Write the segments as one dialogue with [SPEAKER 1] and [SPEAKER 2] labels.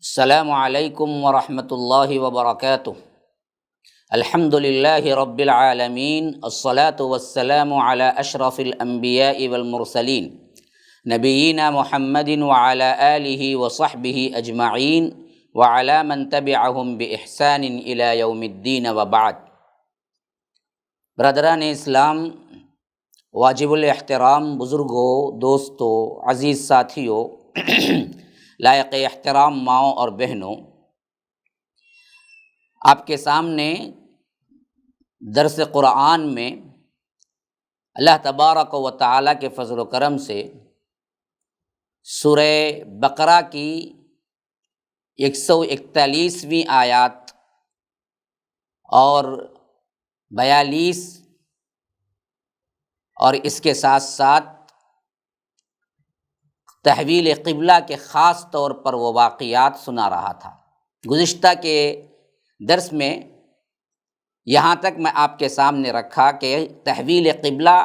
[SPEAKER 1] السلام علیکم ورحمۃ اللہ وبرکاتہ۔ الحمد للہ رب العالمین، الصلاۃ والسلام علی اشرف الانبیاء والمرسلین، نبینا محمد وعلی آلہ وصحبہ اجمعین وعلی من تبعہم بإحسان الی یوم الدین وبعد۔ برادران اسلام، واجب الاحترام بزرگوں، دوستوں، عزیز ساتھیوں، لائق احترام ماؤں اور بہنوں، آپ کے سامنے درس قرآن میں اللہ تبارک و تعالیٰ کے فضل و کرم سے سورہ بقرہ کی 141ویں آیات اور 42 اور اس کے ساتھ ساتھ تحویل قبلہ کے خاص طور پر وہ واقعات سنا رہا تھا۔ گزشتہ کے درس میں یہاں تک میں آپ کے سامنے رکھا کہ تحویل قبلہ،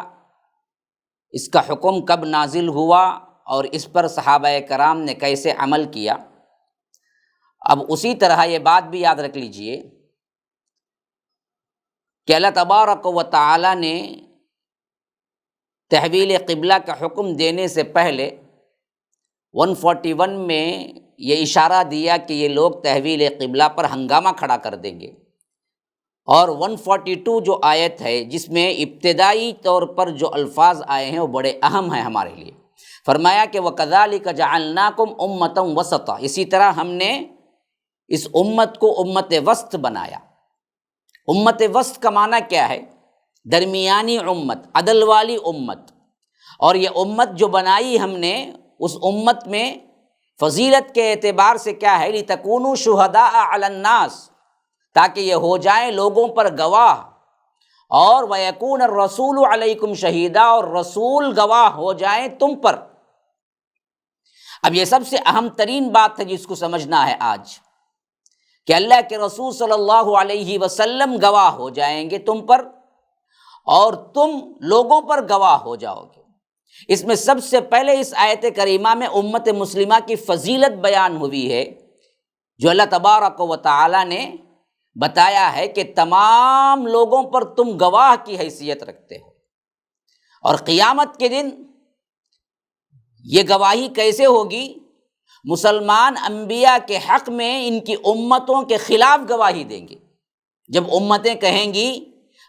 [SPEAKER 1] اس کا حکم کب نازل ہوا اور اس پر صحابہ کرام نے کیسے عمل کیا۔ اب اسی طرح یہ بات بھی یاد رکھ لیجئے کہ اللہ تبارک و تعالی نے تحویل قبلہ کا حکم دینے سے پہلے 141 میں یہ اشارہ دیا کہ یہ لوگ تحویل قبلہ پر ہنگامہ کھڑا کر دیں گے، اور 142 جو آیت ہے جس میں ابتدائی طور پر جو الفاظ آئے ہیں وہ بڑے اہم ہیں ہمارے لیے۔ فرمایا کہ وَكَذَلِكَ جَعَلْنَاكُمْ أُمَّةً وَسَطًا، اسی طرح ہم نے اس امت کو امت وسط بنایا۔ امت وسط کا معنی کیا ہے؟ درمیانی امت، عدل والی امت۔ اور یہ امت جو بنائی ہم نے، اس امت میں فضیلت کے اعتبار سے کیا ہے؟ لِتَكُونُوا شُهَدَاءَ عَلَى النَّاسِ، تاکہ یہ ہو جائیں لوگوں پر گواہ، اور وَيَكُونَ الرَّسُولُ عَلَيْكُمْ شَهِيدًا، اور رسول گواہ ہو جائیں تم پر۔ اب یہ سب سے اہم ترین بات ہے جس کو سمجھنا ہے آج، کہ اللہ کے رسول صلی اللہ علیہ وسلم گواہ ہو جائیں گے تم پر، اور تم لوگوں پر گواہ ہو جاؤ گے۔ اس میں سب سے پہلے اس آیت کریمہ میں امت مسلمہ کی فضیلت بیان ہوئی ہے، جو اللہ تبارک و تعالی نے بتایا ہے کہ تمام لوگوں پر تم گواہ کی حیثیت رکھتے ہو۔ اور قیامت کے دن یہ گواہی کیسے ہوگی؟ مسلمان انبیاء کے حق میں ان کی امتوں کے خلاف گواہی دیں گے۔ جب امتیں کہیں گی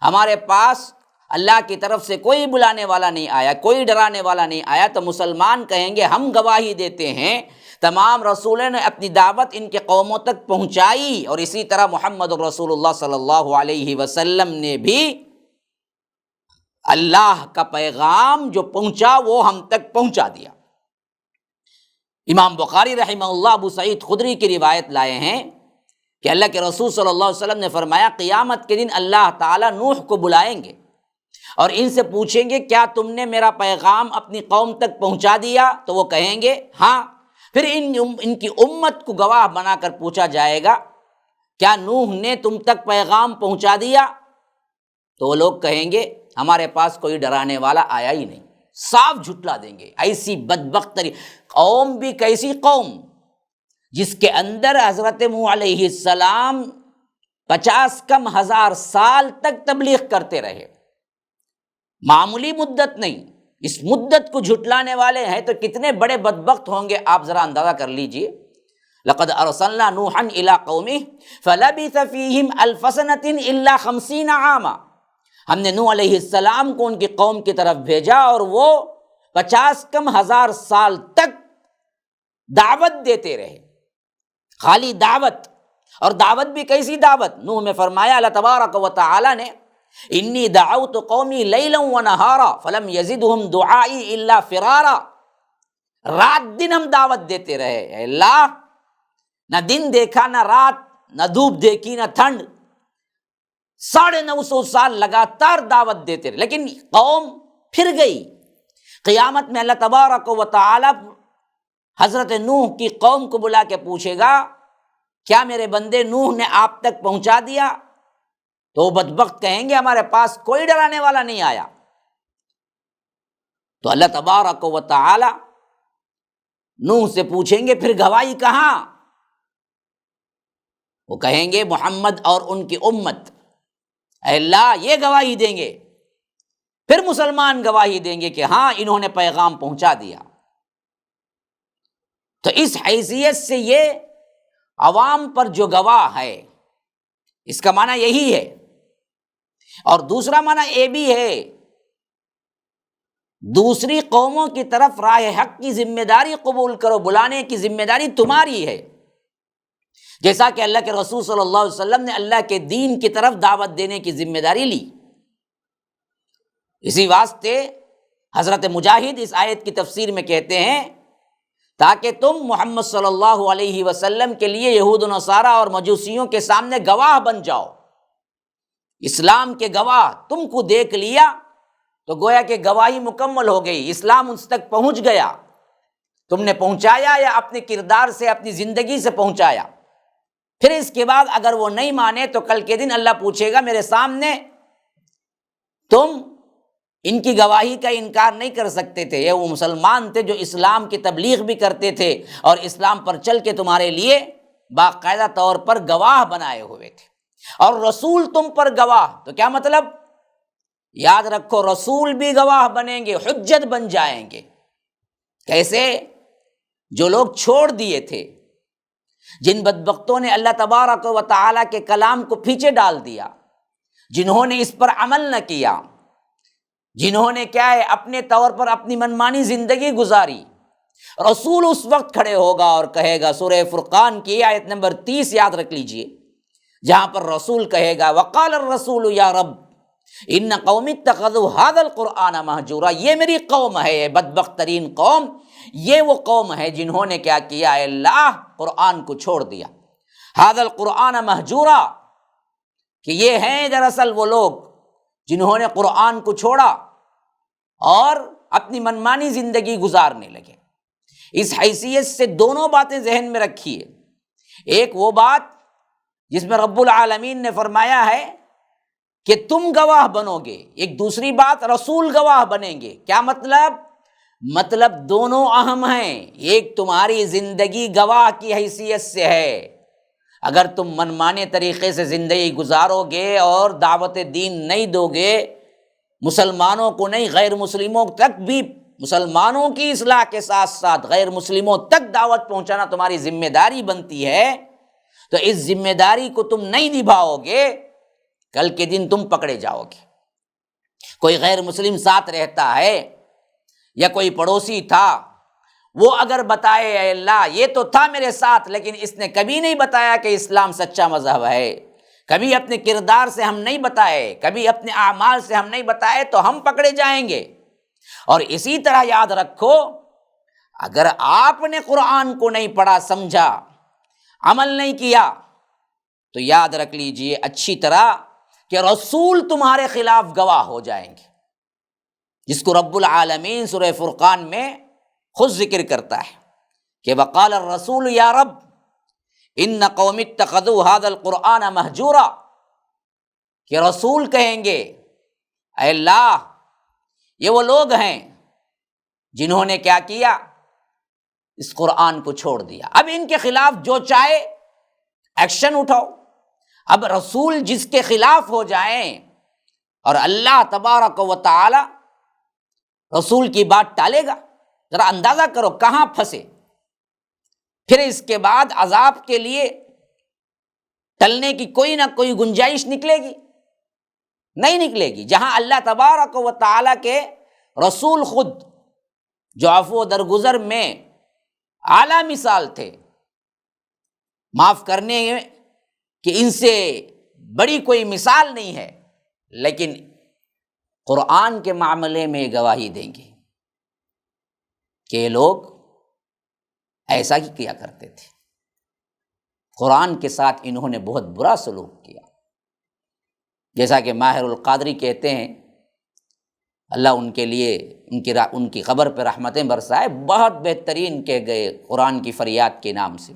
[SPEAKER 1] ہمارے پاس اللہ کی طرف سے کوئی بلانے والا نہیں آیا، کوئی ڈرانے والا نہیں آیا، تو مسلمان کہیں گے ہم گواہی دیتے ہیں تمام رسولوں نے اپنی دعوت ان کے قوموں تک پہنچائی، اور اسی طرح محمد رسول اللہ صلی اللہ علیہ وسلم نے بھی اللہ کا پیغام جو پہنچا وہ ہم تک پہنچا دیا۔ امام بخاری رحمہ اللہ ابو سعید خدری کی روایت لائے ہیں کہ اللہ کے رسول صلی اللہ علیہ وسلم نے فرمایا قیامت کے دن اللہ تعالیٰ نوح کو بلائیں گے اور ان سے پوچھیں گے کیا تم نے میرا پیغام اپنی قوم تک پہنچا دیا؟ تو وہ کہیں گے ہاں۔ پھر ان کی امت کو گواہ بنا کر پوچھا جائے گا کیا نوح نے تم تک پیغام پہنچا دیا؟ تو وہ لوگ کہیں گے ہمارے پاس کوئی ڈرانے والا آیا ہی نہیں، صاف جھٹلا دیں گے۔ ایسی بدبخت قوم بھی کیسی قوم جس کے اندر حضرت نوح علیہ السلام 50 کم ہزار سال تک تبلیغ کرتے رہے، معمولی مدت نہیں۔ اس مدت کو جھٹلانے والے ہیں تو کتنے بڑے بدبخت ہوں گے، آپ ذرا اندازہ کر لیجئے۔ لقد ارسلنا نوحا الى قومه فلبث فيهم الف سنة الا 50 عاما، ہم نے نوح علیہ السلام کو ان کی قوم کی طرف بھیجا اور وہ 50 کم ہزار سال تک دعوت دیتے رہے، خالی دعوت۔ اور دعوت بھی کیسی دعوت؟ نوح میں فرمایا اللہ تبارک و تعالی نے انی دعوت قومی لیلا ونہارا فلم یزدہم دعائی الا فرارا، رات دن ہم دعوت دیتے رہے، اے اللہ نہ دن دیکھا نہ رات، نہ دھوپ دیکھی نہ ٹھنڈ، 950 سال لگاتار دعوت دیتے رہے، لیکن قوم پھر گئی۔ قیامت میں اللہ تبارک و تعالی حضرت نوح کی قوم کو بلا کے پوچھے گا کیا میرے بندے نوح نے آپ تک پہنچا دیا؟ تو وہ بدبخت کہیں گے ہمارے پاس کوئی ڈرانے والا نہیں آیا۔ تو اللہ تبارک و تعالی نوح سے پوچھیں گے پھر گواہی کہاں؟ وہ کہیں گے محمد اور ان کی امت اے اللہ یہ گواہی دیں گے، پھر مسلمان گواہی دیں گے کہ ہاں انہوں نے پیغام پہنچا دیا۔ تو اس حیثیت سے یہ عوام پر جو گواہ ہے، اس کا معنی یہی ہے۔ اور دوسرا معنی یہ بھی ہے، دوسری قوموں کی طرف راہ حق کی ذمہ داری قبول کرو، بلانے کی ذمہ داری تمہاری ہے، جیسا کہ اللہ کے رسول صلی اللہ علیہ وسلم نے اللہ کے دین کی طرف دعوت دینے کی ذمہ داری لی۔ اسی واسطے حضرت مجاہد اس آیت کی تفسیر میں کہتے ہیں تاکہ تم محمد صلی اللہ علیہ وسلم کے لیے یہود و نصارہ اور مجوسیوں کے سامنے گواہ بن جاؤ، اسلام کے گواہ۔ تم کو دیکھ لیا تو گویا کہ گواہی مکمل ہو گئی، اسلام اس تک پہنچ گیا، تم نے پہنچایا یا اپنے کردار سے اپنی زندگی سے پہنچایا۔ پھر اس کے بعد اگر وہ نہیں مانے تو کل کے دن اللہ پوچھے گا میرے سامنے تم ان کی گواہی کا انکار نہیں کر سکتے تھے، یہ وہ مسلمان تھے جو اسلام کی تبلیغ بھی کرتے تھے اور اسلام پر چل کے تمہارے لیے باقاعدہ طور پر گواہ بنائے ہوئے تھے، اور رسول تم پر گواہ۔ تو کیا مطلب؟ یاد رکھو رسول بھی گواہ بنیں گے، حجت بن جائیں گے۔ کیسے؟ جو لوگ چھوڑ دیے تھے، جن بدبختوں نے اللہ تبارک و تعالیٰ کے کلام کو پیچھے ڈال دیا، جنہوں نے اس پر عمل نہ کیا، جنہوں نے کیا ہے اپنے طور پر اپنی منمانی زندگی گزاری، رسول اس وقت کھڑے ہوگا اور کہے گا، سورہ فرقان کی آیت نمبر 30 یاد رکھ لیجئے، جہاں پر رسول کہے گا وقال الرسول یا رب ان قوم اتخذوا هذا القرآن مہجورا، یہ میری قوم ہے، یہ بدبخت ترین قوم، یہ وہ قوم ہے جنہوں نے کیا کیا، اے اللہ قرآن کو چھوڑ دیا۔ هذا القرآن مہجورا، کہ یہ ہیں دراصل وہ لوگ جنہوں نے قرآن کو چھوڑا اور اپنی منمانی زندگی گزارنے لگے۔ اس حیثیت سے دونوں باتیں ذہن میں رکھیے، ایک وہ بات جس میں رب العالمین نے فرمایا ہے کہ تم گواہ بنو گے، ایک دوسری بات رسول گواہ بنیں گے۔ کیا مطلب؟ مطلب دونوں اہم ہیں، ایک تمہاری زندگی گواہ کی حیثیت سے ہے، اگر تم منمانے طریقے سے زندگی گزارو گے اور دعوت دین نہیں دو گے، مسلمانوں کو نہیں غیر مسلموں تک بھی، مسلمانوں کی اصلاح کے ساتھ ساتھ غیر مسلموں تک دعوت پہنچانا تمہاری ذمہ داری بنتی ہے، تو اس ذمہ داری کو تم نہیں نبھاؤ گے، کل کے دن تم پکڑے جاؤ گے۔ کوئی غیر مسلم ساتھ رہتا ہے یا کوئی پڑوسی تھا، وہ اگر بتائے اے اللہ یہ تو تھا میرے ساتھ لیکن اس نے کبھی نہیں بتایا کہ اسلام سچا مذہب ہے، کبھی اپنے کردار سے ہم نہیں بتائے، کبھی اپنے اعمال سے ہم نہیں بتائے، تو ہم پکڑے جائیں گے۔ اور اسی طرح یاد رکھو اگر آپ نے قرآن کو نہیں پڑھا، سمجھا، عمل نہیں کیا، تو یاد رکھ لیجئے اچھی طرح کہ رسول تمہارے خلاف گواہ ہو جائیں گے، جس کو رب العالمین سورہ فرقان میں خود ذکر کرتا ہے کہ وقال الرسول یا رب ان قوم اتخذوا هذا القرآن مہجورا، کہ رسول کہیں گے اے اللہ یہ وہ لوگ ہیں جنہوں نے کیا کیا، اس قرآن کو چھوڑ دیا۔ اب ان کے خلاف جو چاہے ایکشن اٹھاؤ۔ اب رسول جس کے خلاف ہو جائیں اور اللہ تبارک و تعالی رسول کی بات ٹالے گا، ذرا اندازہ کرو کہاں پھنسے۔ پھر اس کے بعد عذاب کے لیے ٹلنے کی کوئی نہ کوئی گنجائش نکلے گی؟ نہیں نکلے گی۔ جہاں اللہ تبارک و تعالی کے رسول خود جو عفو و درگزر میں اعلیٰ مثال تھے، معاف کرنے کہ ان سے بڑی کوئی مثال نہیں ہے، لیکن قرآن کے معاملے میں گواہی دیں گے کہ یہ لوگ ایسا ہی کیا کرتے تھے، قرآن کے ساتھ انہوں نے بہت برا سلوک کیا۔ جیسا کہ ماہر القادری کہتے ہیں، اللہ ان کے لیے ان کی قبر پہ رحمتیں برسائے، بہت بہترین کہہ گئے قرآن کی فریاد کے نام سے،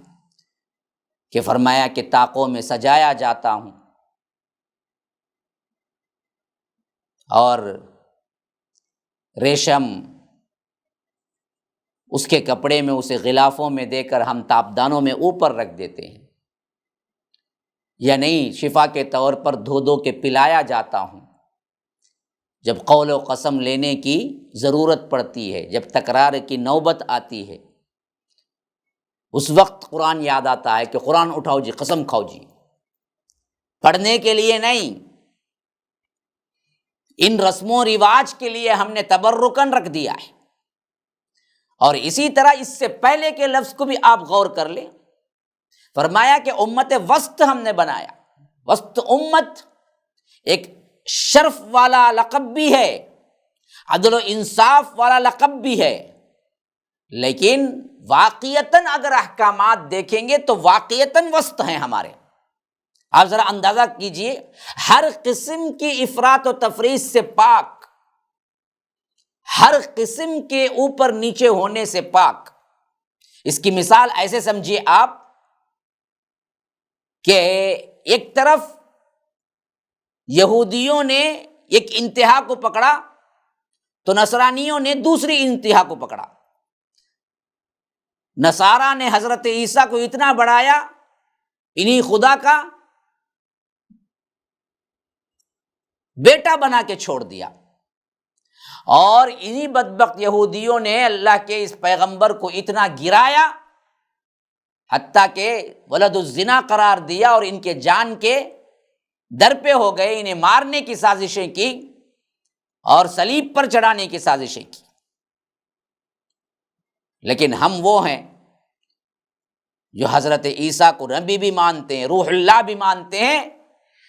[SPEAKER 1] کہ فرمایا کہ طاقوں میں سجایا جاتا ہوں اور ریشم اس کے کپڑے میں اسے غلافوں میں دے کر ہم تاپدانوں میں اوپر رکھ دیتے ہیں، یا نہیں شفا کے طور پر دھو دھو کے پلایا جاتا ہوں؟ جب قول و قسم لینے کی ضرورت پڑتی ہے، جب تکرار کی نوبت آتی ہے، اس وقت قرآن یاد آتا ہے کہ قرآن اٹھاؤ جی، قسم کھاؤ جی، پڑھنے کے لیے نہیں، ان رسم و رواج کے لیے ہم نے تبرکن رکھ دیا ہے۔ اور اسی طرح اس سے پہلے کے لفظ کو بھی آپ غور کر لیں، فرمایا کہ امت وسط ہم نے بنایا۔ وسط امت ایک شرف والا لقب بھی ہے، عدل و انصاف والا لقب بھی ہے، لیکن واقعتاً اگر احکامات دیکھیں گے تو واقعتاً وسط ہیں ہمارے۔ آپ ذرا اندازہ کیجئے، ہر قسم کی افراط و تفریط سے پاک، ہر قسم کے اوپر نیچے ہونے سے پاک۔ اس کی مثال ایسے سمجھیے آپ کہ ایک طرف یہودیوں نے ایک انتہا کو پکڑا تو نصرانیوں نے دوسری انتہا کو پکڑا۔ نصارہ نے حضرت عیسیٰ کو اتنا بڑھایا، انہی خدا کا بیٹا بنا کے چھوڑ دیا، اور انہی بدبخت یہودیوں نے اللہ کے اس پیغمبر کو اتنا گرایا حتیٰ کہ ولد الزنا قرار دیا، اور ان کے جان کے در پہ ہو گئے، انہیں مارنے کی سازشیں کی اور صلیب پر چڑھانے کی سازشیں کی۔ لیکن ہم وہ ہیں جو حضرت عیسیٰ کو نبی بھی مانتے ہیں، روح اللہ بھی مانتے ہیں،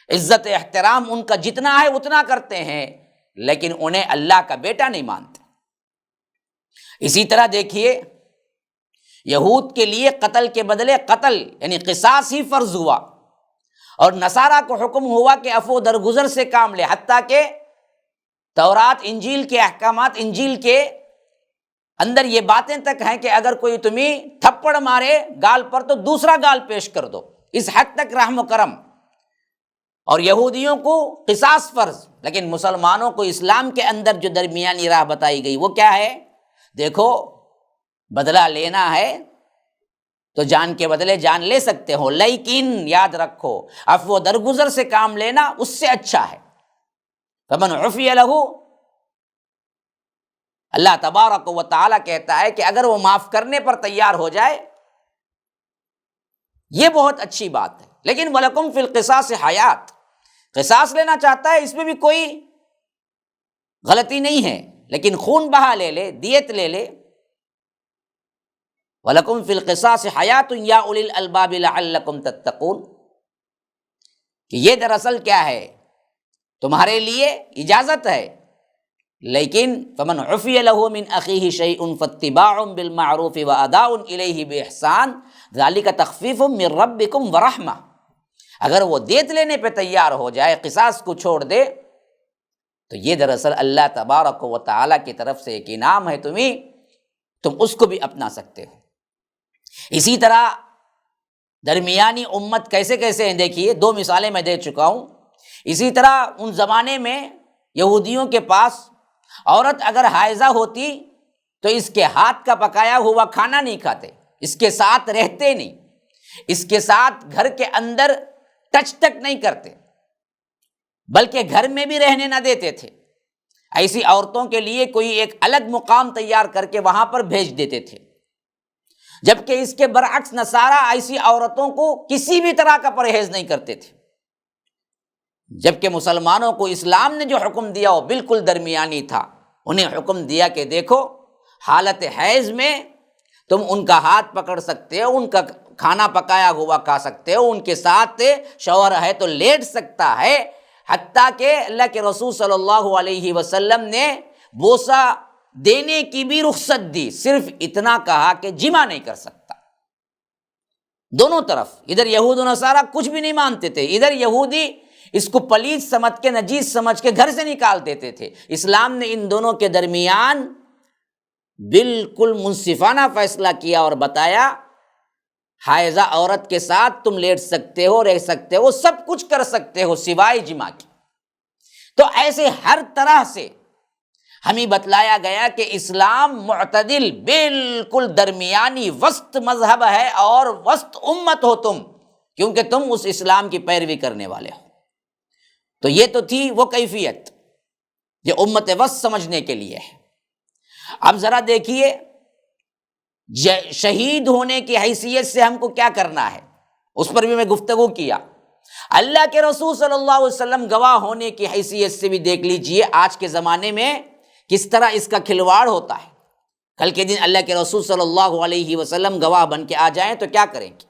[SPEAKER 1] عزت احترام ان کا جتنا ہے اتنا کرتے ہیں، لیکن انہیں اللہ کا بیٹا نہیں مانتے۔ اسی طرح دیکھیے، یہود کے لیے قتل کے بدلے قتل یعنی قصاص ہی فرض ہوا، اور نصارہ کو حکم ہوا کہ عفو درگزر سے کام لے، حتیٰ کہ تورات انجیل کے احکامات، انجیل کے اندر یہ باتیں تک ہیں کہ اگر کوئی تمہیں تھپڑ مارے گال پر تو دوسرا گال پیش کر دو، اس حد تک رحم و کرم۔ اور یہودیوں کو قصاص فرض، لیکن مسلمانوں کو اسلام کے اندر جو درمیانی راہ بتائی گئی وہ کیا ہے؟ دیکھو، بدلہ لینا ہے تو جان کے بدلے جان لے سکتے ہو، لیکن یاد رکھو عفو درگزر سے کام لینا اس سے اچھا ہے۔ فمن عفی لہ، اللہ تبارک و تعالیٰ کہتا ہے کہ اگر وہ معاف کرنے پر تیار ہو جائے یہ بہت اچھی بات ہے، لیکن وَلَكُمْ فِي الْقِصَاصِ حیات، قصاص لینا چاہتا ہے اس میں بھی کوئی غلطی نہیں ہے، لیکن خون بہا لے لے، دیت لے لے۔ وَلَكُمْ فِي الْقِصَاصِ حَيَاةٌ يَا أُولِي الْأَلْبَابِ لَعَلَّكُمْ تَتَّقُونَ، کہ یہ دراصل کیا ہے، تمہارے لیے اجازت ہے، لیکن فمن عفی لہ من اخیہ شیء فاتباع بالمعروف واداء الیہ باحسان ذلک تخفیف من ربکم ورحمہ، اگر وہ دیت لینے پہ تیار ہو جائے، قصاص کو چھوڑ دے، تو یہ دراصل اللہ تبارک و تعالیٰ کی طرف سے ایک انعام ہے تمہیں، تم اس کو بھی اپنا سکتے ہو۔ اسی طرح درمیانی امت کیسے کیسے ہیں دیکھیے، دو مثالیں میں دے چکا ہوں۔ اسی طرح ان زمانے میں یہودیوں کے پاس عورت اگر حائضہ ہوتی تو اس کے ہاتھ کا پکایا ہوا کھانا نہیں کھاتے، اس کے ساتھ رہتے نہیں، اس کے ساتھ گھر کے اندر ٹچ تک نہیں کرتے، بلکہ گھر میں بھی رہنے نہ دیتے تھے۔ ایسی عورتوں کے لیے کوئی ایک الگ مقام تیار کر کے وہاں پر بھیج دیتے تھے، جبکہ اس کے برعکس نصارہ ایسی عورتوں کو کسی بھی طرح کا پرہیز نہیں کرتے تھے، جبکہ مسلمانوں کو اسلام نے جو حکم دیا وہ بالکل درمیانی تھا۔ انہیں حکم دیا کہ دیکھو، حالت حیض میں تم ان کا ہاتھ پکڑ سکتے ہو، ان کا کھانا پکایا ہوا کھا سکتے ہو، ان کے ساتھ شوہر ہے تو لیٹ سکتا ہے، حتیٰ کہ اللہ کے رسول صلی اللہ علیہ وسلم نے بوسہ دینے کی بھی رخصت دی، صرف اتنا کہا کہ جمع نہیں کر سکتا۔ دونوں طرف، ادھر یہود و نصارہ کچھ بھی نہیں مانتے تھے، ادھر یہودی اس کو پلید سمجھ کے، نجیس سمجھ کے گھر سے نکال دیتے تھے۔ اسلام نے ان دونوں کے درمیان بالکل منصفانہ فیصلہ کیا اور بتایا حائضہ عورت کے ساتھ تم لیٹ سکتے ہو، رہ سکتے ہو، سب کچھ کر سکتے ہو سوائے جمع کی۔ تو ایسے ہر طرح سے ہمیں بتلایا گیا کہ اسلام معتدل، بالکل درمیانی وسط مذہب ہے، اور وسط امت ہو تم، کیونکہ تم اس اسلام کی پیروی کرنے والے ہو۔ تو یہ تو تھی وہ کیفیت، یہ امت وسط سمجھنے کے لیے ہے۔ اب ذرا دیکھیے شہید ہونے کی حیثیت سے ہم کو کیا کرنا ہے، اس پر بھی میں گفتگو کیا۔ اللہ کے رسول صلی اللہ علیہ وسلم گواہ ہونے کی حیثیت سے بھی دیکھ لیجئے آج کے زمانے میں کس طرح اس کا کھلواڑ ہوتا ہے۔ کل کے دن اللہ کے رسول صلی اللہ علیہ وسلم گواہ بن کے آ جائیں تو کیا کریں گے؟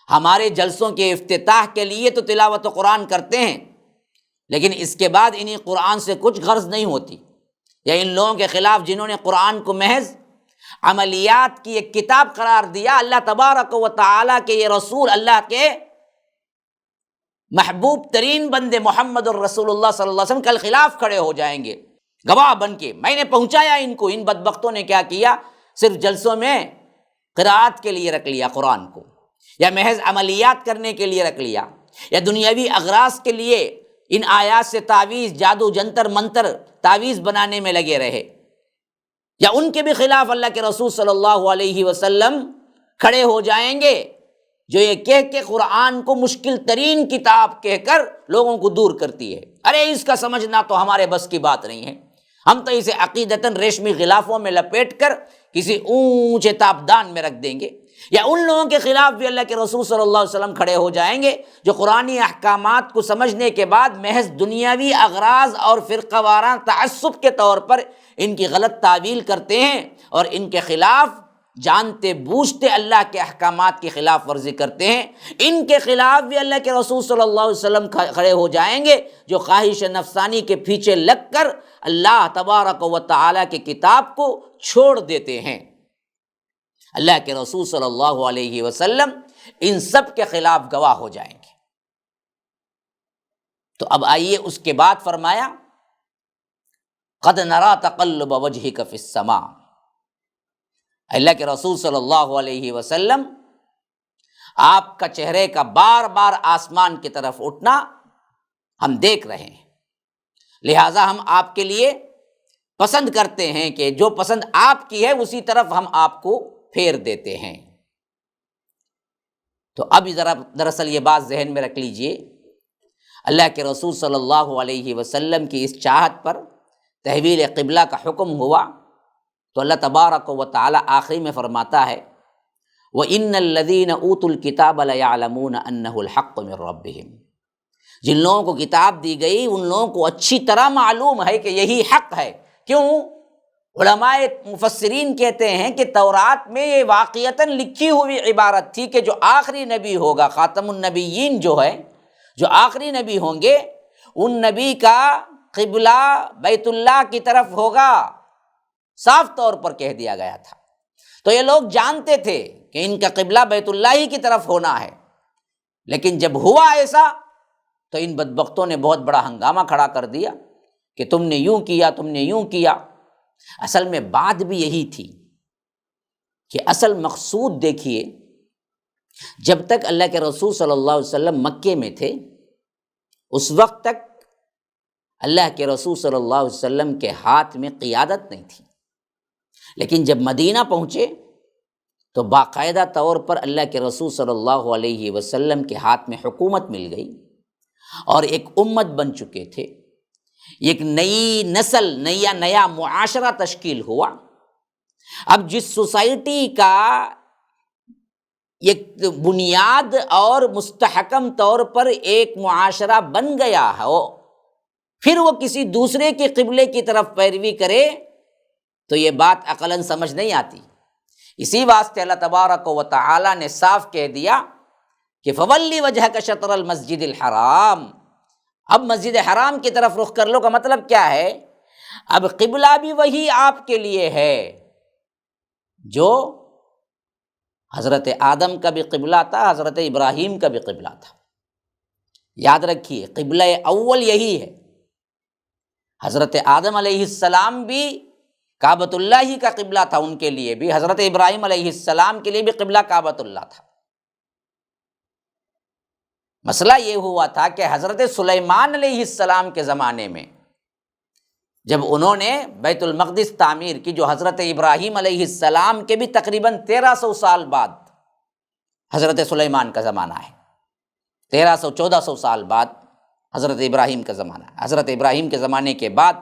[SPEAKER 1] ہمارے جلسوں کے افتتاح کے لیے تو تلاوت قرآن کرتے ہیں، لیکن اس کے بعد انہیں قرآن سے کچھ غرض نہیں ہوتی، یا ان لوگوں کے خلاف جنہوں نے قرآن کو محض عملیات کی ایک کتاب قرار دیا، اللہ تبارک و تعالیٰ کے یہ رسول، اللہ کے محبوب ترین بندے محمد الرسول اللہ صلی اللہ علیہ وسلم کل خلاف کھڑے ہو جائیں گے گواہ بن کے، میں نے پہنچایا ان کو۔ ان بدبختوں نے کیا کیا؟ صرف جلسوں میں قرات کے لیے رکھ لیا قرآن کو، یا محض عملیات کرنے کے لیے رکھ لیا، یا دنیاوی اغراض کے لیے ان آیات سے تعویذ، جادو، جنتر منتر تعویذ بنانے میں لگے رہے، یا ان کے بھی خلاف اللہ کے رسول صلی اللہ علیہ وسلم کھڑے ہو جائیں گے جو یہ کہہ کے قرآن کو مشکل ترین کتاب کہہ کر لوگوں کو دور کرتی ہے۔ ارے اس کا سمجھنا تو ہمارے بس کی بات نہیں ہے، ہم تو اسے عقیدتاً ریشمی غلافوں میں لپیٹ کر کسی اونچے تابدان میں رکھ دیں گے۔ یا ان لوگوں کے خلاف بھی اللہ کے رسول صلی اللہ علیہ وسلم کھڑے ہو جائیں گے جو قرآنی احکامات کو سمجھنے کے بعد محض دنیاوی اغراض اور فرقہ وارانہ تعصب کے طور پر ان کی غلط تعویل کرتے ہیں، اور ان کے خلاف جانتے بوجھتے اللہ کے احکامات کی خلاف ورزی کرتے ہیں۔ ان کے خلاف بھی اللہ کے رسول صلی اللہ علیہ وسلم کھڑے ہو جائیں گے جو خواہش نفسانی کے پیچھے لگ کر اللہ تبارک و تعالیٰ کی کتاب کو چھوڑ دیتے ہیں۔ اللہ کے رسول صلی اللہ علیہ وسلم ان سب کے خلاف گواہ ہو جائیں گے۔ تو اب آئیے اس کے بعد فرمایا قد نرا تقلب وجہک فی السماء، اللہ کے رسول صلی اللہ علیہ وسلم آپ کا چہرے کا بار بار آسمان کی طرف اٹھنا ہم دیکھ رہے ہیں، لہٰذا ہم آپ کے لیے پسند کرتے ہیں کہ جو پسند آپ کی ہے اسی طرف ہم آپ کو پھیر دیتے ہیں۔ تو اب دراصل یہ بات ذہن میں رکھ لیجئے، اللہ کے رسول صلی اللہ علیہ وسلم کی اس چاہت پر تحویل قبلہ کا حکم ہوا تو اللہ تبارک و تعالیٰ آخری میں فرماتا ہے وَإِنَّ الَّذِينَ أُوتُوا الْكِتَابَ لَيَعْلَمُونَ أَنَّهُ الْحَقُّ مِنْ رَبِّهِمْ، جن لوگوں کو کتاب دی گئی ان لوگوں کو اچھی طرح معلوم ہے کہ یہی حق ہے۔ کیوں؟ علماء مفسرین کہتے ہیں کہ تورات میں یہ واقعتاً لکھی ہوئی عبارت تھی کہ جو آخری نبی ہوگا، خاتم النبیین جو ہے، جو آخری نبی ہوں گے، ان نبی کا قبلہ بیت اللہ کی طرف ہوگا، صاف طور پر کہہ دیا گیا تھا۔ تو یہ لوگ جانتے تھے کہ ان کا قبلہ بیت اللہ ہی کی طرف ہونا ہے، لیکن جب ہوا ایسا تو ان بدبختوں نے بہت بڑا ہنگامہ کھڑا کر دیا کہ تم نے یوں کیا، تم نے یوں کیا۔ اصل میں بات بھی یہی تھی کہ اصل مقصود دیکھیے، جب تک اللہ کے رسول صلی اللہ علیہ وسلم مکے میں تھے اس وقت تک اللہ کے رسول صلی اللہ علیہ وسلم کے ہاتھ میں قیادت نہیں تھی، لیکن جب مدینہ پہنچے تو باقاعدہ طور پر اللہ کے رسول صلی اللہ علیہ وسلم کے ہاتھ میں حکومت مل گئی اور ایک امت بن چکے تھے، ایک نئی نسل، نیا معاشرہ تشکیل ہوا۔ اب جس سوسائٹی کا ایک بنیاد اور مستحکم طور پر ایک معاشرہ بن گیا ہو، پھر وہ کسی دوسرے کے قبلے کی طرف پیروی کرے تو یہ بات عقلاً سمجھ نہیں آتی۔ اسی واسطے اللہ تبارک و تعالیٰ نے صاف کہہ دیا کہ فَوَلِّ وَجْهَكَ شَطْرَ الْمَسْجِدِ الْحَرَامِ، اب مسجد حرام کی طرف رخ کر لو کا مطلب کیا ہے؟ اب قبلہ بھی وہی آپ کے لیے ہے جو حضرت آدم کا بھی قبلہ تھا، حضرت ابراہیم کا بھی قبلہ تھا۔ یاد رکھیے قبلہ اول یہی ہے۔ حضرت آدم علیہ السلام بھی کعبۃ اللہ ہی کا قبلہ تھا، ان کے لیے بھی، حضرت ابراہیم علیہ السلام کے لیے بھی قبلہ کعبۃ اللہ تھا۔ مسئلہ یہ ہوا تھا کہ حضرت سلیمان علیہ السلام کے زمانے میں جب انہوں نے بیت المقدس تعمیر کی، جو حضرت ابراہیم علیہ السلام کے بھی تقریباً 1300 سال بعد حضرت سلیمان کا زمانہ ہے، 1300-1400 سال بعد حضرت ابراہیم کا زمانہ ہے۔ حضرت ابراہیم کے زمانے کے بعد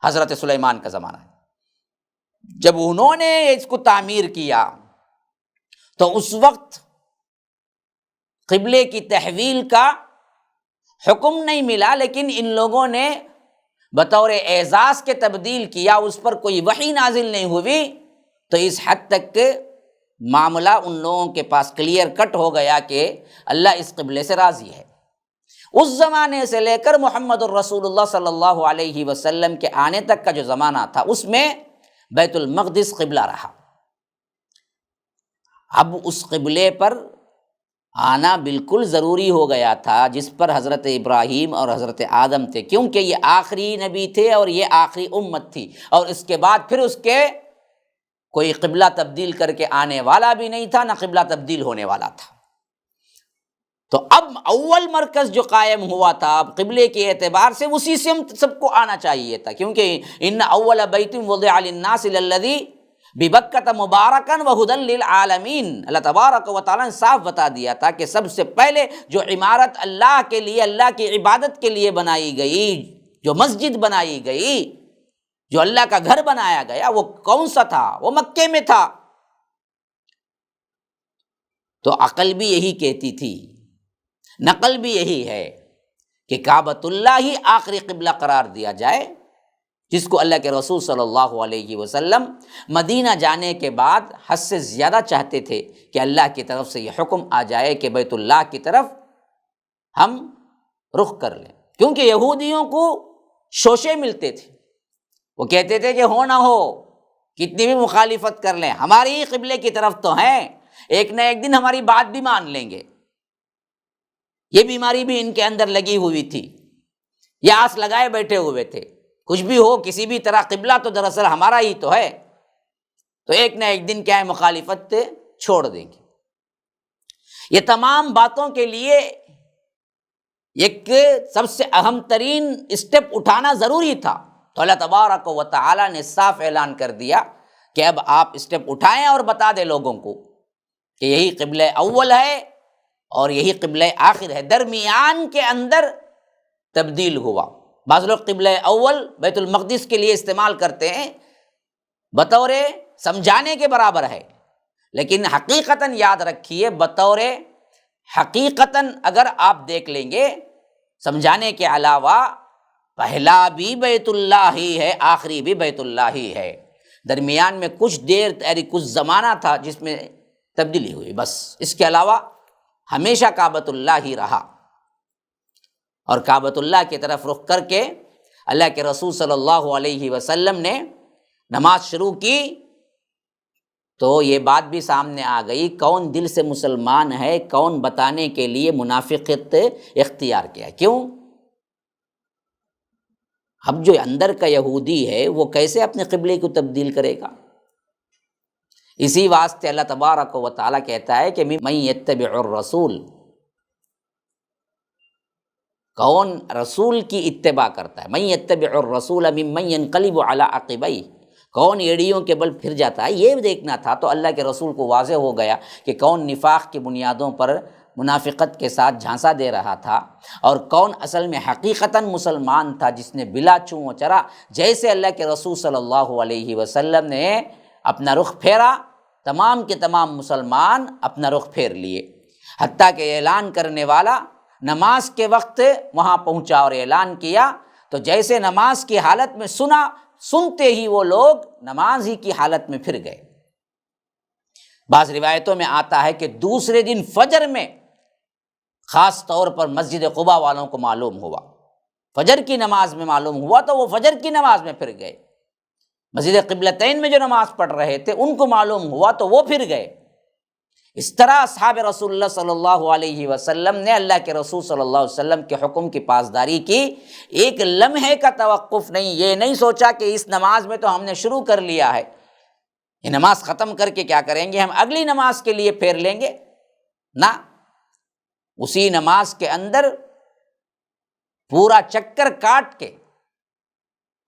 [SPEAKER 1] حضرت سلیمان کا زمانہ ہے۔ جب انہوں نے اس کو تعمیر کیا تو اس وقت قبلے کی تحویل کا حکم نہیں ملا، لیکن ان لوگوں نے بطور اعزاز کے تبدیل کیا، اس پر کوئی وحی نازل نہیں ہوئی، تو اس حد تک کہ معاملہ ان لوگوں کے پاس کلیئر کٹ ہو گیا کہ اللہ اس قبلے سے راضی ہے۔ اس زمانے سے لے کر محمد الرسول اللہ صلی اللہ علیہ وسلم کے آنے تک کا جو زمانہ تھا، اس میں بیت المقدس قبلہ رہا۔ اب اس قبلے پر آنا بالکل ضروری ہو گیا تھا جس پر حضرت ابراہیم اور حضرت آدم تھے، کیونکہ یہ آخری نبی تھے اور یہ آخری امت تھی، اور اس کے بعد پھر اس کے کوئی قبلہ تبدیل کر کے آنے والا بھی نہیں تھا، نہ قبلہ تبدیل ہونے والا تھا۔ تو اب اول مرکز جو قائم ہوا تھا اب قبلے کے اعتبار سے، اسی سے سب کو آنا چاہیے تھا، کیونکہ ان اول بیت وضع للناس للذی ببکۃ مبارکا وہدی للعالمین، اللہ تبارک و تعالیٰ نے صاف بتا دیا تھا کہ سب سے پہلے جو عمارت اللہ کے لیے، اللہ کی عبادت کے لیے بنائی گئی، جو مسجد بنائی گئی، جو اللہ کا گھر بنایا گیا، وہ کون سا تھا؟ وہ مکے میں تھا۔ تو عقل بھی یہی کہتی تھی، نقل بھی یہی ہے کہ کعبۃ اللہ ہی آخری قبلہ قرار دیا جائے، جس کو اللہ کے رسول صلی اللہ علیہ وسلم مدینہ جانے کے بعد حد سے زیادہ چاہتے تھے کہ اللہ کی طرف سے یہ حکم آ جائے کہ بیت اللہ کی طرف ہم رخ کر لیں، کیونکہ یہودیوں کو شوشے ملتے تھے، وہ کہتے تھے کہ ہو نہ ہو کتنی بھی مخالفت کر لیں، ہماری ہی قبلے کی طرف تو ہیں، ایک نہ ایک دن ہماری بات بھی مان لیں گے۔ یہ بیماری بھی ان کے اندر لگی ہوئی تھی، یہ آس لگائے بیٹھے ہوئے تھے، کچھ بھی ہو کسی بھی طرح قبلہ تو دراصل ہمارا ہی تو ہے، تو ایک نہ ایک دن کیا ہے مخالفت چھوڑ دیں گے۔ یہ تمام باتوں کے لیے ایک سب سے اہم ترین اسٹیپ اٹھانا ضروری تھا، تو اللہ تبارک و تعالیٰ نے صاف اعلان کر دیا کہ اب آپ اسٹیپ اٹھائیں اور بتا دیں لوگوں کو کہ یہی قبلہ اول ہے اور یہی قبلہ آخر ہے، درمیان کے اندر تبدیل ہوا۔ بعض لوگ قبلہ اول بیت المقدس کے لیے استعمال کرتے ہیں، بطور سمجھانے کے برابر ہے، لیکن حقیقتاً یاد رکھیے، بطور حقیقتاً اگر آپ دیکھ لیں گے، سمجھانے کے علاوہ پہلا بھی بیت اللہ ہی ہے، آخری بھی بیت اللہ ہی ہے، درمیان میں کچھ دیر یعنی کچھ زمانہ تھا جس میں تبدیلی ہوئی، بس اس کے علاوہ ہمیشہ کعبۃ اللہ ہی رہا۔ اور کعبۃ اللہ کی طرف رخ کر کے اللہ کے رسول صلی اللہ علیہ وسلم نے نماز شروع کی، تو یہ بات بھی سامنے آ گئی کون دل سے مسلمان ہے، کون بتانے کے لیے منافقت اختیار کیا۔ کیوں؟ اب جو اندر کا یہودی ہے وہ کیسے اپنے قبلے کو تبدیل کرے گا؟ اسی واسطے اللہ تبارک و تعالیٰ کہتا ہے کہ من یتبع الرسول، کون رسول کی اتباع کرتا ہے، من یتبع الرسول ممن ینقلب علی عقبیہ، کون ایڑیوں کے بل پھر جاتا ہے، یہ دیکھنا تھا۔ تو اللہ کے رسول کو واضح ہو گیا کہ کون نفاق کی بنیادوں پر منافقت کے ساتھ جھانسا دے رہا تھا، اور کون اصل میں حقیقتاً مسلمان تھا جس نے بلا چوں و چرا، جیسے اللہ کے رسول صلی اللہ علیہ وسلم نے اپنا رخ پھیرا، تمام کے تمام مسلمان اپنا رخ پھیر لیے، حتیٰ کہ اعلان کرنے والا نماز کے وقت وہاں پہنچا اور اعلان کیا، تو جیسے نماز کی حالت میں سنتے ہی وہ لوگ نماز ہی کی حالت میں پھر گئے۔ بعض روایتوں میں آتا ہے کہ دوسرے دن فجر میں خاص طور پر مسجد قباء والوں کو معلوم ہوا، فجر کی نماز میں معلوم ہوا تو وہ فجر کی نماز میں پھر گئے، مسجد قبلتین میں جو نماز پڑھ رہے تھے ان کو معلوم ہوا تو وہ پھر گئے۔ اس طرح اصحاب رسول اللہ صلی اللہ علیہ وسلم نے اللہ کے رسول صلی اللہ علیہ وسلم کے حکم کی پاسداری کی، ایک لمحے کا توقف نہیں، یہ نہیں سوچا کہ اس نماز میں تو ہم نے شروع کر لیا ہے، یہ نماز ختم کر کے کیا کریں گے، ہم اگلی نماز کے لیے پھیر لیں گے، نہ، اسی نماز کے اندر پورا چکر کاٹ کے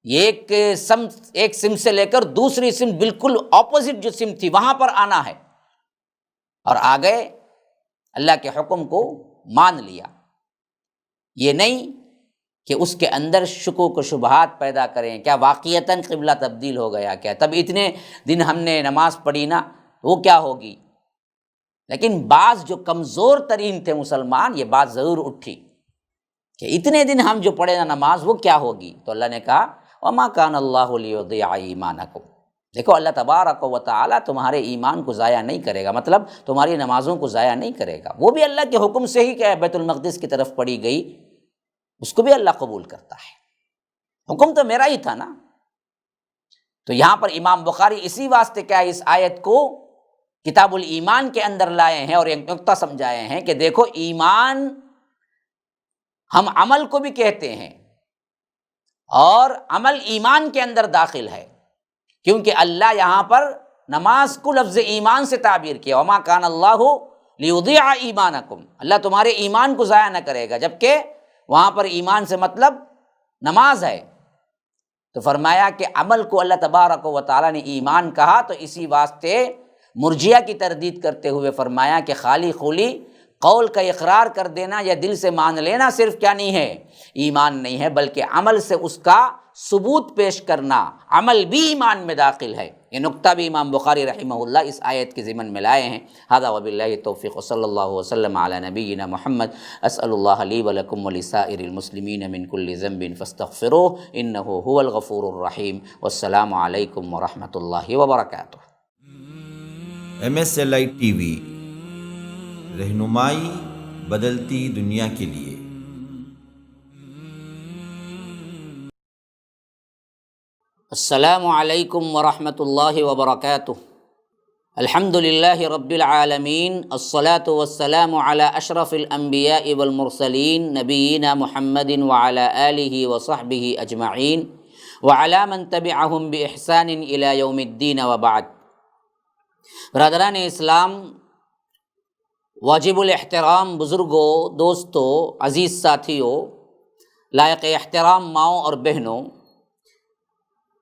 [SPEAKER 1] ایک سمت سے لے کر دوسری سمت بالکل اپوزٹ جو سمت تھی وہاں پر آنا ہے، اور آگئے اللہ کے حکم کو مان لیا، یہ نہیں کہ اس کے اندر شکوک و شبہات پیدا کریں، کیا واقعتاً قبلہ تبدیل ہو گیا کیا، تب اتنے دن ہم نے نماز پڑھی نا وہ کیا ہوگی۔ لیکن بعض جو کمزور ترین تھے مسلمان، یہ بات ضرور اٹھی کہ اتنے دن ہم جو پڑھے نا نماز وہ کیا ہوگی، تو اللہ نے کہا وَمَا كَانَ اللَّهُ لِيُضِيعَ إِيمَانَكُمْ، دیکھو اللہ تبارک و تعالیٰ تمہارے ایمان کو ضائع نہیں کرے گا، مطلب تمہاری نمازوں کو ضائع نہیں کرے گا، وہ بھی اللہ کے حکم سے ہی کہ بیت المقدس کی طرف پڑھی گئی، اس کو بھی اللہ قبول کرتا ہے، حکم تو میرا ہی تھا نا۔ تو یہاں پر امام بخاری اسی واسطے کیا اس آیت کو کتاب الایمان کے اندر لائے ہیں اور ایک نقطہ سمجھائے ہیں کہ دیکھو ایمان ہم عمل کو بھی کہتے ہیں اور عمل ایمان کے اندر داخل ہے، کیونکہ اللہ یہاں پر نماز کو لفظ ایمان سے تعبیر کیا، وما کان اللہ لیضیع ایمانکم، اللہ تمہارے ایمان کو ضائع نہ کرے گا، جبکہ وہاں پر ایمان سے مطلب نماز ہے۔ تو فرمایا کہ عمل کو اللہ تبارک و تعالیٰ نے ایمان کہا، تو اسی واسطے مرجیہ کی تردید کرتے ہوئے فرمایا کہ خالی خولی قول کا اقرار کر دینا یا دل سے مان لینا صرف کیا نہیں ہے، ایمان نہیں ہے، بلکہ عمل سے اس کا ثبوت پیش کرنا، عمل بھی ایمان میں داخل ہے۔ یہ نقطہ بھی امام بخاری رحمہ اللہ اس آیت کے ضمن میں لائے ہیں۔ ھذا وباللہ التوفیق وصلی اللہ وسلم علی نبینا محمد۔ اسأل اللہ لی ولکم ولسائر المسلمین من کل ذنب فاستغفروہ انہ هو الغفور الرحیم۔ والسلام علیکم ورحمۃ اللہ وبرکاتہ۔
[SPEAKER 2] MSLI TV، رہنمائی بدلتی دنیا کے لیے۔
[SPEAKER 1] السلام علیکم ورحمۃ اللہ وبرکاتہ۔ الحمد للہ رب العالمین، الصلاة والسلام علی اشرف الانبیاء والمرسلین نبینا محمد وعلی آلہ وصحبہ اجمعین وعلی من تبعہم بإحسان الی یوم الدین وبعد۔ برادران اسلام، واجب الاحترام بزرگوں، دوستوں، عزیز ساتھیوں، لائق احترام ماؤں اور بہنوں،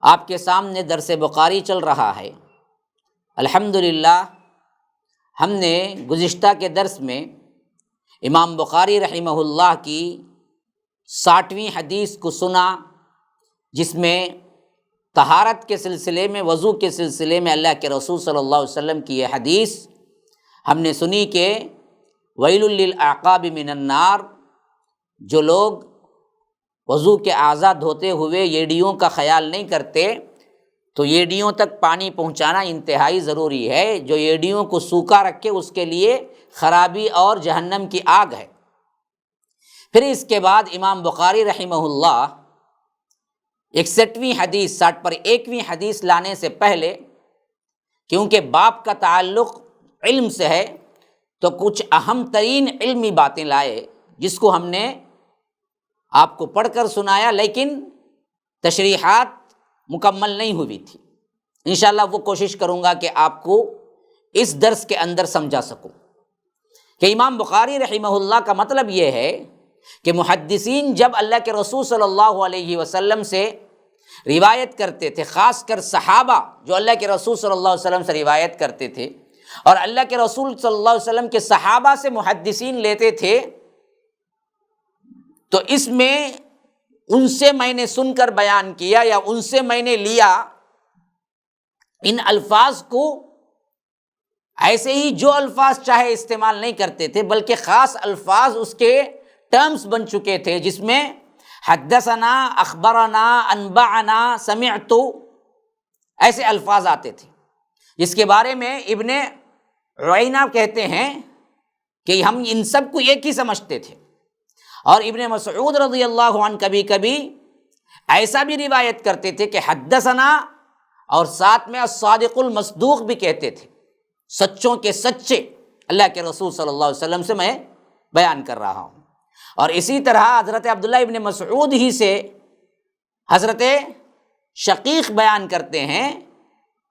[SPEAKER 1] آپ کے سامنے درس بخاری چل رہا ہے۔ الحمدللہ ہم نے گزشتہ کے درس میں امام بخاری رحمہ اللہ کی 60ویں حدیث کو سنا، جس میں طہارت کے سلسلے میں، وضو کے سلسلے میں اللہ کے رسول صلی اللہ علیہ وسلم کی یہ حدیث ہم نے سنی کہ ویل للأعقاب من النار، جو لوگ وضو کے اعضاء دھوتے ہوئے ایڑیوں کا خیال نہیں کرتے تو ایڑیوں تک پانی پہنچانا انتہائی ضروری ہے، جو ایڑیوں کو سوکھا رکھے اس کے لیے خرابی اور جہنم کی آگ ہے۔ پھر اس کے بعد امام بخاری رحمہ اللہ 61ویں حدیث، 60 پر 1ویں حدیث لانے سے پہلے، کیونکہ باب کا تعلق علم سے ہے تو کچھ اہم ترین علمی باتیں لائے، جس کو ہم نے آپ کو پڑھ کر سنایا، لیکن تشریحات مکمل نہیں ہوئی تھی۔ انشاءاللہ وہ کوشش کروں گا کہ آپ کو اس درس کے اندر سمجھا سکوں کہ امام بخاری رحمہ اللہ کا مطلب یہ ہے کہ محدثین جب اللہ کے رسول صلی اللہ علیہ وسلم سے روایت کرتے تھے، خاص کر صحابہ جو اللہ کے رسول صلی اللہ علیہ وسلم سے روایت کرتے تھے، اور اللہ کے رسول صلی اللہ علیہ وسلم کے صحابہ سے محدثین لیتے تھے، تو اس میں ان سے میں نے سن کر بیان کیا یا ان سے میں نے لیا، ان الفاظ کو ایسے ہی جو الفاظ چاہے استعمال نہیں کرتے تھے، بلکہ خاص الفاظ اس کے ٹرمز بن چکے تھے، جس میں حدثنا، اخبرنا، انبعنا، سمعت، ایسے الفاظ آتے تھے، جس کے بارے میں ابن عیینہ کہتے ہیں کہ ہم ان سب کو ایک ہی سمجھتے تھے۔ اور ابن مسعود رضی اللہ عنہ کبھی کبھی ایسا بھی روایت کرتے تھے کہ حدثنا، اور ساتھ میں الصادق المصدوق بھی کہتے تھے، سچوں کے سچے اللہ کے رسول صلی اللہ علیہ وسلم سے میں بیان کر رہا ہوں۔ اور اسی طرح حضرت عبداللہ ابن مسعود ہی سے حضرت شقیق بیان کرتے ہیں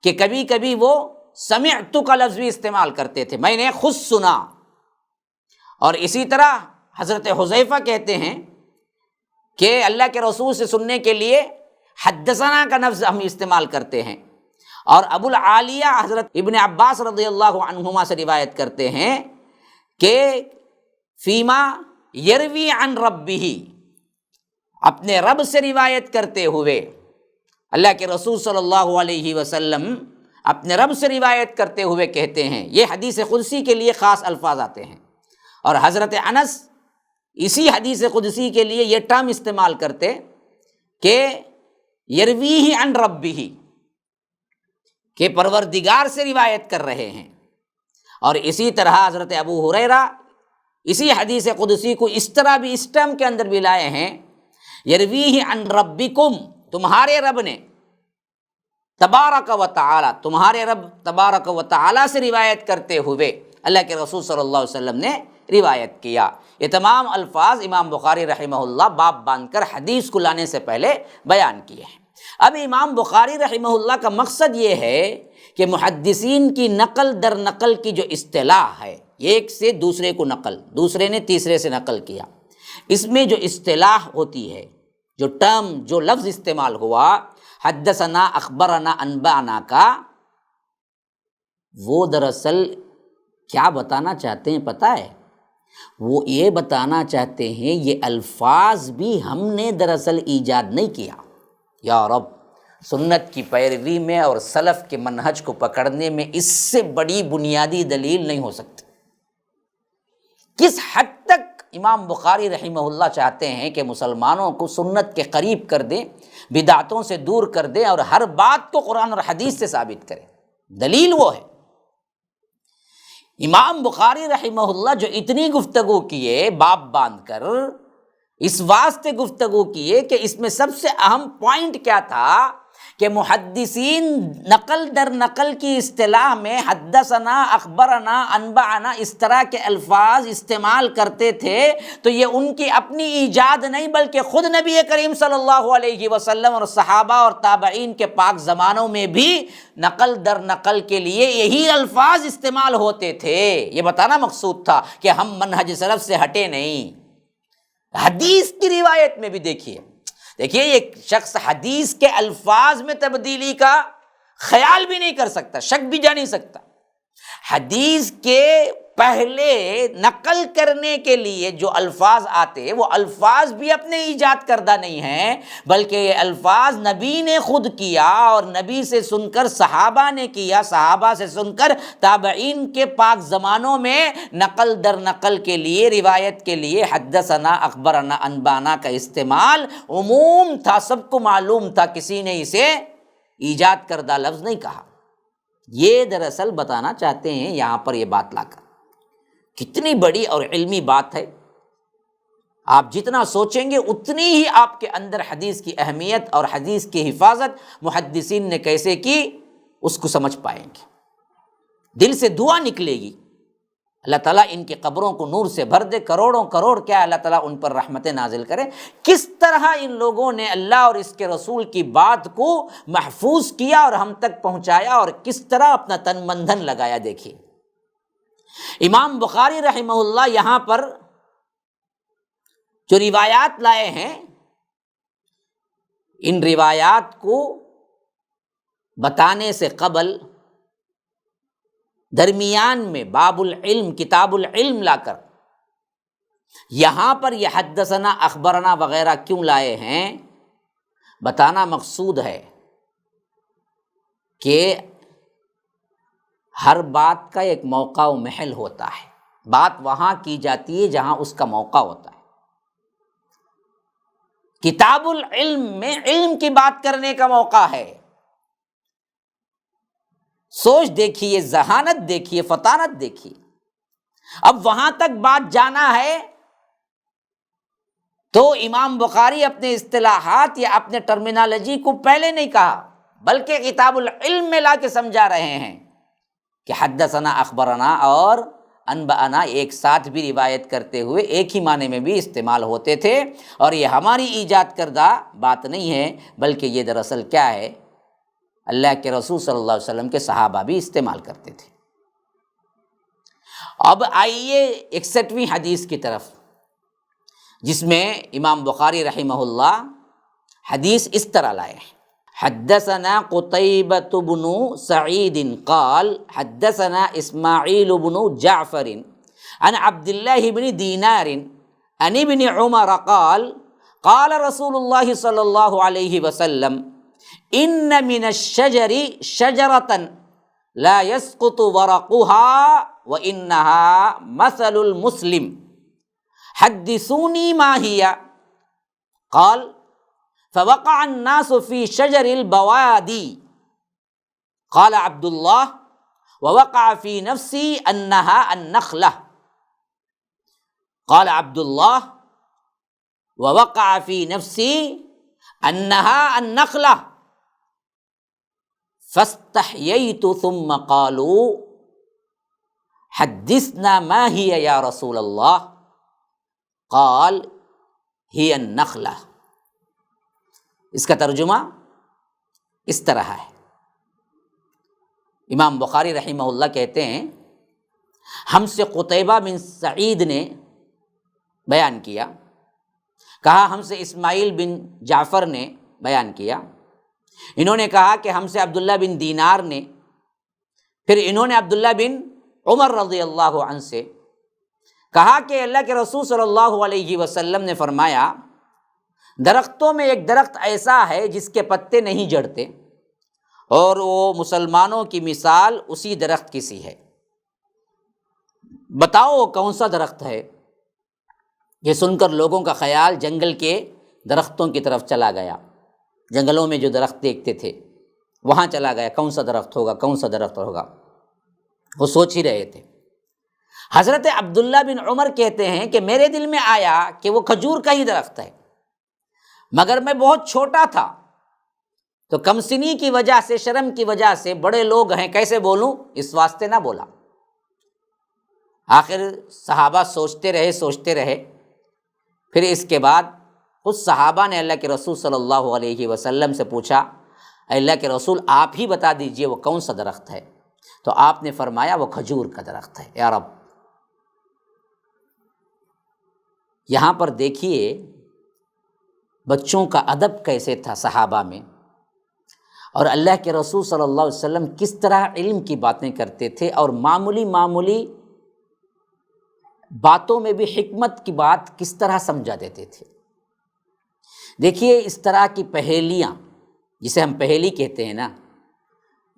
[SPEAKER 1] کہ کبھی کبھی وہ سمعت کا لفظ بھی استعمال کرتے تھے، میں نے خود سنا۔ اور اسی طرح حضرت حذیفہ کہتے ہیں کہ اللہ کے رسول سے سننے کے لیے حدثنا کا لفظ ہم استعمال کرتے ہیں۔ اور ابو العالیہ حضرت ابن عباس رضی اللہ عنہما سے روایت کرتے ہیں کہ فیما یروی عن ربہ، اپنے رب سے روایت کرتے ہوئے، اللہ کے رسول صلی اللہ علیہ وسلم اپنے رب سے روایت کرتے ہوئے کہتے ہیں، یہ حدیث قدسی کے لیے خاص الفاظ آتے ہیں، اور حضرت انس اسی حدیث قدسی کے لیے یہ ٹرم استعمال کرتے کہ یرویہ عن ربہ، کہ پروردگار سے روایت کر رہے ہیں۔ اور اسی طرح حضرت ابو ہریرہ اسی حدیث قدسی کو اس طرح بھی اس ٹرم کے اندر بھی لائے ہیں، یرویہ عن ربکم، تمہارے رب نے، تبارک و تعالی، تمہارے رب تبارک و تعالی سے روایت کرتے ہوئے اللہ کے رسول صلی اللہ علیہ وسلم نے روایت کیا۔ یہ تمام الفاظ امام بخاری رحمہ اللہ باب باندھ کر حدیث کو لانے سے پہلے بیان کیے ہیں۔ اب امام بخاری رحمہ اللہ کا مقصد یہ ہے کہ محدثین کی نقل در نقل کی جو اصطلاح ہے، ایک سے دوسرے کو نقل، دوسرے نے تیسرے سے نقل کیا، اس میں جو اصطلاح ہوتی ہے، جو ٹرم، جو لفظ استعمال ہوا حدثنا اخبرنا انبانا کا، وہ دراصل کیا بتانا چاہتے ہیں پتہ ہے؟ وہ یہ بتانا چاہتے ہیں یہ الفاظ بھی ہم نے دراصل ایجاد نہیں کیا۔ یا رب، سنت کی پیروی میں اور سلف کے منہج کو پکڑنے میں اس سے بڑی بنیادی دلیل نہیں ہو سکتی۔ کس حد تک امام بخاری رحمہ اللہ چاہتے ہیں کہ مسلمانوں کو سنت کے قریب کر دیں، بدعتوں سے دور کر دیں، اور ہر بات کو قرآن اور حدیث سے ثابت کریں۔ دلیل وہ ہے۔ امام بخاری رحمہ اللہ جو اتنی گفتگو کیے باب باندھ کر، اس واسطے گفتگو کیے کہ اس میں سب سے اہم پوائنٹ کیا تھا کہ محدثین نقل در نقل کی اصطلاح میں حدثنا اخبرنا انبانا اس طرح کے الفاظ استعمال کرتے تھے، تو یہ ان کی اپنی ایجاد نہیں بلکہ خود نبی کریم صلی اللہ علیہ وسلم اور صحابہ اور تابعین کے پاک زمانوں میں بھی نقل در نقل کے لیے یہی الفاظ استعمال ہوتے تھے۔ یہ بتانا مقصود تھا کہ ہم منہج سلف سے ہٹے نہیں۔ حدیث کی روایت میں بھی دیکھیے ایک شخص حدیث کے الفاظ میں تبدیلی کا خیال بھی نہیں کر سکتا، شک بھی جا نہیں سکتا۔ حدیث کے پہلے نقل کرنے کے لیے جو الفاظ آتے وہ الفاظ بھی اپنے ایجاد کردہ نہیں ہیں، بلکہ یہ الفاظ نبی نے خود کیا، اور نبی سے سن کر صحابہ نے کیا، صحابہ سے سن کر تابعین کے پاک زمانوں میں نقل در نقل کے لیے، روایت کے لیے حدثنا اخبرنا انبانا کا استعمال عموم تھا، سب کو معلوم تھا، کسی نے اسے ایجاد کردہ لفظ نہیں کہا۔ یہ دراصل بتانا چاہتے ہیں یہاں پر یہ بات لا کر۔ کتنی بڑی اور علمی بات ہے، آپ جتنا سوچیں گے اتنی ہی آپ کے اندر حدیث کی اہمیت اور حدیث کی حفاظت محدثین نے کیسے کی اس کو سمجھ پائیں گے۔ دل سے دعا نکلے گی، اللہ تعالیٰ ان کی قبروں کو نور سے بھر دے، کروڑوں کروڑ کیا اللہ تعالیٰ ان پر رحمتیں نازل کرے۔ کس طرح ان لوگوں نے اللہ اور اس کے رسول کی بات کو محفوظ کیا اور ہم تک پہنچایا، اور کس طرح اپنا تن من دھن لگایا۔ دیکھیے امام بخاری رحمہ اللہ یہاں پر جو روایات لائے ہیں، ان روایات کو بتانے سے قبل درمیان میں باب العلم، کتاب العلم لا کر یہاں پر یہ حدثنا اخبرنا وغیرہ کیوں لائے ہیں، بتانا مقصود ہے کہ ہر بات کا ایک موقع و محل ہوتا ہے، بات وہاں کی جاتی ہے جہاں اس کا موقع ہوتا ہے۔ کتاب العلم میں علم کی بات کرنے کا موقع ہے۔ سوچ دیکھیے، ذہانت دیکھیے، فطانت دیکھیے۔ اب وہاں تک بات جانا ہے تو امام بخاری اپنے اصطلاحات یا اپنے ٹرمینالوجی کو پہلے نہیں کہا، بلکہ کتاب العلم میں لا کے سمجھا رہے ہیں کہ حدثنا اخبرنا اور انبانا ایک ساتھ بھی روایت کرتے ہوئے ایک ہی معنی میں بھی استعمال ہوتے تھے، اور یہ ہماری ایجاد کردہ بات نہیں ہے، بلکہ یہ دراصل کیا ہے، اللہ کے رسول صلی اللہ علیہ وسلم کے صحابہ بھی استعمال کرتے تھے۔ اب آئیے 61ویں حدیث کی طرف، جس میں امام بخاری رحمہ اللہ حدیث اس طرح لائے ہیں۔ حدثنا قتيبة بن سعيد قال حدثنا اسماعيل بن جعفر عن عبد الله بن دينار عن ابن عمر قال قال رسول الله صلى الله عليه وسلم ان من الشجر شجرة لا يسقط ورقها وانها مثل المسلم حدثوني ما هي قال فوقع الناس في شجر البوادي قال عبد الله ووقع في نفسي انها النخلة قال عبد الله ووقع في نفسي انها النخلة فاستحييت ثم قالوا حدثنا ما هي یا رسول اللہ قال هي النخلة۔ اس کا ترجمہ اس طرح ہے۔ امام بخاری رحمہ اللہ کہتے ہیں ہم سے قتیبہ بن سعید نے بیان کیا، کہا ہم سے اسماعیل بن جعفر نے بیان کیا، انہوں نے کہا کہ ہم سے عبداللہ بن دینار نے، پھر انہوں نے عبداللہ بن عمر رضی اللہ عنہ سے کہا کہ اللہ کے رسول صلی اللہ علیہ وسلم نے فرمایا درختوں میں ایک درخت ایسا ہے جس کے پتے نہیں جھڑتے، اور وہ مسلمانوں کی مثال اسی درخت کی سی ہے۔ بتاؤ کون سا درخت ہے؟ یہ سن کر لوگوں کا خیال جنگل کے درختوں کی طرف چلا گیا، جنگلوں میں جو درخت دیکھتے تھے وہاں چلا گیا، کون سا درخت ہوگا، کون سا درخت ہوگا، وہ سوچ ہی رہے تھے۔ حضرت عبداللہ بن عمر کہتے ہیں کہ میرے دل میں آیا کہ وہ کھجور کا ہی درخت ہے، مگر میں بہت چھوٹا تھا تو کمسنی کی وجہ سے، شرم کی وجہ سے، بڑے لوگ ہیں کیسے بولوں، اس واسطے نہ بولا۔ آخر صحابہ سوچتے رہے، پھر اس کے بعد خود صحابہ نے اللہ کے رسول صلی اللہ علیہ وسلم سے پوچھا اے اللہ کے رسول آپ ہی بتا دیجئے وہ کون سا درخت ہے، تو آپ نے فرمایا وہ کھجور کا درخت ہے۔ یا رب، یہاں پر دیکھیے بچوں کا ادب کیسے تھا صحابہ میں، اور اللہ کے رسول صلی اللہ علیہ وسلم کس طرح علم کی باتیں کرتے تھے، اور معمولی باتوں میں بھی حکمت کی بات کس طرح سمجھا دیتے تھے۔ دیکھیے اس طرح کی پہیلیاں، جسے ہم پہیلی کہتے ہیں نا،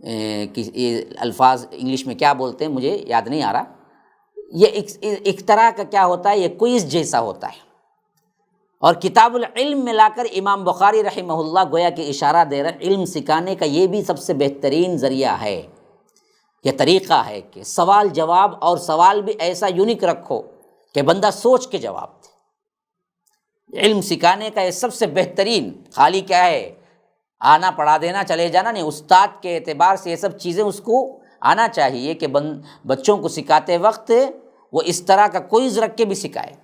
[SPEAKER 1] یہ الفاظ انگلش میں کیا بولتے ہیں مجھے یاد نہیں آ رہا، یہ ایک طرح کا کیا ہوتا ہے، یہ کوئز جیسا ہوتا ہے، اور کتاب العلم میں لا کر امام بخاری رحمہ اللہ گویا کہ اشارہ دے رہے علم سکھانے کا یہ بھی سب سے بہترین ذریعہ ہے، یہ طریقہ ہے کہ سوال جواب، اور سوال بھی ایسا یونیک رکھو کہ بندہ سوچ کے جواب دے۔ علم سکھانے کا یہ سب سے بہترین، خالی کیا ہے آنا پڑھا دینا چلے جانا نہیں، استاد کے اعتبار سے یہ سب چیزیں اس کو آنا چاہیے کہ بچوں کو سکھاتے وقت وہ اس طرح کا کوئز رکھ کے بھی سکھائے۔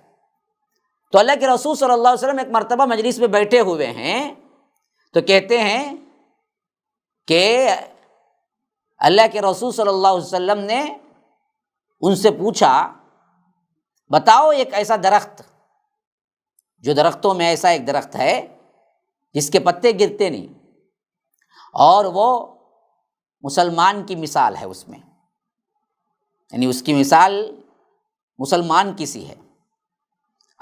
[SPEAKER 1] تو اللہ کے رسول صلی اللہ علیہ وسلم ایک مرتبہ مجلس میں بیٹھے ہوئے ہیں تو کہتے ہیں کہ اللہ کے رسول صلی اللہ علیہ وسلم نے ان سے پوچھا بتاؤ ایک ایسا درخت، جو درختوں میں ایسا ایک درخت ہے جس کے پتے گرتے نہیں، اور وہ مسلمان کی مثال ہے، اس میں یعنی اس کی مثال مسلمان کی سی ہے۔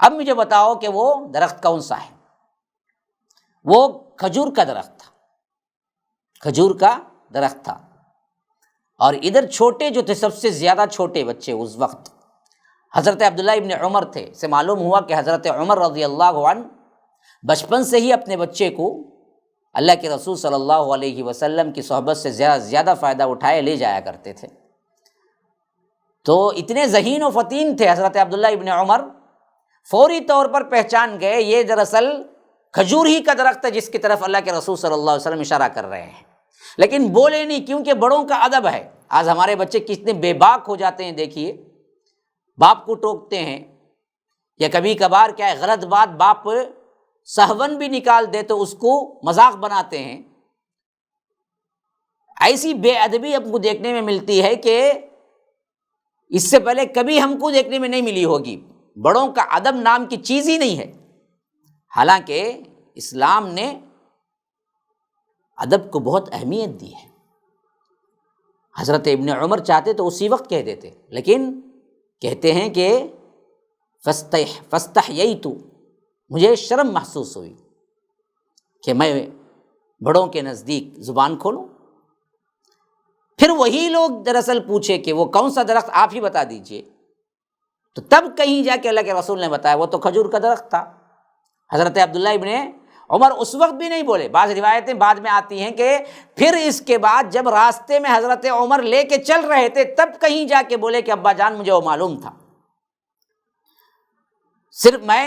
[SPEAKER 1] اب مجھے بتاؤ کہ وہ درخت کون سا ہے؟ وہ کھجور کا درخت تھا، کھجور کا درخت تھا، اور ادھر چھوٹے جو تھے، سب سے زیادہ چھوٹے بچے اس وقت حضرت عبداللہ ابن عمر تھے۔ سے معلوم ہوا کہ حضرت عمر رضی اللہ عنہ بچپن سے ہی اپنے بچے کو اللہ کے رسول صلی اللہ علیہ وسلم کی صحبت سے زیادہ فائدہ اٹھائے لے جایا کرتے تھے۔ تو اتنے ذہین و فطین تھے حضرت عبداللہ ابن عمر، فوری طور پر پہچان گئے یہ دراصل کھجور ہی کا درخت ہے جس کی طرف اللہ کے رسول صلی اللہ علیہ وسلم اشارہ کر رہے ہیں، لیکن بولے نہیں، کیونکہ بڑوں کا ادب ہے۔ آج ہمارے بچے کتنے بے باک ہو جاتے ہیں، دیکھیے باپ کو ٹوکتے ہیں، یا کبھی کبھار کیا ہے غلط بات باپ سہون بھی نکال دے تو اس کو مذاق بناتے ہیں۔ ایسی بے ادبی ہم کو دیکھنے میں ملتی ہے کہ اس سے پہلے کبھی ہم کو دیکھنے میں نہیں ملی ہوگی۔ بڑوں کا ادب نام کی چیز ہی نہیں ہے، حالانکہ اسلام نے ادب کو بہت اہمیت دی ہے۔ حضرت ابن عمر چاہتے تو اسی وقت کہہ دیتے، لیکن کہتے ہیں کہ فاستحییت، مجھے شرم محسوس ہوئی کہ میں بڑوں کے نزدیک زبان کھولوں۔ پھر وہی لوگ دراصل پوچھے کہ وہ کون سا درخت، آپ ہی بتا دیجئے، تو تب کہیں جا کے اللہ کے رسول نے بتایا وہ تو کھجور کا درخت تھا۔ حضرت عبداللہ ابن عمر اس وقت بھی نہیں بولے، بعض روایتیں بعد میں آتی ہیں کہ پھر اس کے بعد جب راستے میں حضرت عمر لے کے چل رہے تھے تب کہیں جا کے بولے کہ ابا جان مجھے وہ معلوم تھا، صرف میں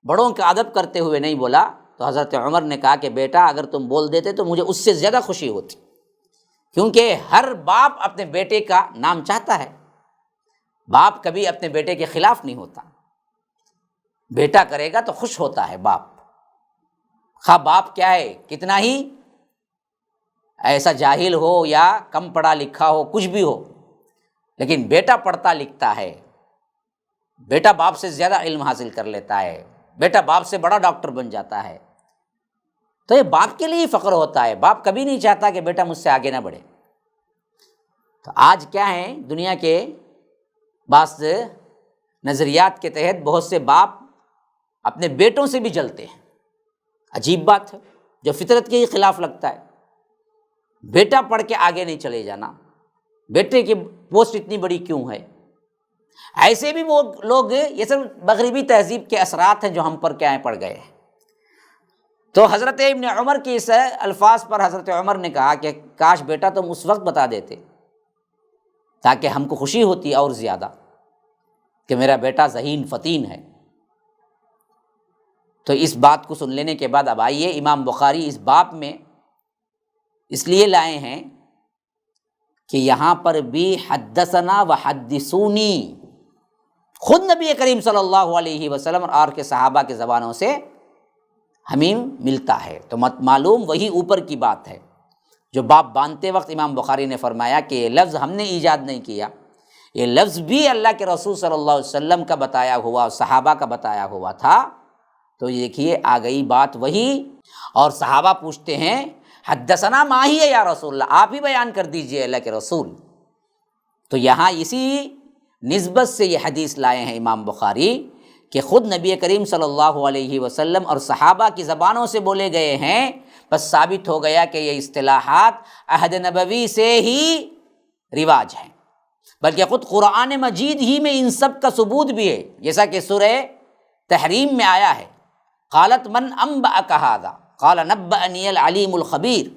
[SPEAKER 1] بڑوں کا ادب کرتے ہوئے نہیں بولا۔ تو حضرت عمر نے کہا کہ بیٹا اگر تم بول دیتے تو مجھے اس سے زیادہ خوشی ہوتی، کیونکہ ہر باپ اپنے بیٹے کا نام چاہتا ہے، باپ کبھی اپنے بیٹے کے خلاف نہیں ہوتا، بیٹا کرے گا تو خوش ہوتا ہے باپ، خواہ باپ کیا ہے کتنا ہی ایسا جاہل ہو یا کم پڑھا لکھا ہو، کچھ بھی ہو، لیکن بیٹا پڑھتا لکھتا ہے، بیٹا باپ سے زیادہ علم حاصل کر لیتا ہے، بیٹا باپ سے بڑا ڈاکٹر بن جاتا ہے، تو یہ باپ کے لیے ہی فخر ہوتا ہے، باپ کبھی نہیں چاہتا کہ بیٹا مجھ سے آگے نہ بڑھے۔ تو آج کیا ہے، دنیا کے بعض نظریات کے تحت بہت سے باپ اپنے بیٹوں سے بھی جلتے ہیں، عجیب بات ہے، جو فطرت کے ہی خلاف لگتا ہے۔ بیٹا پڑھ کے آگے نہیں چلے جانا، بیٹے کی پوسٹ اتنی بڑی کیوں ہے؟ ایسے بھی وہ لوگ، یہ سب مغربی تہذیب کے اثرات ہیں جو ہم پر کیا ہیں پڑ گئے ہیں۔ تو حضرت ابن عمر کے اس الفاظ پر حضرت عمر نے کہا کہ کاش بیٹا تم اس وقت بتا دیتے تاکہ ہم کو خوشی ہوتی اور زیادہ کہ میرا بیٹا ذہین فتین ہے۔ تو اس بات کو سن لینے کے بعد اب آئیے، امام بخاری اس باب میں اس لیے لائے ہیں کہ یہاں پر بھی حدثنا و حدثونی خود نبی کریم صلی اللہ علیہ وسلم اور کے صحابہ کے زبانوں سے ہمیں ملتا ہے، تو معلوم وہی اوپر کی بات ہے جو باب باندھتے وقت امام بخاری نے فرمایا کہ یہ لفظ ہم نے ایجاد نہیں کیا، یہ لفظ بھی اللہ کے رسول صلی اللہ علیہ وسلم کا بتایا ہوا، صحابہ کا بتایا ہوا تھا۔ تو یہ دیکھیے آ گئی بات وہی، اور صحابہ پوچھتے ہیں حدثنا ما ہی ہے یا رسول اللہ، آپ ہی بیان کر دیجئے اللہ کے رسول۔ تو یہاں اسی نسبت سے یہ حدیث لائے ہیں امام بخاری کہ خود نبی کریم صلی اللہ علیہ وسلم اور صحابہ کی زبانوں سے بولے گئے ہیں، بس ثابت ہو گیا کہ یہ اصطلاحات عہد نبوی سے ہی رواج ہیں، بلکہ خود قرآن مجید ہی میں ان سب کا ثبوت بھی ہے، جیسا کہ سورہ تحریم میں آیا ہے قالت من انبأک ھذا قال نبأنی العلیم الخبیر۔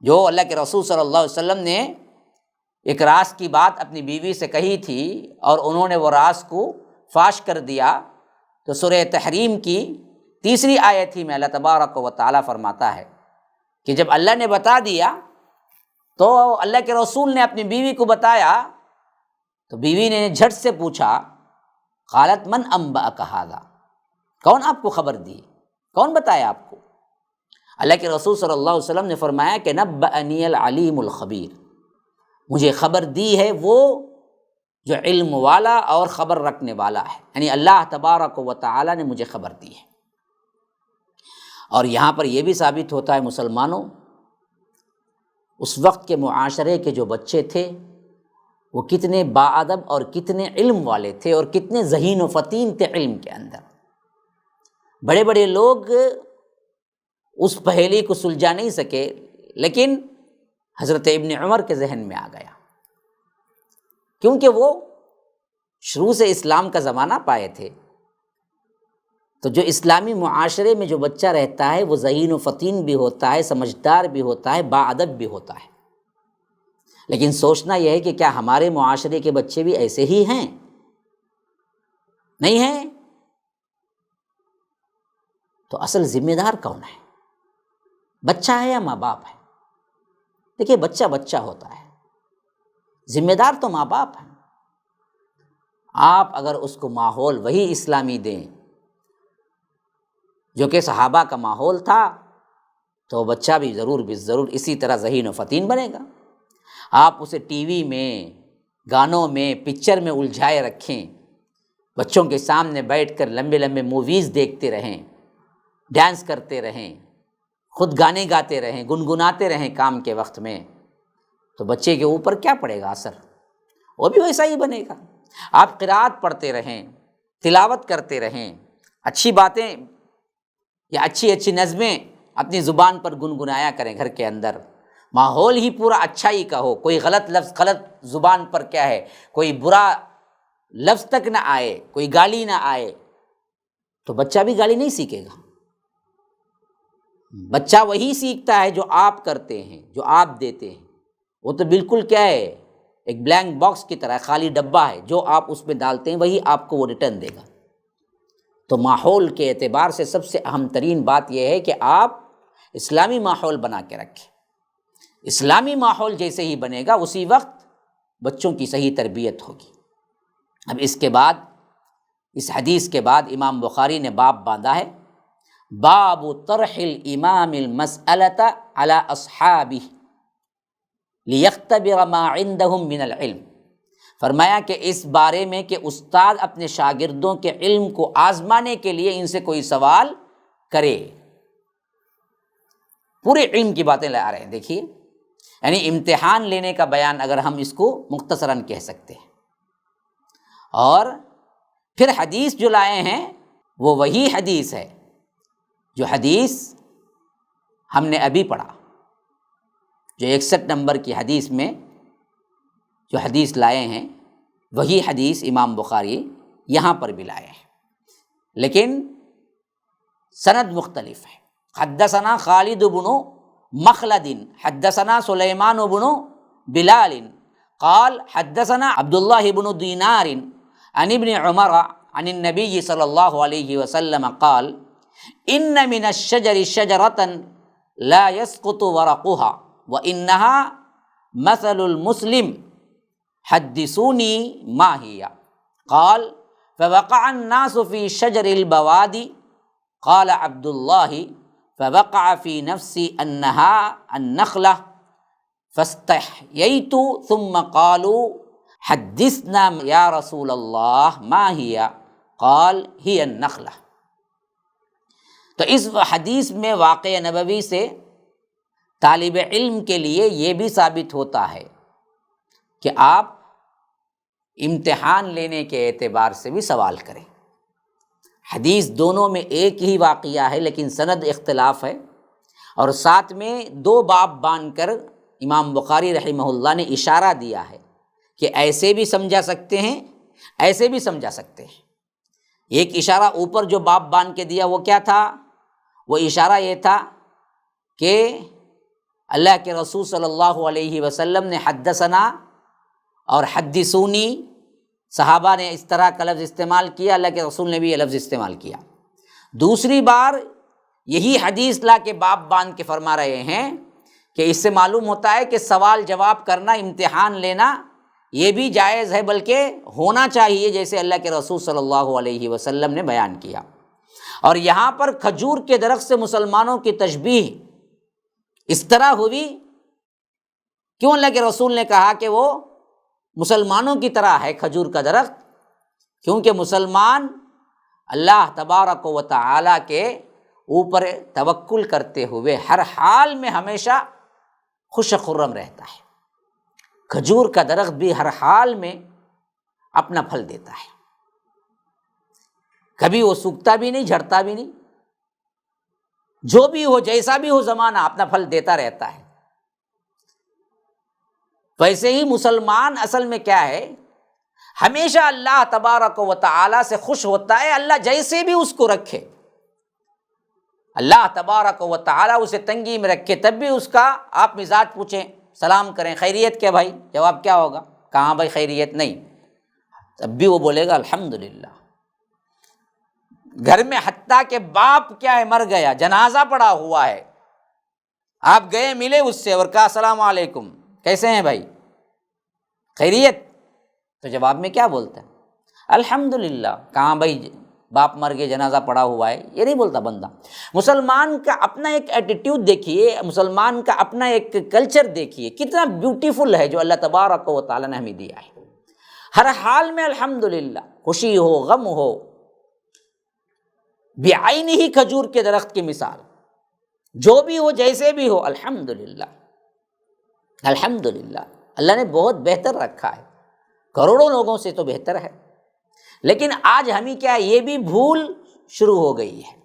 [SPEAKER 1] جو اللہ کے رسول صلی اللہ علیہ وسلم نے ایک راز کی بات اپنی بیوی سے کہی تھی اور انہوں نے وہ راز کو فاش کر دیا، تو سورہ تحریم کی تیسری آیت ہی میں اللہ تبارک و تعالیٰ فرماتا ہے کہ جب اللہ نے بتا دیا تو اللہ کے رسول نے اپنی بیوی کو بتایا، تو بیوی نے جھٹ سے پوچھا قالت من انبأک ھذا، کون آپ کو خبر دی، کون بتایا آپ کو؟ اللہ کے رسول صلی اللہ علیہ وسلم نے فرمایا کہ نبأنی العلیم الخبیر، مجھے خبر دی ہے وہ جو علم والا اور خبر رکھنے والا ہے، یعنی اللہ تبارک و تعالی نے مجھے خبر دی ہے۔ اور یہاں پر یہ بھی ثابت ہوتا ہے مسلمانوں، اس وقت کے معاشرے کے جو بچے تھے وہ کتنے باادب اور کتنے علم والے تھے اور کتنے ذہین و فطین تھے علم کے اندر۔ بڑے بڑے لوگ اس پہیلی کو سلجھا نہیں سکے، لیکن حضرت ابن عمر کے ذہن میں آ گیا، کیونکہ وہ شروع سے اسلام کا زمانہ پائے تھے۔ تو جو اسلامی معاشرے میں جو بچہ رہتا ہے وہ ذہین و فطین بھی ہوتا ہے، سمجھدار بھی ہوتا ہے، باادب بھی ہوتا ہے، لیکن سوچنا یہ ہے کہ کیا ہمارے معاشرے کے بچے بھی ایسے ہی ہیں؟ نہیں ہیں؟ تو اصل ذمہ دار کون ہے؟ بچہ ہے یا ماں باپ ہے؟ دیکھیے بچہ بچہ ہوتا ہے، ذمہ دار تو ماں باپ ہیں۔ آپ اگر اس کو ماحول وہی اسلامی دیں جو کہ صحابہ کا ماحول تھا، تو بچہ بھی ضرور اسی طرح ذہین و فطین بنے گا۔ آپ اسے ٹی وی میں، گانوں میں، پکچر میں الجھائے رکھیں، بچوں کے سامنے بیٹھ کر لمبے لمبے موویز دیکھتے رہیں، ڈانس کرتے رہیں، خود گانے گاتے رہیں، گنگناتے رہیں کام کے وقت میں، تو بچے کے اوپر کیا پڑے گا اثر؟ وہ بھی ویسا ہی بنے گا۔ آپ قرات پڑھتے رہیں، تلاوت کرتے رہیں، اچھی باتیں یا اچھی اچھی نظمیں اپنی زبان پر گنگنایا کریں، گھر کے اندر ماحول ہی پورا اچھائی کا ہو، کوئی غلط لفظ غلط زبان پر کیا ہے، کوئی برا لفظ تک نہ آئے، کوئی گالی نہ آئے، تو بچہ بھی گالی نہیں سیکھے گا۔ بچہ وہی سیکھتا ہے جو آپ کرتے ہیں، جو آپ دیتے ہیں۔ وہ تو بالکل کیا ہے، ایک بلینک باکس کی طرح خالی ڈبہ ہے، جو آپ اس میں ڈالتے ہیں وہی آپ کو وہ ریٹرن دے گا۔ تو ماحول کے اعتبار سے سب سے اہم ترین بات یہ ہے کہ آپ اسلامی ماحول بنا کے رکھیں۔ اسلامی ماحول جیسے ہی بنے گا اسی وقت بچوں کی صحیح تربیت ہوگی۔ اب اس کے بعد، اس حدیث کے بعد امام بخاری نے باب باندھا ہے، باب طرح الامام المسألۃ علی اصحابہ لیختبر ما عندهم من العلم۔ فرمایا کہ اس بارے میں کہ استاد اپنے شاگردوں کے علم کو آزمانے کے لیے ان سے کوئی سوال کرے۔ پورے علم کی باتیں لا رہے ہیں، دیکھیے، یعنی امتحان لینے کا بیان اگر ہم اس کو مختصراً کہہ سکتے ہیں۔ اور پھر حدیث جو لائے ہیں وہ وہی حدیث ہے جو حدیث ہم نے ابھی پڑھا، جو 61 نمبر کی حدیث میں جو حدیث لائے ہیں وہی حدیث امام بخاری یہاں پر بھی لائے ہیں، لیکن سند مختلف ہے۔ حدثنا خالد بن مخلد حدثنا سلیمان بن بلال قال حدثنا عبد الله بن دینار عن ابن عمر عن النبی صلی اللہ علیہ وسلم قال ان من الشجر شجرة لا يسقط ورقها وانها مثل المسلم حدثوني ما هي قال فوقع الناس في شجر البوادي قال عبد الله فوقع في نفسي انها النخلة فاستحييت ثم قالوا حدثنا یا رسول اللہ ما هي قال هي النخلة۔ تو اس حدیث میں واقعہ نبوی سے طالب علم کے لیے یہ بھی ثابت ہوتا ہے کہ آپ امتحان لینے کے اعتبار سے بھی سوال کریں۔ حدیث دونوں میں ایک ہی واقعہ ہے لیکن سند اختلاف ہے، اور ساتھ میں دو باب باندھ کر امام بخاری رحمہ اللہ نے اشارہ دیا ہے کہ ایسے بھی سمجھا سکتے ہیں، ایسے بھی سمجھا سکتے ہیں۔ ایک اشارہ اوپر جو باب باندھ کے دیا وہ کیا تھا؟ وہ اشارہ یہ تھا کہ اللہ کے رسول صلی اللہ علیہ وسلم نے حدثنا اور حدثونی، صحابہ نے اس طرح کا لفظ استعمال کیا، اللہ کے رسول نے بھی یہ لفظ استعمال کیا۔ دوسری بار یہی حدیث لا کے باب باندھ کے فرما رہے ہیں کہ اس سے معلوم ہوتا ہے کہ سوال جواب کرنا، امتحان لینا یہ بھی جائز ہے، بلکہ ہونا چاہیے، جیسے اللہ کے رسول صلی اللہ علیہ وسلم نے بیان کیا۔ اور یہاں پر کھجور کے درخت سے مسلمانوں کی تشبیہ اس طرح ہوئی، کیوں اللہ کے رسول نے کہا کہ وہ مسلمانوں کی طرح ہے کھجور کا درخت؟ کیونکہ مسلمان اللہ تبارک و تعالی کے اوپر توکل کرتے ہوئے ہر حال میں ہمیشہ خوش خرم رہتا ہے۔ کھجور کا درخت بھی ہر حال میں اپنا پھل دیتا ہے، کبھی وہ سوکھتا بھی نہیں، جھڑتا بھی نہیں، جو بھی ہو، جیسا بھی ہو زمانہ، اپنا پھل دیتا رہتا ہے۔ ویسے ہی مسلمان اصل میں کیا ہے، ہمیشہ اللہ تبارک و تعالی سے خوش ہوتا ہے، اللہ جیسے بھی اس کو رکھے، اللہ تبارک و تعالی اسے تنگی میں رکھے تب بھی اس کا آپ مزاج پوچھیں، سلام کریں، خیریت کیا بھائی؟ جواب کیا ہوگا؟ کہاں بھائی خیریت نہیں، تب بھی وہ بولے گا الحمدللہ۔ گھر میں حتیٰ کہ باپ کیا ہے، مر گیا، جنازہ پڑا ہوا ہے، آپ گئے ملے اس سے اور کہا السلام علیکم، کیسے ہیں بھائی، خیریت؟ تو جواب میں کیا بولتا ہے؟ الحمدللہ۔ کہاں بھائی باپ مر گئے، جنازہ پڑا ہوا ہے، یہ نہیں بولتا بندہ۔ مسلمان کا اپنا ایک ایٹیٹیوڈ دیکھیے، مسلمان کا اپنا ایک کلچر دیکھیے، کتنا بیوٹیفل ہے جو اللہ تبارک و تعالیٰ نے ہمیں دیا ہے۔ ہر حال میں الحمدللہ، خوشی ہو، غم ہو، بعین ہی کھجور کے درخت کی مثال، جو بھی ہو، جیسے بھی ہو، الحمدللہ الحمدللہ، اللہ نے بہت بہتر رکھا ہے۔ کروڑوں لوگوں سے تو بہتر ہے۔ لیکن آج ہمیں کیا یہ بھی بھول شروع ہو گئی ہے۔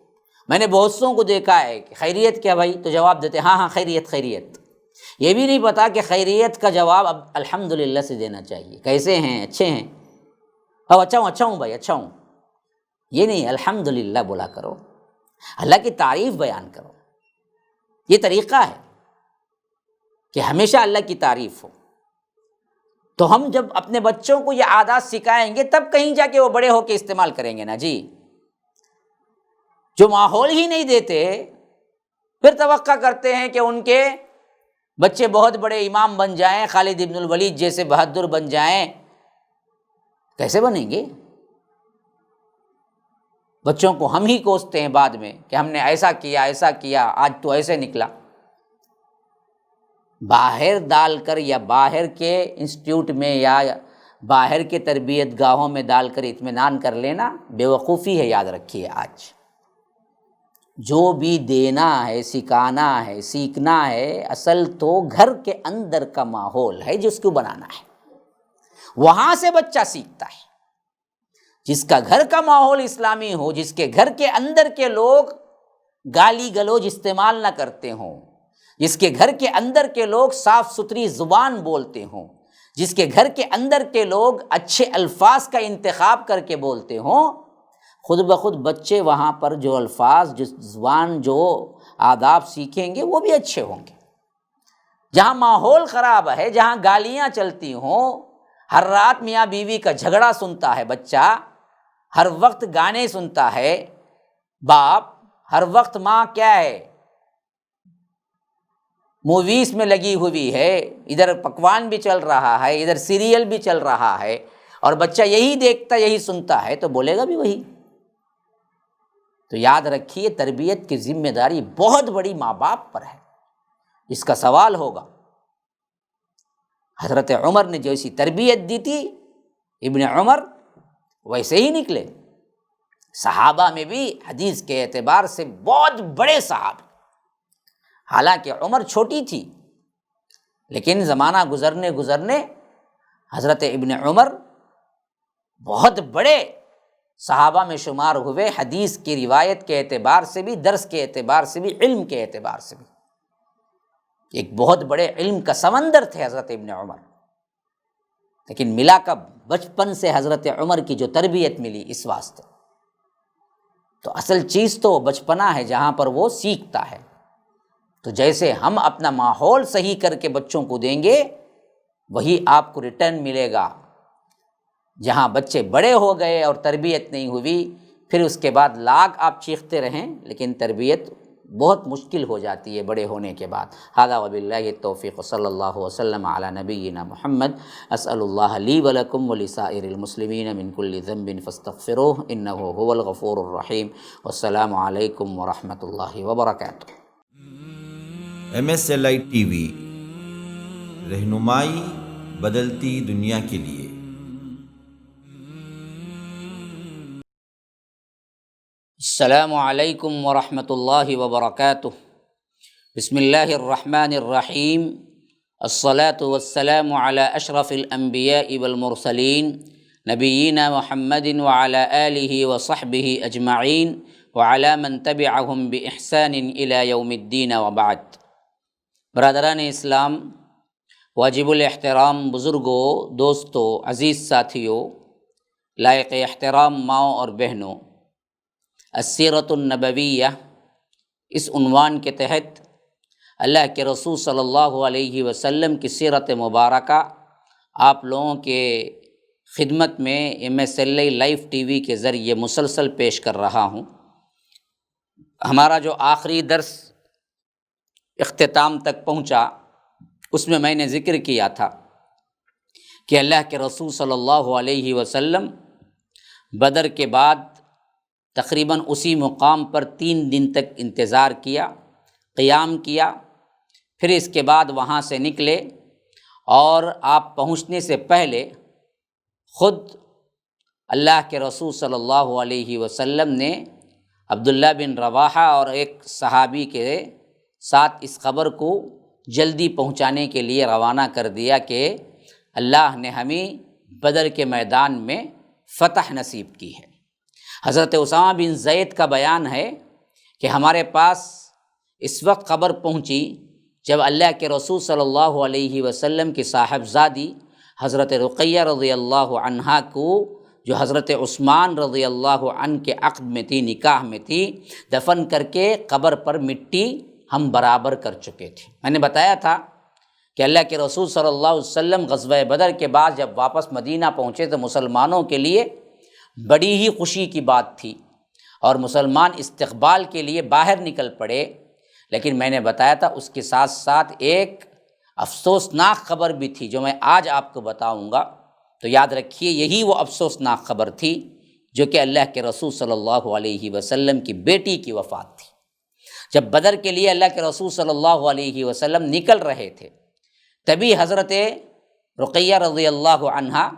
[SPEAKER 1] میں نے بہت سوں کو دیکھا ہے کہ خیریت کیا بھائی، تو جواب دیتے ہاں ہاں خیریت خیریت، یہ بھی نہیں پتا کہ خیریت کا جواب اب الحمدللہ سے دینا چاہیے۔ کیسے ہیں؟ اچھے ہیں؟ اب اچھا ہوں بھائی، اچھا ہوں، یہ نہیں، الحمدللہ بولا کرو، اللہ کی تعریف بیان کرو۔ یہ طریقہ ہے کہ ہمیشہ اللہ کی تعریف ہو۔ تو ہم جب اپنے بچوں کو یہ عادات سکھائیں گے تب کہیں جا کے وہ بڑے ہو کے استعمال کریں گے نا جی۔ جو ماحول ہی نہیں دیتے، پھر توقع کرتے ہیں کہ ان کے بچے بہت بڑے امام بن جائیں، خالد ابن الولید جیسے بہادر بن جائیں، کیسے بنیں گے؟ بچوں کو ہم ہی کوستے ہیں بعد میں کہ ہم نے ایسا کیا، آج تو ایسے نکلا۔ باہر ڈال کر یا باہر کے انسٹیٹیوٹ میں یا باہر کے تربیت گاہوں میں ڈال کر اطمینان کر لینا بے وقوفی ہے۔ یاد رکھیے، آج جو بھی دینا ہے، سکھانا ہے، سیکھنا ہے، اصل تو گھر کے اندر کا ماحول ہے جس کو بنانا ہے، وہاں سے بچہ سیکھتا ہے۔ جس کا گھر کا ماحول اسلامی ہو، جس کے گھر کے اندر کے لوگ گالی گلوچ استعمال نہ کرتے ہوں، جس کے گھر کے اندر کے لوگ صاف ستھری زبان بولتے ہوں، جس کے گھر کے اندر کے لوگ اچھے الفاظ کا انتخاب کر کے بولتے ہوں، خود بخود بچے وہاں پر جو الفاظ، جو زبان، جو آداب سیکھیں گے وہ بھی اچھے ہوں گے۔ جہاں ماحول خراب ہے، جہاں گالیاں چلتی ہوں، ہر رات میاں بیوی کا جھگڑا سنتا ہے بچہ، ہر وقت گانے سنتا ہے باپ، ہر وقت ماں کیا ہے، موویز میں لگی ہوئی ہے، ادھر پکوان بھی چل رہا ہے، ادھر سیریل بھی چل رہا ہے، اور بچہ یہی دیکھتا، یہی سنتا ہے، تو بولے گا بھی وہی۔ تو یاد رکھیے، تربیت کی ذمہ داری بہت بڑی ماں باپ پر ہے، اس کا سوال ہوگا۔ حضرت عمر نے جیسی تربیت دی تھی، ابن عمر ویسے ہی نکلے۔ صحابہ میں بھی حدیث کے اعتبار سے بہت بڑے صحابی، حالانکہ عمر چھوٹی تھی، لیکن زمانہ گزرنے حضرت ابن عمر بہت بڑے صحابہ میں شمار ہوئے، حدیث کی روایت کے اعتبار سے بھی، درس کے اعتبار سے بھی، علم کے اعتبار سے بھی ایک بہت بڑے علم کا سمندر تھے حضرت ابن عمر۔ لیکن ملا کب؟ بچپن سے حضرت عمر کی جو تربیت ملی، اس واسطے۔ تو اصل چیز تو بچپنا ہے جہاں پر وہ سیکھتا ہے۔ تو جیسے ہم اپنا ماحول صحیح کر کے بچوں کو دیں گے، وہی آپ کو ریٹرن ملے گا۔ جہاں بچے بڑے ہو گئے اور تربیت نہیں ہوئی، پھر اس کے بعد لاکھ آپ چیختے رہیں، لیکن تربیت بہت مشکل ہو جاتی ہے بڑے ہونے کے بعد۔ ھذا وباللہ التوفیق، صلی اللہ وسلم علی نبینا محمد۔ اسأل اللہ لی ولکم ولسائر المسلمین من کل ذنب فاستغفروہ انہ هو الغفور الرحیم۔ والسلام علیکم ورحمۃ اللہ وبرکاتہ۔
[SPEAKER 2] MSLI TV، رہنمائی بدلتی دنیا کے لیے۔
[SPEAKER 1] السلام علیکم ورحمۃ اللہ وبرکاتہ۔ بسم اللہ الرحمن الرحیم۔ الصلاة والسلام علی اشرف الانبیاء والمرسلین نبینا محمد وعلی آلہ وصحبہ اجمعین وعلی من تبعہم بإحسان الی یوم الدین وبعد۔ برادران اسلام، واجب الاحترام بزرگوں، دوستوں، عزیز ساتھیوں، لائق احترام ماؤں اور بہنوں، السیرۃ النبویہ، اس عنوان کے تحت اللہ کے رسول صلی اللہ علیہ وسلم کی سیرت مبارکہ آپ لوگوں کے خدمت میں MSLI لائیو TV کے ذریعے مسلسل پیش کر رہا ہوں۔ ہمارا جو آخری درس اختتام تک پہنچا، اس میں نے ذکر کیا تھا کہ اللہ کے رسول صلی اللہ علیہ وسلم بدر کے بعد تقریباً اسی مقام پر 3 دن تک انتظار کیا، قیام کیا، پھر اس کے بعد وہاں سے نکلے، اور آپ پہنچنے سے پہلے خود اللہ کے رسول صلی اللہ علیہ وسلم نے عبداللہ بن رواحہ اور ایک صحابی کے ساتھ اس خبر کو جلدی پہنچانے کے لیے روانہ کر دیا کہ اللہ نے ہمیں بدر کے میدان میں فتح نصیب کی ہے۔ حضرت اسامہ بن زید کا بیان ہے کہ ہمارے پاس اس وقت خبر پہنچی جب اللہ کے رسول صلی اللہ علیہ وسلم کی صاحبزادی حضرت رقیہ رضی اللہ عنہا کو، جو حضرت عثمان رضی اللہ عنہ کے عقد میں تھی، نکاح میں تھی، دفن کر کے قبر پر مٹی ہم برابر کر چکے تھے۔ میں نے بتایا تھا کہ اللہ کے رسول صلی اللہ علیہ وسلم غزوہ بدر کے بعد جب واپس مدینہ پہنچے تو مسلمانوں کے لیے بڑی ہی خوشی کی بات تھی اور مسلمان استقبال کے لیے باہر نکل پڑے، لیکن میں نے بتایا تھا اس کے ساتھ ساتھ ایک افسوسناک خبر بھی تھی جو میں آج آپ کو بتاؤں گا۔ تو یاد رکھیے یہی وہ افسوسناک خبر تھی جو کہ اللہ کے رسول صلی اللہ علیہ وسلم کی بیٹی کی وفات تھی۔ جب بدر کے لیے اللہ کے رسول صلی اللہ علیہ وسلم نکل رہے تھے، تبھی حضرت رقیہ رضی اللہ عنہا،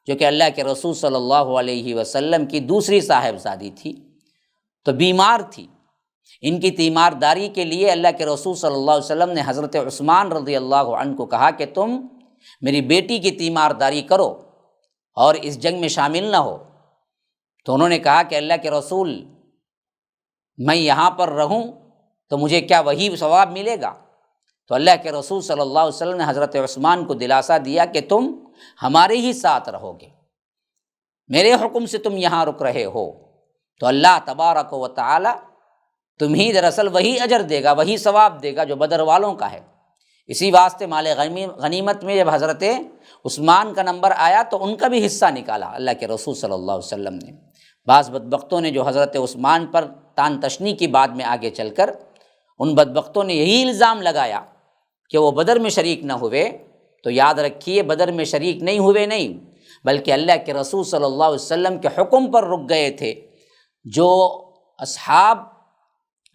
[SPEAKER 1] جو کہ اللہ کے رسول صلی اللہ علیہ وسلم کی دوسری صاحبزادی تھی، تو بیمار تھی۔ ان کی تیمارداری کے لیے اللہ کے رسول صلی اللہ علیہ وسلم نے حضرت عثمان رضی اللہ عنہ کو کہا کہ تم میری بیٹی کی تیمارداری کرو اور اس جنگ میں شامل نہ ہو۔ تو انہوں نے کہا کہ اللہ کے رسول، میں یہاں پر رہوں تو مجھے کیا وہی ثواب ملے گا؟ تو اللہ کے رسول صلی اللہ علیہ وسلم نے حضرت عثمان کو دلاسا دیا کہ تم ہمارے ہی ساتھ رہو گے، میرے حکم سے تم یہاں رک رہے ہو، تو اللہ تبارک و تعالی تمہیں دراصل وہی اجر دے گا، وہی ثواب دے گا جو بدر والوں کا ہے۔ اسی واسطے مال غنیمت میں جب حضرت عثمان کا نمبر آیا تو ان کا بھی حصہ نکالا اللہ کے رسول صلی اللہ علیہ وسلم نے۔ بعض بدبختوں نے جو حضرت عثمان پر تان تشنی کی بعد میں آگے چل کر ان بدبختوں نے یہی الزام لگایا کہ وہ بدر میں شریک نہ ہوئے، تو یاد رکھیے بدر میں شریک نہیں ہوئے نہیں، بلکہ اللہ کے رسول صلی اللہ علیہ وسلم کے حکم پر رک گئے تھے۔ جو اصحاب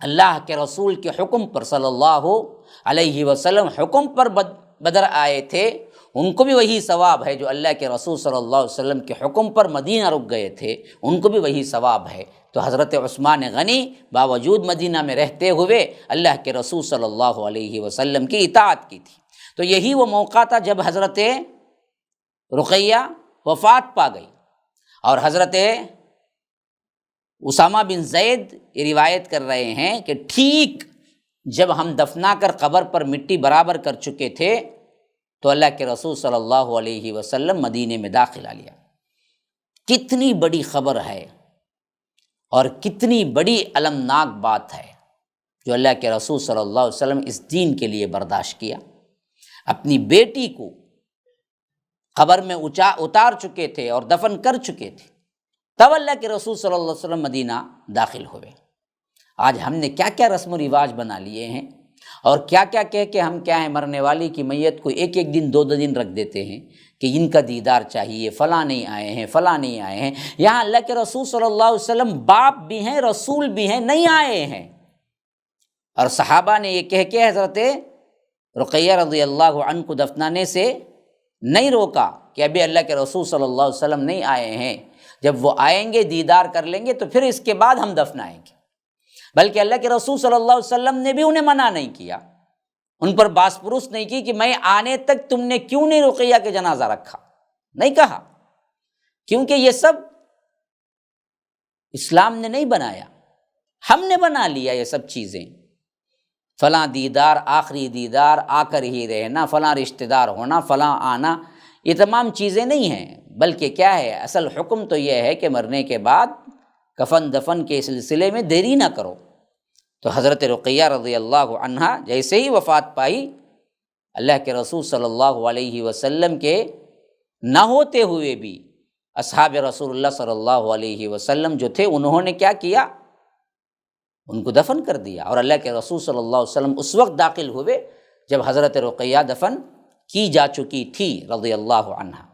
[SPEAKER 1] اللہ کے رسول کے حکم پر صلی اللہ علیہ وسلم حکم پر بدر آئے تھے، ان کو بھی وہی ثواب ہے۔ جو اللہ کے رسول صلی اللہ علیہ وسلم کے حکم پر مدینہ رک گئے تھے، ان کو بھی وہی ثواب ہے۔ تو حضرت عثمان غنی باوجود مدینہ میں رہتے ہوئے اللہ کے رسول صلی اللہ علیہ وسلم کی اطاعت کی تھی۔ تو یہی وہ موقع تھا جب حضرت رقیہ وفات پا گئی، اور حضرت اسامہ بن زید یہ روایت کر رہے ہیں کہ ٹھیک جب ہم دفنا کر قبر پر مٹی برابر کر چکے تھے تو اللہ کے رسول صلی اللہ علیہ وسلم مدینے میں داخلہ لیا۔ کتنی بڑی خبر ہے اور کتنی بڑی المناک بات ہے جو اللہ کے رسول صلی اللہ علیہ وسلم اس دین کے لیے برداشت کیا۔ اپنی بیٹی کو قبر میں اتار چکے تھے اور دفن کر چکے تھے، تب اللہ کے رسول صلی اللہ علیہ وسلم مدینہ داخل ہوئے۔ آج ہم نے کیا کیا رسم و رواج بنا لیے ہیں اور کیا کیا کہہ کے ہم کیا ہیں مرنے والی کی میت کو ایک ایک دن 2 دن رکھ دیتے ہیں کہ ان کا دیدار چاہیے، فلاں نہیں آئے ہیں، فلاں نہیں آئے ہیں۔ یہاں اللہ کے رسول صلی اللہ علیہ وسلم باپ بھی ہیں، رسول بھی ہیں، نہیں آئے ہیں، اور صحابہ نے یہ کہہ کے حضرت رقیہ رضی اللہ عنہ کو دفنانے سے نہیں روکا کہ ابھی اللہ کے رسول صلی اللہ علیہ وسلم نہیں آئے ہیں، جب وہ آئیں گے دیدار کر لیں گے تو پھر اس کے بعد ہم دفنائیں گے۔ بلکہ اللہ کے رسول صلی اللہ علیہ وسلم نے بھی انہیں منع نہیں کیا، ان پر باس پرس نہیں کی کہ میں آنے تک تم نے کیوں نہیں رقیہ کے جنازہ رکھا، نہیں کہا، کیونکہ یہ سب اسلام نے نہیں بنایا، ہم نے بنا لیا یہ سب چیزیں۔ فلاں دیدار، آخری دیدار، آ کر ہی رہنا، فلاں رشتہ دار ہونا، فلاں آنا، یہ تمام چیزیں نہیں ہیں، بلکہ کیا ہے اصل حکم تو یہ ہے کہ مرنے کے بعد کفن دفن کے سلسلے میں دیری نہ کرو۔ تو حضرت رقیہ رضی اللہ عنہا جیسے ہی وفات پائی، اللہ کے رسول صلی اللہ علیہ وسلم کے نہ ہوتے ہوئے بھی اصحاب رسول اللہ صلی اللہ علیہ وسلم جو تھے انہوں نے کیا کیا، ان کو دفن کر دیا، اور اللہ کے رسول صلی اللہ علیہ وسلم اس وقت داخل ہوئے جب حضرت رقیہ دفن کی جا چکی تھی رضی اللہ عنہا۔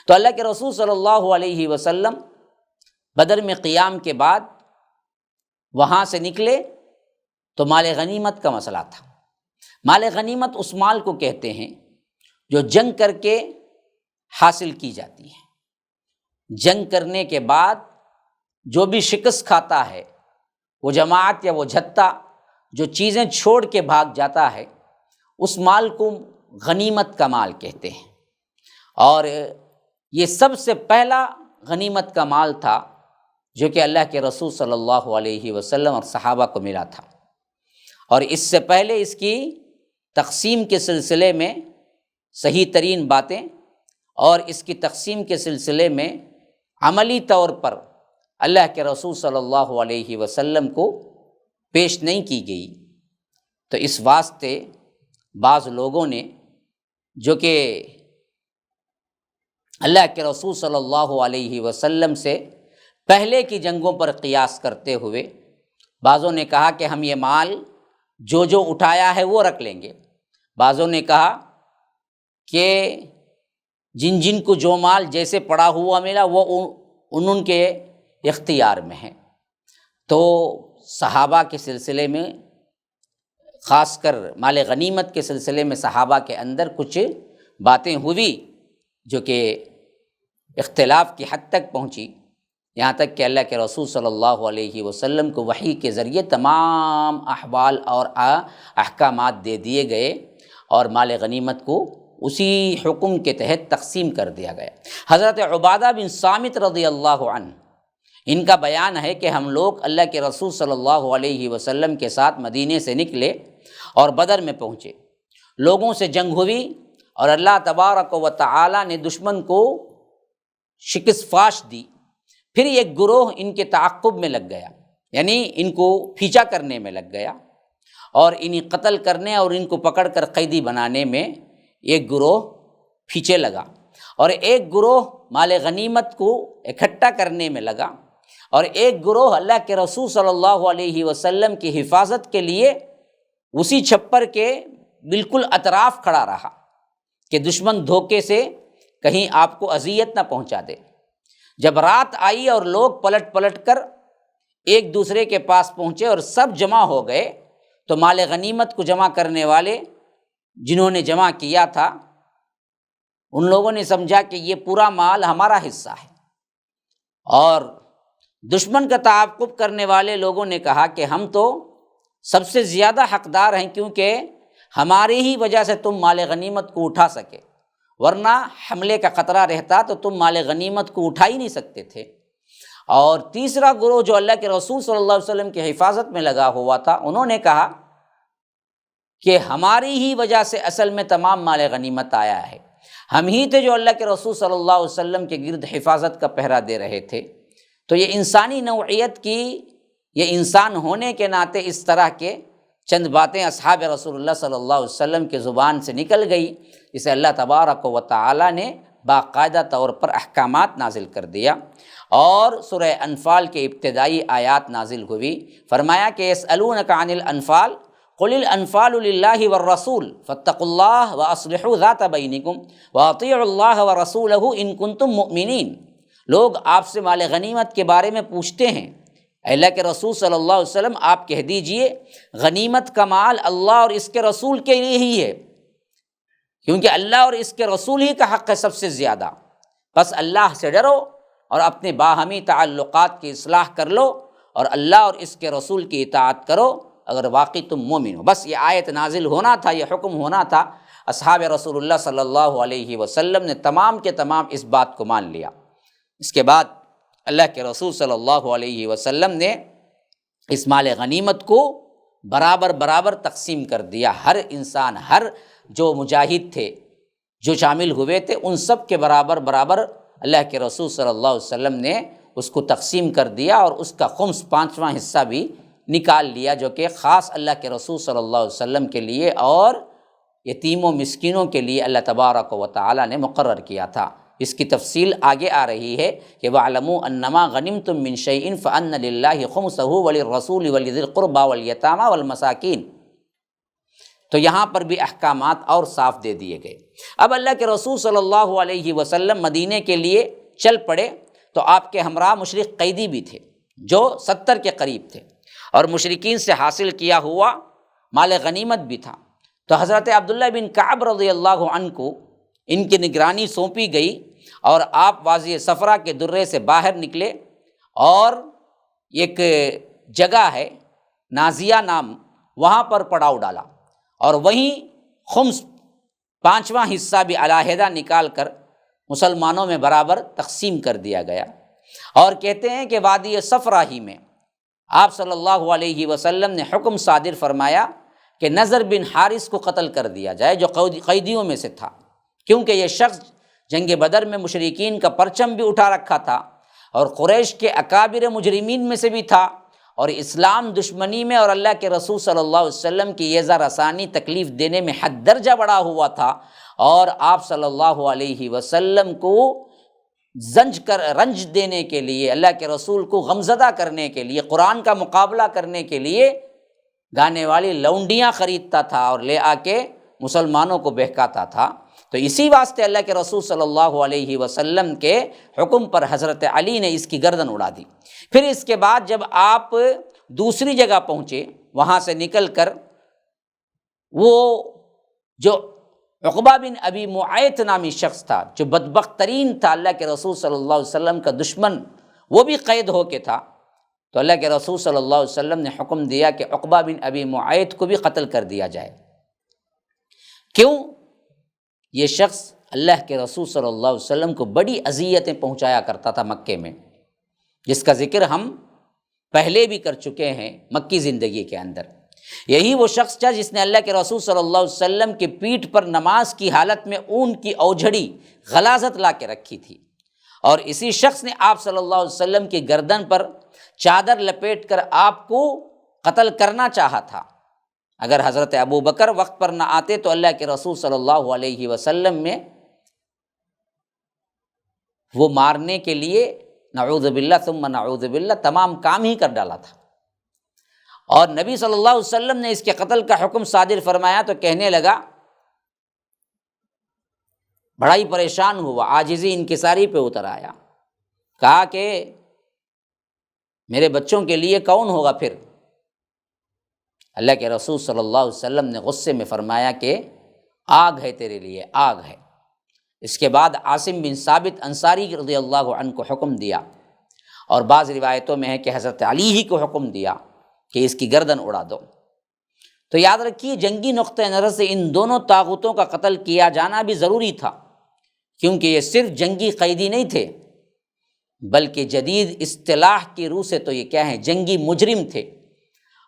[SPEAKER 1] تو اللہ کے رسول صلی اللہ علیہ وسلم بدر میں قیام کے بعد وہاں سے نکلے تو مال غنیمت کا مسئلہ تھا۔ مال غنیمت اس مال کو کہتے ہیں جو جنگ کر کے حاصل کی جاتی ہے۔ جنگ کرنے کے بعد جو بھی شکست کھاتا ہے، وہ جماعت یا وہ جھتہ جو چیزیں چھوڑ کے بھاگ جاتا ہے، اس مال کو غنیمت کا مال کہتے ہیں۔ اور یہ سب سے پہلا غنیمت کا مال تھا جو کہ اللہ کے رسول صلی اللہ علیہ وسلم اور صحابہ کو ملا تھا، اور اس سے پہلے اس کی تقسیم کے سلسلے میں صحیح ترین باتیں اور اس کی تقسیم کے سلسلے میں عملی طور پر اللہ کے رسول صلی اللہ علیہ وسلم کو پیش نہیں کی گئی۔ تو اس واسطے بعض لوگوں نے جو کہ اللہ کے رسول صلی اللہ علیہ وسلم سے پہلے کی جنگوں پر قیاس کرتے ہوئے بعضوں نے کہا کہ ہم یہ مال جو اٹھایا ہے وہ رکھ لیں گے، بعضوں نے کہا کہ جن کو جو مال جیسے پڑا ہوا ملا وہ ان کے اختیار میں ہے۔ تو صحابہ کے سلسلے میں، خاص کر مال غنیمت کے سلسلے میں صحابہ کے اندر کچھ باتیں ہوئی جو کہ اختلاف کی حد تک پہنچی، یہاں تک کہ اللہ کے رسول صلی اللہ علیہ وسلم کو وحی کے ذریعے تمام احوال اور احکامات دے دیے گئے اور مال غنیمت کو اسی حکم کے تحت تقسیم کر دیا گیا۔ حضرت عبادہ بن صامت رضی اللہ عنہ، ان کا بیان ہے کہ ہم لوگ اللہ کے رسول صلی اللہ علیہ وسلم کے ساتھ مدینے سے نکلے اور بدر میں پہنچے، لوگوں سے جنگ ہوئی اور اللہ تبارک و تعالی نے دشمن کو شکست فاش دی۔ پھر ایک گروہ ان کے تعاقب میں لگ گیا، یعنی ان کو پیچھا کرنے میں لگ گیا اور انہیں قتل کرنے اور ان کو پکڑ کر قیدی بنانے میں ایک گروہ پیچھے لگا، اور ایک گروہ مال غنیمت کو اکٹھا کرنے میں لگا، اور ایک گروہ اللہ کے رسول صلی اللہ علیہ وسلم کی حفاظت کے لیے اسی چھپر کے بالکل اطراف کھڑا رہا کہ دشمن دھوکے سے کہیں آپ کو اذیت نہ پہنچا دے۔ جب رات آئی اور لوگ پلٹ پلٹ کر ایک دوسرے کے پاس پہنچے اور سب جمع ہو گئے، تو مال غنیمت کو جمع کرنے والے جنہوں نے جمع کیا تھا ان لوگوں نے سمجھا کہ یہ پورا مال ہمارا حصہ ہے، اور دشمن کا تعاقب کرنے والے لوگوں نے کہا کہ ہم تو سب سے زیادہ حقدار ہیں، کیونکہ ہماری ہی وجہ سے تم مال غنیمت کو اٹھا سکے، ورنہ حملے کا خطرہ رہتا تو تم مال غنیمت کو اٹھا ہی نہیں سکتے تھے۔ اور تیسرا گروہ جو اللہ کے رسول صلی اللہ علیہ وسلم کی حفاظت میں لگا ہوا تھا، انہوں نے کہا کہ ہماری ہی وجہ سے اصل میں تمام مال غنیمت آیا ہے، ہم ہی تھے جو اللہ کے رسول صلی اللہ علیہ وسلم کے گرد حفاظت کا پہرا دے رہے تھے۔ تو یہ انسانی نوعیت کی، یہ انسان ہونے کے ناطے اس طرح کے چند باتیں اصحاب رسول اللہ صلی اللہ علیہ وسلم کے زبان سے نکل گئی، جسے اللہ تبارک و تعالی نے باقاعدہ طور پر احکامات نازل کر دیا، اور سورہ انفال کے ابتدائی آیات نازل ہوئی۔ فرمایا کہ یسألونک عن الانفال قل الانفال للہ والرسول فاتقوا اللہ واصلحوا ذات بینکم واطیعوا اللہ ورسولہ ان کنتم مؤمنین۔ لوگ آپ سے مال غنیمت کے بارے میں پوچھتے ہیں، اے اللہ کے رسول صلی اللہ علیہ وسلم آپ کہہ دیجئے غنیمت کا مال اللہ اور اس کے رسول کے لیے ہی ہے، کیونکہ اللہ اور اس کے رسول ہی کا حق ہے سب سے زیادہ۔ بس اللہ سے ڈرو اور اپنے باہمی تعلقات کی اصلاح کر لو اور اللہ اور اس کے رسول کی اطاعت کرو اگر واقعی تم مومن ہو۔ بس یہ آیت نازل ہونا تھا، یہ حکم ہونا تھا، اصحاب رسول اللہ صلی اللہ علیہ وسلم نے تمام کے تمام اس بات کو مان لیا۔ اس کے بعد اللہ کے رسول صلی اللہ علیہ وسلم نے اس مال غنیمت کو برابر برابر تقسیم کر دیا، ہر انسان، ہر جو مجاہد تھے، جو شامل ہوئے تھے، ان سب کے برابر برابر اللہ کے رسول صلی اللہ علیہ وسلم نے اس کو تقسیم کر دیا، اور اس کا خمس 5واں حصہ بھی نکال لیا، جو کہ خاص اللہ کے رسول صلی اللہ علیہ وسلم کے لیے اور یتیموں مسکینوں کے لیے اللہ تبارک و تعالی نے مقرر کیا تھا۔ اس کی تفصیل آگے آ رہی ہے کہ وَاعْلَمُوا أَنَّمَا غَنِمْتُم مِّن شَيْءٍ فَأَنَّ لِلَّهِ خُمُسَهُ وَلِلرَّسُولِ وَلِذِي الْقُرْبَى وَالْيَتَامَى وَالْمَسَاكِينِ۔ تو یہاں پر بھی احکامات اور صاف دے دیے گئے۔ اب اللہ کے رسول صلی اللہ علیہ وسلم مدینے کے لیے چل پڑے، تو آپ کے ہمراہ مشرک قیدی بھی تھے جو 70 کے قریب تھے، اور مشرکین سے حاصل کیا ہوا مال غنیمت بھی تھا۔ تو حضرت عبداللہ بن کعب رضی اللہ عنہ کو ان کی نگرانی سونپی گئی، اور آپ واضح صفرا کے درے سے باہر نکلے، اور ایک جگہ ہے نازیہ نام، وہاں پر پڑاؤ ڈالا، اور وہیں خمس 5واں حصہ بھی علیحدہ نکال کر مسلمانوں میں برابر تقسیم کر دیا گیا۔ اور کہتے ہیں کہ وادی صفرا ہی میں آپ صلی اللہ علیہ وسلم نے حکم صادر فرمایا کہ نضر بن حارث کو قتل کر دیا جائے، جو قیدیوں میں سے تھا، کیونکہ یہ شخص جنگ بدر میں مشرکین کا پرچم بھی اٹھا رکھا تھا اور قریش کے اکابر مجرمین میں سے بھی تھا، اور اسلام دشمنی میں اور اللہ کے رسول صلی اللہ علیہ وسلم کی ایذا رسانی تکلیف دینے میں حد درجہ بڑا ہوا تھا، اور آپ صلی اللہ علیہ وسلم کو رنج دینے کے لیے، اللہ کے رسول کو غمزدہ کرنے کے لیے، قرآن کا مقابلہ کرنے کے لیے گانے والی لونڈیاں خریدتا تھا اور لے آ کے مسلمانوں کو بہکاتا تھا۔ تو اسی واسطے اللہ کے رسول صلی اللہ علیہ وسلم کے حکم پر حضرت علی نے اس کی گردن اڑا دی۔ پھر اس کے بعد جب آپ دوسری جگہ پہنچے، وہاں سے نکل کر وہ جو عقبہ بن ابی معیط نامی شخص تھا، جو بدبخت ترین تھا، اللہ کے رسول صلی اللہ علیہ وسلم کا دشمن، وہ بھی قید ہو کے تھا، تو اللہ کے رسول صلی اللہ علیہ وسلم نے حکم دیا کہ عقبہ بن ابی معیط کو بھی قتل کر دیا جائے۔ کیوں؟ یہ شخص اللہ کے رسول صلی اللہ علیہ وسلم کو بڑی اذیتیں پہنچایا کرتا تھا مکے میں، جس کا ذکر ہم پہلے بھی کر چکے ہیں مکی زندگی کے اندر۔ یہی وہ شخص تھا جس نے اللہ کے رسول صلی اللہ علیہ وسلم کے پیٹھ پر نماز کی حالت میں اون کی اوجھڑی غلاظت لا کے رکھی تھی، اور اسی شخص نے آپ صلی اللہ علیہ وسلم کی گردن پر چادر لپیٹ کر آپ کو قتل کرنا چاہا تھا۔ اگر حضرت ابو بکر وقت پر نہ آتے تو اللہ کے رسول صلی اللہ علیہ وسلم میں وہ مارنے کے لیے نعوذ باللہ ثم نعوذ باللہ تمام کام ہی کر ڈالا تھا۔ اور نبی صلی اللہ علیہ وسلم نے اس کے قتل کا حکم صادر فرمایا تو کہنے لگا، بڑا ہی پریشان ہوا، عاجزی انکساری پہ اتر آیا، کہا کہ میرے بچوں کے لیے کون ہوگا پھر؟ اللہ کے رسول صلی اللہ علیہ وسلم نے غصے میں فرمایا کہ آگ ہے تیرے لیے، آگ ہے۔ اس کے بعد عاصم بن ثابت انصاری رضی اللہ عنہ کو حکم دیا، اور بعض روایتوں میں ہے کہ حضرت علی ہی کو حکم دیا کہ اس کی گردن اڑا دو۔ تو یاد رکھیے، جنگی نقطہ نظر سے ان دونوں طاغوتوں کا قتل کیا جانا بھی ضروری تھا، کیونکہ یہ صرف جنگی قیدی نہیں تھے، بلکہ جدید اصطلاح کی روح سے تو یہ کیا ہیں، جنگی مجرم تھے۔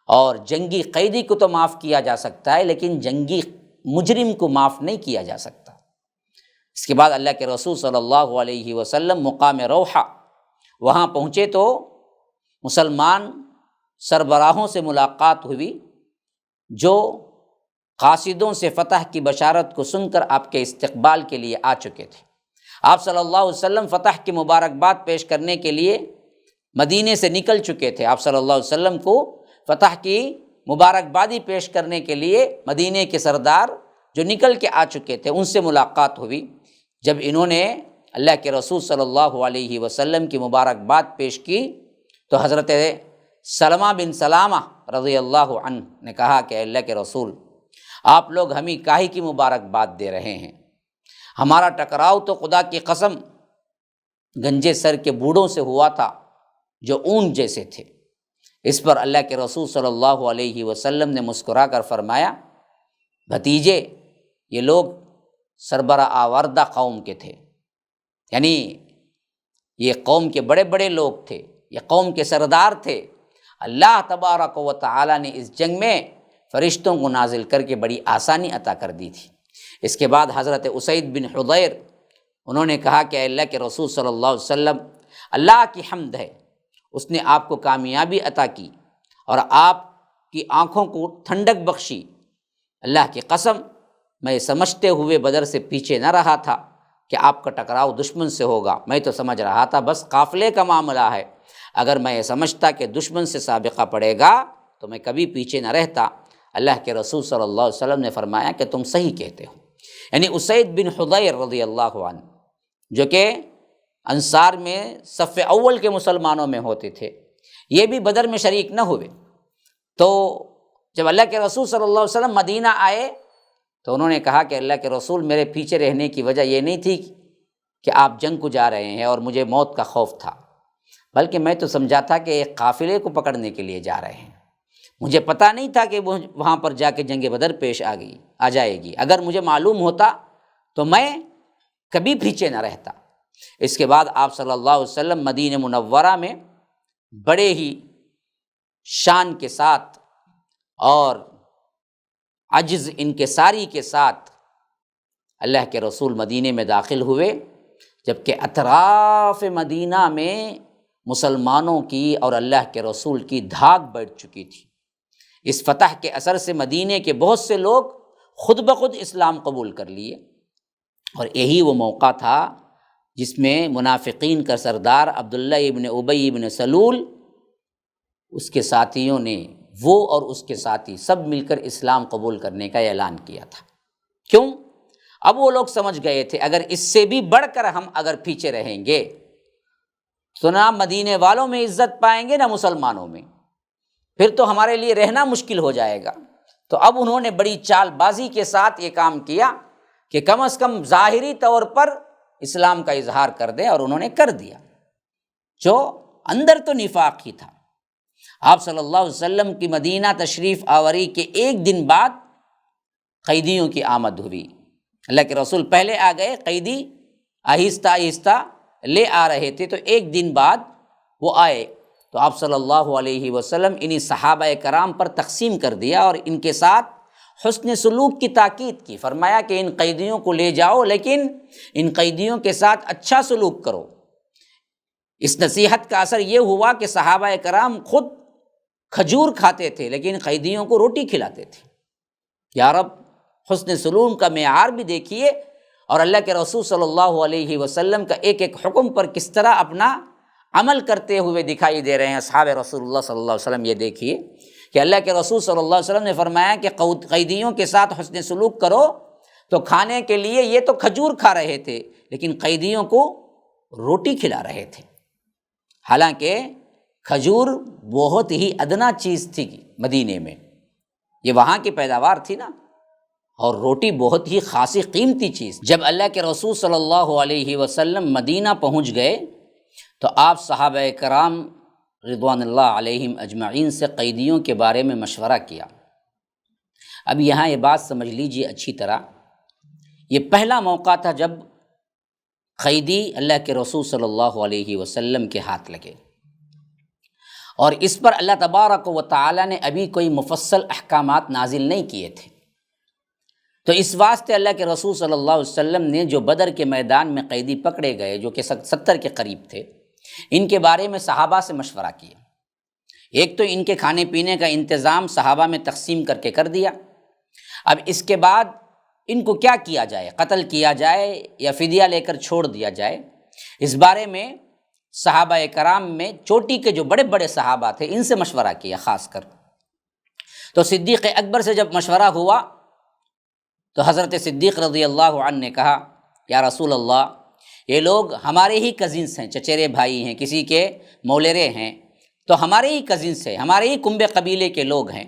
[SPEAKER 1] اور جنگی قیدی کو تو معاف کیا جا سکتا ہے، لیکن جنگی مجرم کو معاف نہیں کیا جا سکتا۔ اس کے بعد اللہ کے رسول صلی اللہ علیہ وسلم مقام روحہ وہاں پہنچے تو مسلمان سربراہوں سے ملاقات ہوئی، جو قاصدوں سے فتح کی بشارت کو سن کر آپ کے استقبال کے لیے آ چکے تھے۔ آپ صلی اللہ علیہ وسلم فتح کی مبارکباد پیش کرنے کے لیے مدینے سے نکل چکے تھے۔ آپ صلی اللہ علیہ وسلم کو فتح کی مبارکبادی پیش کرنے کے لیے مدینے کے سردار جو نکل کے آ چکے تھے، ان سے ملاقات ہوئی۔ جب انہوں نے اللہ کے رسول صلی اللہ علیہ وسلم کی مبارکباد پیش کی تو حضرت سلمہ بن سلامہ رضی اللہ عنہ نے کہا کہ اللہ کے رسول، آپ لوگ ہمیں کاہے کی مبارکباد دے رہے ہیں؟ ہمارا ٹکراؤ تو خدا کی قسم گنجے سر کے بوڑھوں سے ہوا تھا جو اون جیسے تھے۔ اس پر اللہ کے رسول صلی اللہ علیہ وسلم نے مسکرا کر فرمایا، بھتیجے، یہ لوگ سربراہ آوردہ قوم کے تھے، یعنی یہ قوم کے بڑے بڑے لوگ تھے، یہ قوم کے سردار تھے۔ اللہ تبارک و تعالی نے اس جنگ میں فرشتوں کو نازل کر کے بڑی آسانی عطا کر دی تھی۔ اس کے بعد حضرت اسید بن حضیر انہوں نے کہا کہ اللہ کے رسول صلی اللہ علیہ وسلم، اللہ کی حمد ہے، اس نے آپ کو کامیابی عطا کی اور آپ کی آنکھوں کو ٹھنڈک بخشی۔ اللہ کی قسم، میں سمجھتے ہوئے بدر سے پیچھے نہ رہا تھا کہ آپ کا ٹکراؤ دشمن سے ہوگا، میں تو سمجھ رہا تھا بس قافلے کا معاملہ ہے، اگر میں یہ سمجھتا کہ دشمن سے سابقہ پڑے گا تو میں کبھی پیچھے نہ رہتا۔ اللہ کے رسول صلی اللہ علیہ وسلم نے فرمایا کہ تم صحیح کہتے ہو۔ یعنی اسید بن حضیر رضی اللہ عنہ، جو کہ انصار میں صف اول کے مسلمانوں میں ہوتے تھے، یہ بھی بدر میں شریک نہ ہوئے۔ تو جب اللہ کے رسول صلی اللہ علیہ وسلم مدینہ آئے تو انہوں نے کہا کہ اللہ کے رسول، میرے پیچھے رہنے کی وجہ یہ نہیں تھی کہ آپ جنگ کو جا رہے ہیں اور مجھے موت کا خوف تھا، بلکہ میں تو سمجھا تھا کہ ایک قافلے کو پکڑنے کے لیے جا رہے ہیں۔ مجھے پتہ نہیں تھا کہ وہاں پر جا کے جنگ بدر پیش آ جائے گی۔ اگر مجھے معلوم ہوتا تو میں کبھی پیچھے نہ رہتا۔ اس کے بعد آپ صلی اللہ علیہ وسلم مدینہ منورہ میں بڑے ہی شان کے ساتھ اور عجز انکساری کے ساتھ اللہ کے رسول مدینے میں داخل ہوئے، جبکہ اطراف مدینہ میں مسلمانوں کی اور اللہ کے رسول کی دھاک بیٹھ چکی تھی۔ اس فتح کے اثر سے مدینے کے بہت سے لوگ خود بخود اسلام قبول کر لیے، اور یہی وہ موقع تھا جس میں منافقین کا سردار عبداللہ ابن ابی ابن سلول، اس کے ساتھیوں نے، وہ اور اس کے ساتھی سب مل کر اسلام قبول کرنے کا اعلان کیا تھا۔ کیوں؟ اب وہ لوگ سمجھ گئے تھے اگر اس سے بھی بڑھ کر ہم اگر پیچھے رہیں گے تو نہ مدینے والوں میں عزت پائیں گے نہ مسلمانوں میں، پھر تو ہمارے لیے رہنا مشکل ہو جائے گا۔ تو اب انہوں نے بڑی چال بازی کے ساتھ یہ کام کیا کہ کم از کم ظاہری طور پر اسلام کا اظہار کر دیں، اور انہوں نے کر دیا، جو اندر تو نفاق ہی تھا۔ آپ صلی اللہ علیہ وسلم کی مدینہ تشریف آوری کے ایک دن بعد قیدیوں کی آمد ہوئی۔ اللہ کے رسول پہلے آ گئے، قیدی آہستہ آہستہ لے آ رہے تھے، تو ایک دن بعد وہ آئے تو آپ صلی اللہ علیہ وسلم انہی صحابہ کرام پر تقسیم کر دیا اور ان کے ساتھ حسن سلوک کی تاکید کی۔ فرمایا کہ ان قیدیوں کو لے جاؤ، لیکن ان قیدیوں کے ساتھ اچھا سلوک کرو۔ اس نصیحت کا اثر یہ ہوا کہ صحابہ کرام خود کھجور کھاتے تھے لیکن قیدیوں کو روٹی کھلاتے تھے۔ یا رب، حسن سلوک کا معیار بھی دیکھیے، اور اللہ کے رسول صلی اللہ علیہ وسلم کا ایک ایک حکم پر کس طرح اپنا عمل کرتے ہوئے دکھائی دے رہے ہیں اصحاب رسول اللہ صلی اللہ علیہ وسلم۔ یہ دیکھیے کہ اللہ کے رسول صلی اللہ علیہ وسلم نے فرمایا کہ قیدیوں کے ساتھ حسن سلوک کرو، تو کھانے کے لیے یہ تو کھجور کھا رہے تھے لیکن قیدیوں کو روٹی کھلا رہے تھے، حالانکہ کھجور بہت ہی ادنا چیز تھی مدینے میں، یہ وہاں کی پیداوار تھی نا، اور روٹی بہت ہی خاصی قیمتی چیز۔ جب اللہ کے رسول صلی اللہ علیہ وسلم مدینہ پہنچ گئے تو آپ صحابہ کرام رضوان اللہ علیہم اجمعین سے قیدیوں کے بارے میں مشورہ کیا۔ اب یہاں یہ بات سمجھ لیجیے اچھی طرح، یہ پہلا موقع تھا جب قیدی اللہ کے رسول صلی اللہ علیہ وسلم کے ہاتھ لگے، اور اس پر اللہ تبارک و تعالی نے ابھی کوئی مفصل احکامات نازل نہیں کیے تھے۔ تو اس واسطے اللہ کے رسول صلی اللہ علیہ وسلم نے جو بدر کے میدان میں قیدی پکڑے گئے جو کہ 70 کے قریب تھے، ان کے بارے میں صحابہ سے مشورہ کیا۔ ایک تو ان کے کھانے پینے کا انتظام صحابہ میں تقسیم کر کے کر دیا۔ اب اس کے بعد ان کو کیا کیا جائے، قتل کیا جائے یا فدیہ لے کر چھوڑ دیا جائے، اس بارے میں صحابہ کرام میں چوٹی کے جو بڑے بڑے صحابہ تھے ان سے مشورہ کیا خاص کر۔ تو صدیق اکبر سے جب مشورہ ہوا تو حضرت صدیق رضی اللہ عنہ نے کہا، یا رسول اللہ، یہ لوگ ہمارے ہی کزنس ہیں، چچیرے بھائی ہیں، کسی کے مولرے ہیں، تو ہمارے ہی کزنس ہیں، ہمارے ہی کنبے قبیلے کے لوگ ہیں،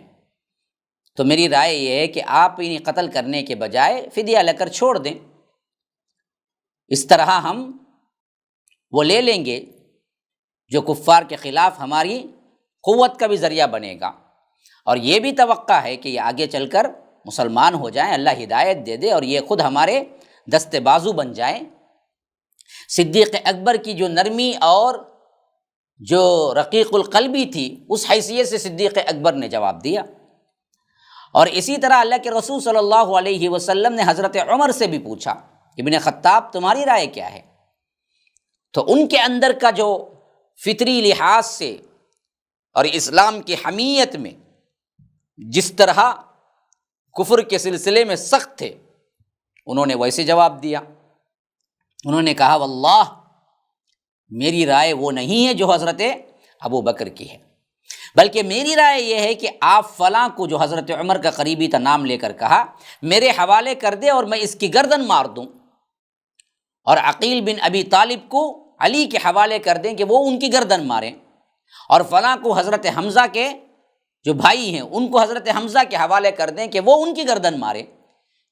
[SPEAKER 1] تو میری رائے یہ ہے کہ آپ انہیں قتل کرنے کے بجائے فدیہ لے کر چھوڑ دیں، اس طرح ہم وہ لے لیں گے جو کفار کے خلاف ہماری قوت کا بھی ذریعہ بنے گا، اور یہ بھی توقع ہے کہ یہ آگے چل کر مسلمان ہو جائیں، اللہ ہدایت دے دے اور یہ خود ہمارے دست بازو بن جائیں۔ صدیق اکبر کی جو نرمی اور جو رقیق القلبی تھی، اس حیثیت سے صدیق اکبر نے جواب دیا۔ اور اسی طرح اللہ کے رسول صلی اللہ علیہ وسلم نے حضرت عمر سے بھی پوچھا، ابن خطاب تمہاری رائے کیا ہے؟ تو ان کے اندر کا جو فطری لحاظ سے اور اسلام کی حمیت میں جس طرح کفر کے سلسلے میں سخت تھے، انہوں نے ویسے جواب دیا۔ انہوں نے کہا، واللہ میری رائے وہ نہیں ہے جو حضرت ابو بکر کی ہے، بلکہ میری رائے یہ ہے کہ آپ فلاں کو، جو حضرت عمر کا قریبی تھا نام لے کر کہا، میرے حوالے کر دے اور میں اس کی گردن مار دوں، اور عقیل بن ابی طالب کو علی کے حوالے کر دیں کہ وہ ان کی گردن ماریں، اور فلاں کو حضرت حمزہ کے جو بھائی ہیں ان کو حضرت حمزہ کے حوالے کر دیں کہ وہ ان کی گردن مارے،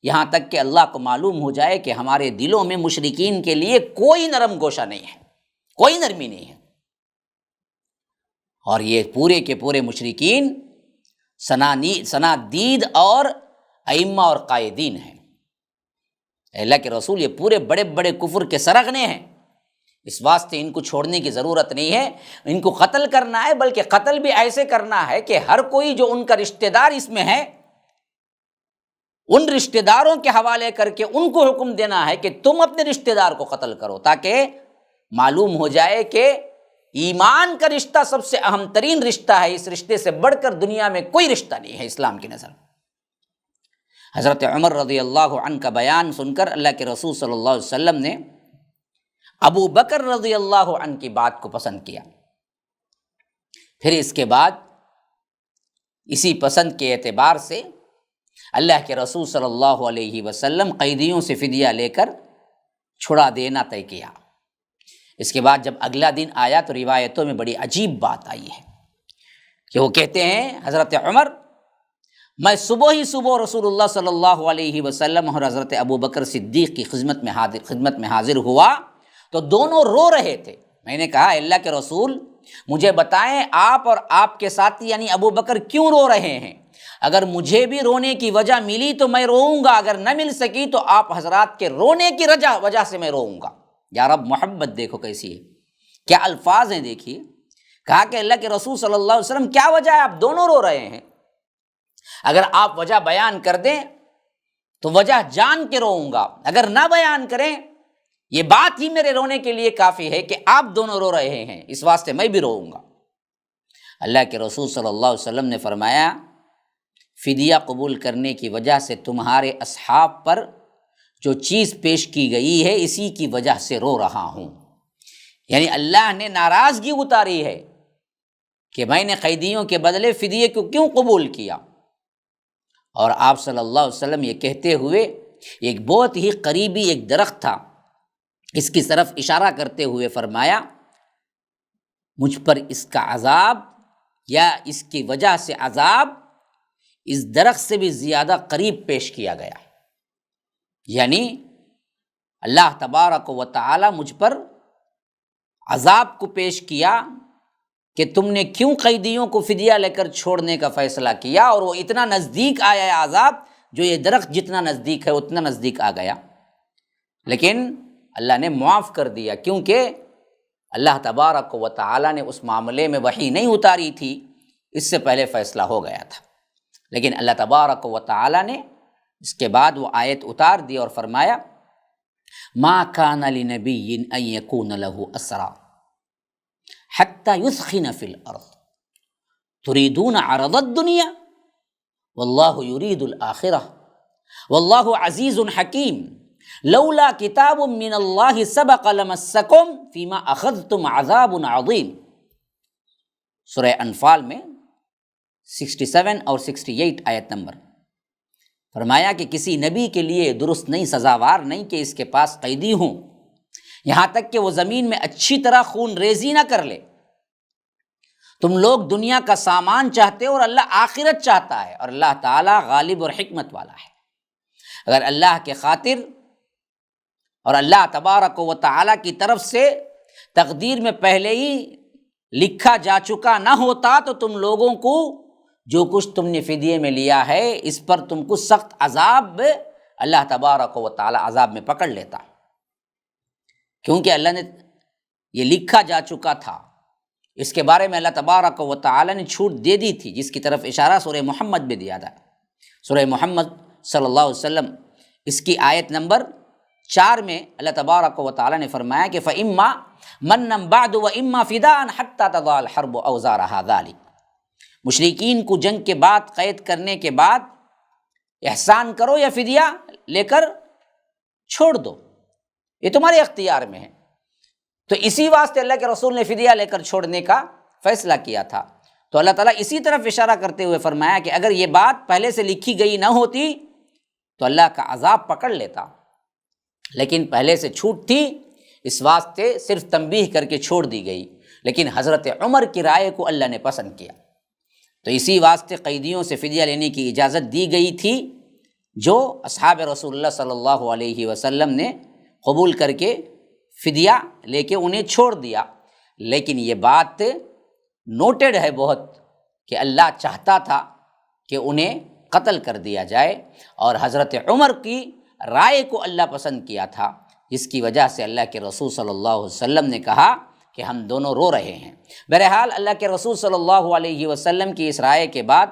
[SPEAKER 1] یہاں تک کہ اللہ کو معلوم ہو جائے کہ ہمارے دلوں میں مشرکین کے لیے کوئی نرم گوشہ نہیں ہے، کوئی نرمی نہیں ہے، اور یہ پورے کے پورے مشرکین صنادید اور ائمہ اور قائدین ہیں۔ اللہ کے رسول یہ پورے بڑے بڑے کفر کے سرغنے ہیں، اس واسطے ان کو چھوڑنے کی ضرورت نہیں ہے، ان کو قتل کرنا ہے، بلکہ قتل بھی ایسے کرنا ہے کہ ہر کوئی جو ان کا رشتہ دار اس میں ہے، ان رشتہ داروں کے حوالے کر کے ان کو حکم دینا ہے کہ تم اپنے رشتہ دار کو قتل کرو، تاکہ معلوم ہو جائے کہ ایمان کا رشتہ سب سے اہم ترین رشتہ ہے، اس رشتے سے بڑھ کر دنیا میں کوئی رشتہ نہیں ہے اسلام کی نظر میں۔ حضرت عمر رضی اللہ عنہ کا بیان سن کر اللہ کے رسول صلی اللہ علیہ وسلم نے ابو بکر رضی اللہ عنہ کی بات کو پسند کیا۔ پھر اس کے بعد اسی پسند کے اعتبار سے اللہ کے رسول صلی اللہ علیہ وسلم قیدیوں سے فدیہ لے کر چھڑا دینا طے کیا۔ اس کے بعد جب اگلا دن آیا تو روایتوں میں بڑی عجیب بات آئی ہے کہ وہ کہتے ہیں حضرت عمر، میں صبح ہی صبح رسول اللہ صلی اللہ علیہ وسلم اور حضرت ابو بکر صدیق کی خدمت میں حاضر ہوا تو دونوں رو رہے تھے۔ میں نے کہا اللہ کے رسول مجھے بتائیں آپ اور آپ کے ساتھی یعنی ابو بکر کیوں رو رہے ہیں؟ اگر مجھے بھی رونے کی وجہ ملی تو میں روؤں گا، اگر نہ مل سکی تو آپ حضرات کے رونے کی وجہ سے میں روؤں گا۔ یا رب محبت دیکھو کیسی ہے، کیا الفاظ ہیں دیکھیے۔ کہا کہ اللہ کے رسول صلی اللہ علیہ وسلم کیا وجہ ہے آپ دونوں رو رہے ہیں؟ اگر آپ وجہ بیان کر دیں تو وجہ جان کے روؤں گا، اگر نہ بیان کریں یہ بات ہی میرے رونے کے لیے کافی ہے کہ آپ دونوں رو رہے ہیں، اس واسطے میں بھی روؤں گا۔ اللہ کے رسول صلی اللہ علیہ وسلم نے فرمایا فدیہ قبول کرنے کی وجہ سے تمہارے اصحاب پر جو چیز پیش کی گئی ہے اسی کی وجہ سے رو رہا ہوں، یعنی اللہ نے ناراضگی اتاری ہے کہ میں نے قیدیوں کے بدلے فدیے کو کیوں قبول کیا۔ اور آپ صلی اللہ علیہ وسلم یہ کہتے ہوئے ایک بہت ہی قریبی ایک درخت تھا اس کی طرف اشارہ کرتے ہوئے فرمایا مجھ پر اس کا عذاب یا اس کی وجہ سے عذاب اس درخت سے بھی زیادہ قریب پیش کیا گیا، یعنی اللہ تبارک و تعالی مجھ پر عذاب کو پیش کیا کہ تم نے کیوں قیدیوں کو فدیہ لے کر چھوڑنے کا فیصلہ کیا، اور وہ اتنا نزدیک آیا ہے عذاب، جو یہ درخت جتنا نزدیک ہے اتنا نزدیک آ گیا، لیکن اللہ نے معاف کر دیا کیونکہ اللہ تبارک و تعالی نے اس معاملے میں وحی نہیں اتاری تھی، اس سے پہلے فیصلہ ہو گیا تھا۔ لیکن اللہ تبارک و تعالی نے اس کے بعد وہ آیت اتار دی اور فرمایا ما کان لنبی ان یکون له اسرا حتی یثخن فی الارض تریدون عرض الدنیا واللہ یرید الآخرہ واللہ عزیز حکیم لولا کتاب من اللہ سبق لمسکم فیما اخذتم عذاب عظیم۔ سورہ انفال میں 67 اور 68 آیت نمبر۔ فرمایا کہ کسی نبی کے لیے درست نہیں، سزاوار نہیں کہ اس کے پاس قیدی ہوں، یہاں تک کہ وہ زمین میں اچھی طرح خون ریزی نہ کر لے۔ تم لوگ دنیا کا سامان چاہتے ہو اور اللہ آخرت چاہتا ہے، اور اللہ تعالیٰ غالب اور حکمت والا ہے۔ اگر اللہ کے خاطر اور اللہ تبارک و تعالیٰ کی طرف سے تقدیر میں پہلے ہی لکھا جا چکا نہ ہوتا تو تم لوگوں کو جو کچھ تم نے فدیے میں لیا ہے اس پر تم کو سخت عذاب اللہ تبارک و تعالیٰ عذاب میں پکڑ لیتا، کیونکہ اللہ نے یہ لکھا جا چکا تھا۔ اس کے بارے میں اللہ تبارک و تعالیٰ نے چھوٹ دے دی تھی، جس کی طرف اشارہ سورہ محمد میں دیا تھا۔ سورہ محمد صلی اللہ علیہ وسلم اس کی آیت نمبر 4 میں اللہ تبارک و تعالیٰ نے فرمایا کہ فَإِمَّا مَنًّا بَعْدُ وَإِمَّا فِدَاءً حَتَّى تَضَعَ الْحَرْبُ أَوْزَارَهَا ذَلِكَ۔ مشرکین کو جنگ کے بعد قید کرنے کے بعد احسان کرو یا فدیہ لے کر چھوڑ دو، یہ تمہارے اختیار میں ہے۔ تو اسی واسطے اللہ کے رسول نے فدیہ لے کر چھوڑنے کا فیصلہ کیا تھا۔ تو اللہ تعالیٰ اسی طرف اشارہ کرتے ہوئے فرمایا کہ اگر یہ بات پہلے سے لکھی گئی نہ ہوتی تو اللہ کا عذاب پکڑ لیتا، لیکن پہلے سے چھوٹ تھی، اس واسطے صرف تنبیہ کر کے چھوڑ دی گئی، لیکن حضرت عمر کی رائے کو اللہ نے پسند کیا، تو اسی واسطے قیدیوں سے فدیہ لینے کی اجازت دی گئی تھی، جو اصحاب رسول اللہ صلی اللہ علیہ وسلم نے قبول کر کے فدیہ لے کے انہیں چھوڑ دیا۔ لیکن یہ بات نوٹڈ ہے بہت کہ اللہ چاہتا تھا کہ انہیں قتل کر دیا جائے، اور حضرت عمر کی رائے کو اللہ پسند کیا تھا، جس کی وجہ سے اللہ کے رسول صلی اللہ علیہ وسلم نے کہا کہ ہم دونوں رو رہے ہیں۔ بہرحال اللہ کے رسول صلی اللہ علیہ وسلم کی اس رائے کے بعد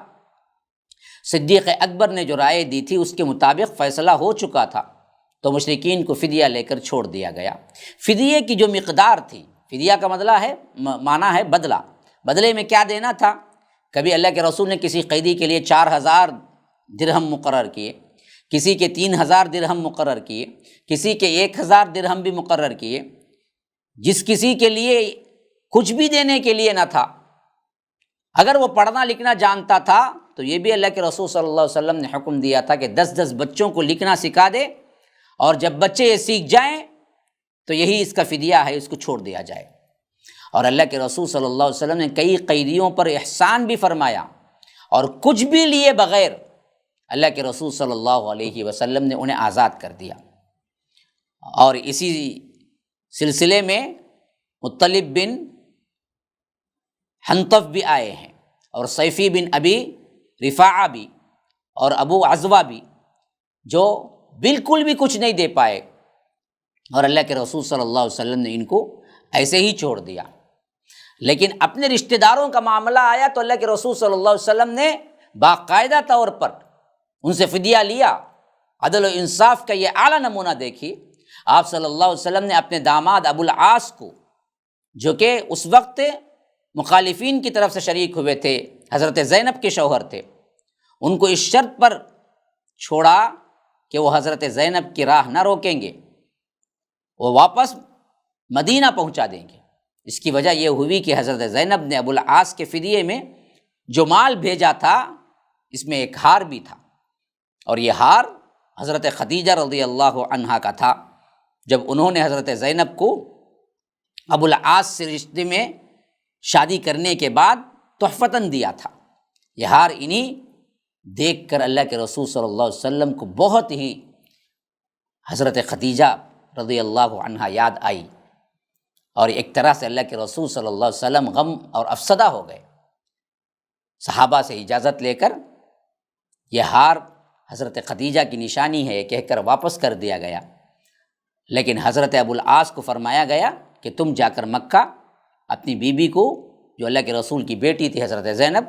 [SPEAKER 1] صدیق اکبر نے جو رائے دی تھی اس کے مطابق فیصلہ ہو چکا تھا، تو مشرکین کو فدیہ لے کر چھوڑ دیا گیا۔ فدیے کی جو مقدار تھی، فدیہ کا معنی ہے بدلہ، بدلے میں کیا دینا تھا؟ کبھی اللہ کے رسول نے کسی قیدی کے لیے 4000 درہم مقرر کیے، کسی کے 3000 درہم مقرر کیے، کسی کے 1000 درہم بھی مقرر کیے۔ جس کسی کے لیے کچھ بھی دینے کے لیے نہ تھا، اگر وہ پڑھنا لکھنا جانتا تھا تو یہ بھی اللہ کے رسول صلی اللہ علیہ وسلم نے حکم دیا تھا کہ 10 بچوں کو لکھنا سکھا دے، اور جب بچے یہ سیکھ جائیں تو یہی اس کا فدیہ ہے، اس کو چھوڑ دیا جائے۔ اور اللہ کے رسول صلی اللہ علیہ وسلم نے کئی قیدیوں پر احسان بھی فرمایا، اور کچھ بھی لیے بغیر اللہ کے رسول صلی اللہ علیہ وسلم نے انہیں آزاد کر دیا۔ اور اسی سلسلے میں مطلب بن حنطف بھی آئے ہیں، اور سیفی بن ابی رفاعہ بھی، اور ابو عزوہ بھی، جو بالکل بھی کچھ نہیں دے پائے، اور اللہ کے رسول صلی اللہ علیہ وسلم نے ان کو ایسے ہی چھوڑ دیا۔ لیکن اپنے رشتہ داروں کا معاملہ آیا تو اللہ کے رسول صلی اللہ علیہ وسلم نے باقاعدہ طور پر ان سے فدیہ لیا۔ عدل و انصاف کا یہ اعلیٰ نمونہ دیکھیے، آپ صلی اللہ علیہ وسلم نے اپنے داماد ابو العاص کو، جو کہ اس وقت مخالفین کی طرف سے شریک ہوئے تھے، حضرت زینب کے شوہر تھے، ان کو اس شرط پر چھوڑا کہ وہ حضرت زینب کی راہ نہ روکیں گے، وہ واپس مدینہ پہنچا دیں گے۔ اس کی وجہ یہ ہوئی کہ حضرت زینب نے ابو العاص کے فدیے میں جو مال بھیجا تھا اس میں ایک ہار بھی تھا، اور یہ ہار حضرت خدیجہ رضی اللہ عنہا کا تھا، جب انہوں نے حضرت زینب کو ابو العاص سے رشتے میں شادی کرنے کے بعد تحفتاً دیا تھا۔ یہ ہار انہیں دیکھ کر اللہ کے رسول صلی اللہ علیہ وسلم کو بہت ہی حضرت خدیجہ رضی اللہ عنہا یاد آئی، اور ایک طرح سے اللہ کے رسول صلی اللہ علیہ وسلم غم اور افسدہ ہو گئے۔ صحابہ سے اجازت لے کر یہ ہار حضرت خدیجہ کی نشانی ہے کہہ کر واپس کر دیا گیا، لیکن حضرت ابو العاص کو فرمایا گیا کہ تم جا کر مکہ اپنی بیوی کو، جو اللہ کے رسول کی بیٹی تھی حضرت زینب،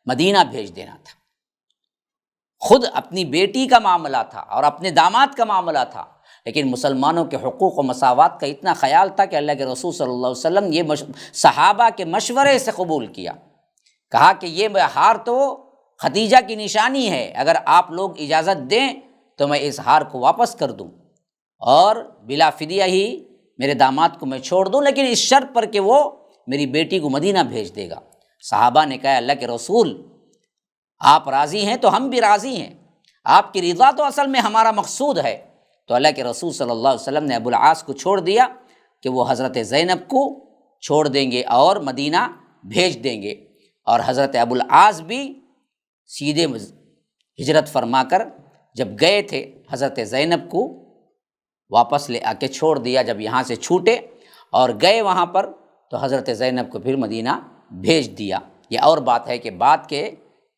[SPEAKER 1] مدینہ بھیج دینا تھا۔ خود اپنی بیٹی کا معاملہ تھا اور اپنے داماد کا معاملہ تھا، لیکن مسلمانوں کے حقوق و مساوات کا اتنا خیال تھا کہ اللہ کے رسول صلی اللہ علیہ وسلم یہ صحابہ کے مشورے سے قبول کیا، کہا کہ یہ ہار تو خدیجہ کی نشانی ہے، اگر آپ لوگ اجازت دیں تو میں اس ہار کو واپس کر دوں اور بلا فدیہ ہی میرے داماد کو میں چھوڑ دوں، لیکن اس شرط پر کہ وہ میری بیٹی کو مدینہ بھیج دے گا۔ صحابہ نے کہا اللہ کے رسول آپ راضی ہیں تو ہم بھی راضی ہیں، آپ کی رضا تو اصل میں ہمارا مقصود ہے۔ تو اللہ کے رسول صلی اللہ علیہ وسلم نے ابو العاص کو چھوڑ دیا کہ وہ حضرت زینب کو چھوڑ دیں گے اور مدینہ بھیج دیں گے، اور حضرت ابو العاص بھی سیدھے ہجرت فرما کر جب گئے تھے حضرت زینب کو واپس لے آ کے چھوڑ دیا۔ جب یہاں سے چھوٹے اور گئے وہاں پر تو حضرت زینب کو پھر مدینہ بھیج دیا۔ یہ اور بات ہے کہ بعد کے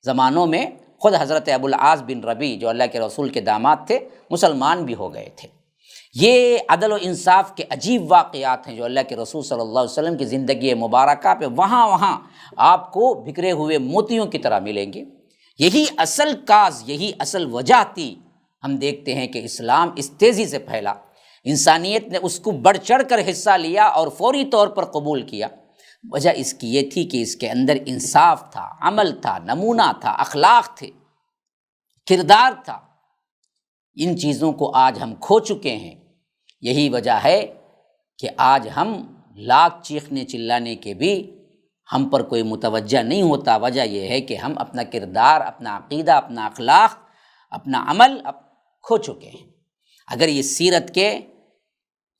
[SPEAKER 1] زمانوں میں خود حضرت ابو العاص بن ربیع جو اللہ کے رسول کے داماد تھے مسلمان بھی ہو گئے تھے۔ یہ عدل و انصاف کے عجیب واقعات ہیں جو اللہ کے رسول صلی اللہ علیہ وسلم کی زندگی مبارکہ پہ وہاں آپ کو بکھرے ہوئے موتیوں کی طرح ملیں گے۔ یہی اصل کاز، یہی اصل وجہ تھی۔ ہم دیکھتے ہیں کہ اسلام اس تیزی سے پھیلا، انسانیت نے اس کو بڑھ چڑھ کر حصہ لیا اور فوری طور پر قبول کیا۔ وجہ اس کی یہ تھی کہ اس کے اندر انصاف تھا، عمل تھا، نمونہ تھا، اخلاق تھے، کردار تھا۔ ان چیزوں کو آج ہم کھو چکے ہیں۔ یہی وجہ ہے کہ آج ہم لاکھ چیخنے چلانے کے بھی ہم پر کوئی متوجہ نہیں ہوتا۔ وجہ یہ ہے کہ ہم اپنا کردار، اپنا عقیدہ، اپنا اخلاق، اپنا عمل کھو چکے ہیں۔ اگر یہ سیرت کے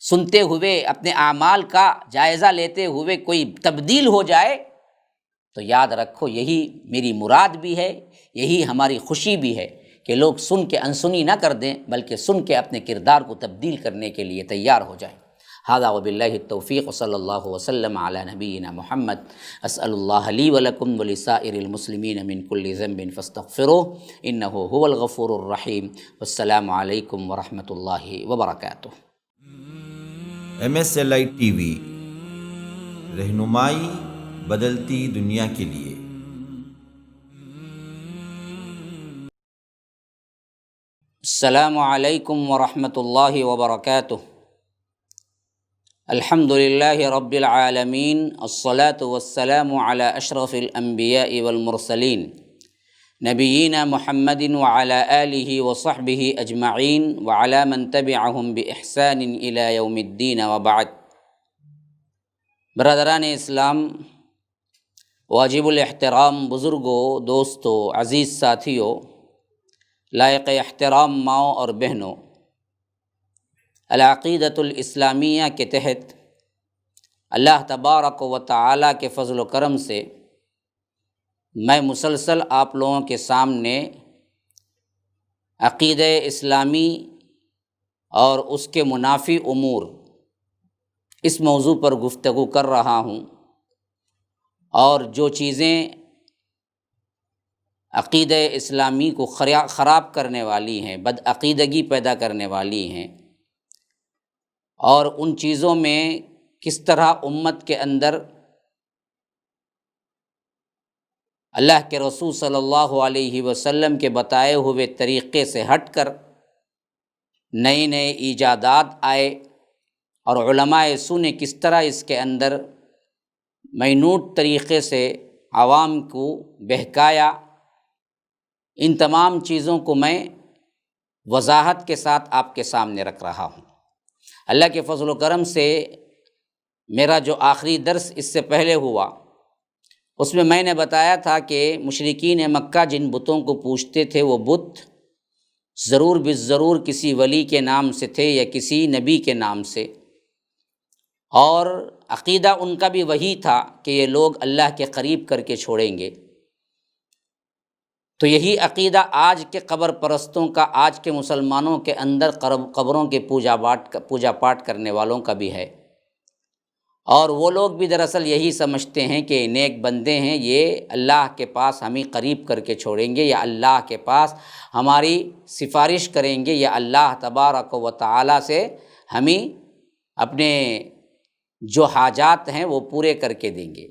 [SPEAKER 1] سنتے ہوئے اپنے اعمال کا جائزہ لیتے ہوئے کوئی تبدیل ہو جائے تو یاد رکھو یہی میری مراد بھی ہے، یہی ہماری خوشی بھی ہے کہ لوگ سن کے انسنی نہ کر دیں بلکہ سن کے اپنے کردار کو تبدیل کرنے کے لیے تیار ہو جائیں۔ ھذا وباللہ التوفیق صلی اللہ وسلم علی نبینا محمد اسأل اللہ لی ولکم ولسائر المسلمین من کل ذنب فاستغفروہ انہ هو الغفور الرحیم والسلام علیکم ورحمۃ اللہ وبرکاتہ۔
[SPEAKER 2] MSLI ٹی وی، رہنمائی بدلتی دنیا کے لیے۔
[SPEAKER 1] السلام علیکم ورحمۃ اللہ وبرکاتہ۔ الحمد للہ رب العالمین، الصلاة والسلام علی اشرف الانبیاء والمرسلین نبینا محمد وعلی آلہ وصحبہ اجمعین وعلی من تبعہم بإحسان الی یوم الدین وبعد۔ برادران اسلام، واجب الاحترام بزرگوں، دوستوں، عزیز ساتھیوں، لائق احترام ماؤں اور بہنوں، العقیدۃ الاسلامیہ کے تحت اللہ تبارک و تعالیٰ کے فضل و کرم سے میں مسلسل آپ لوگوں کے سامنے عقیدہ اسلامی اور اس کے منافی امور اس موضوع پر گفتگو کر رہا ہوں، اور جو چیزیں عقیدہ اسلامی کو خراب کرنے والی ہیں، بدعقیدگی پیدا کرنے والی ہیں، اور ان چیزوں میں کس طرح امت کے اندر اللہ کے رسول صلی اللہ علیہ وسلم کے بتائے ہوئے طریقے سے ہٹ کر نئے نئے ایجادات آئے، اور علماء سو نے کس طرح اس کے اندر مینوٹ طریقے سے عوام کو بہکایا، ان تمام چیزوں کو میں وضاحت کے ساتھ آپ کے سامنے رکھ رہا ہوں۔ اللہ کے فضل و کرم سے میرا جو آخری درس اس سے پہلے ہوا، اس میں نے بتایا تھا کہ مشرکین مکہ جن بتوں کو پوجتے تھے وہ بت ضرور بالضرور کسی ولی کے نام سے تھے یا کسی نبی کے نام سے، اور عقیدہ ان کا بھی وہی تھا کہ یہ لوگ اللہ کے قریب کر کے چھوڑیں گے۔ تو یہی عقیدہ آج کے قبر پرستوں کا، آج کے مسلمانوں کے اندر قبروں کے پوجا پاٹ کرنے والوں کا بھی ہے، اور وہ لوگ بھی دراصل یہی سمجھتے ہیں کہ نیک بندے ہیں، یہ اللہ کے پاس ہمیں قریب کر کے چھوڑیں گے، یا اللہ کے پاس ہماری سفارش کریں گے، یا اللہ تبارک و تعالیٰ سے ہمیں اپنے جو حاجات ہیں وہ پورے کر کے دیں گے۔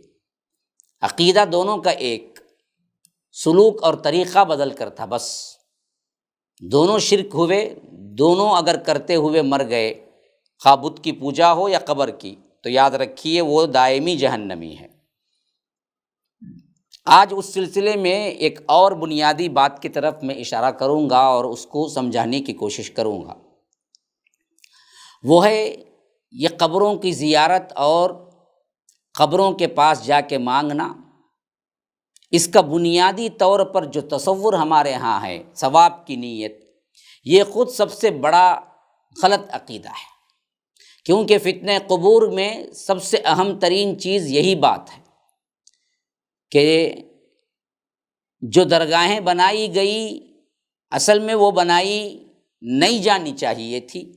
[SPEAKER 1] عقیدہ دونوں کا ایک، سلوک اور طریقہ بدل کر تھا، بس دونوں شرک ہوئے، دونوں اگر کرتے ہوئے مر گئے، خواہ بت کی پوجا ہو یا قبر کی، تو یاد رکھیے وہ دائمی جہنمی ہے۔ آج اس سلسلے میں ایک اور بنیادی بات کی طرف میں اشارہ کروں گا اور اس کو سمجھانے کی کوشش کروں گا، وہ ہے یہ قبروں کی زیارت اور قبروں کے پاس جا کے مانگنا۔ اس کا بنیادی طور پر جو تصور ہمارے ہاں ہے، ثواب کی نیت، یہ خود سب سے بڑا غلط عقیدہ ہے، کیونکہ فتنہ قبور میں سب سے اہم ترین چیز یہی بات ہے کہ جو درگاہیں بنائی گئی اصل میں وہ بنائی نہیں جانی چاہیے تھی،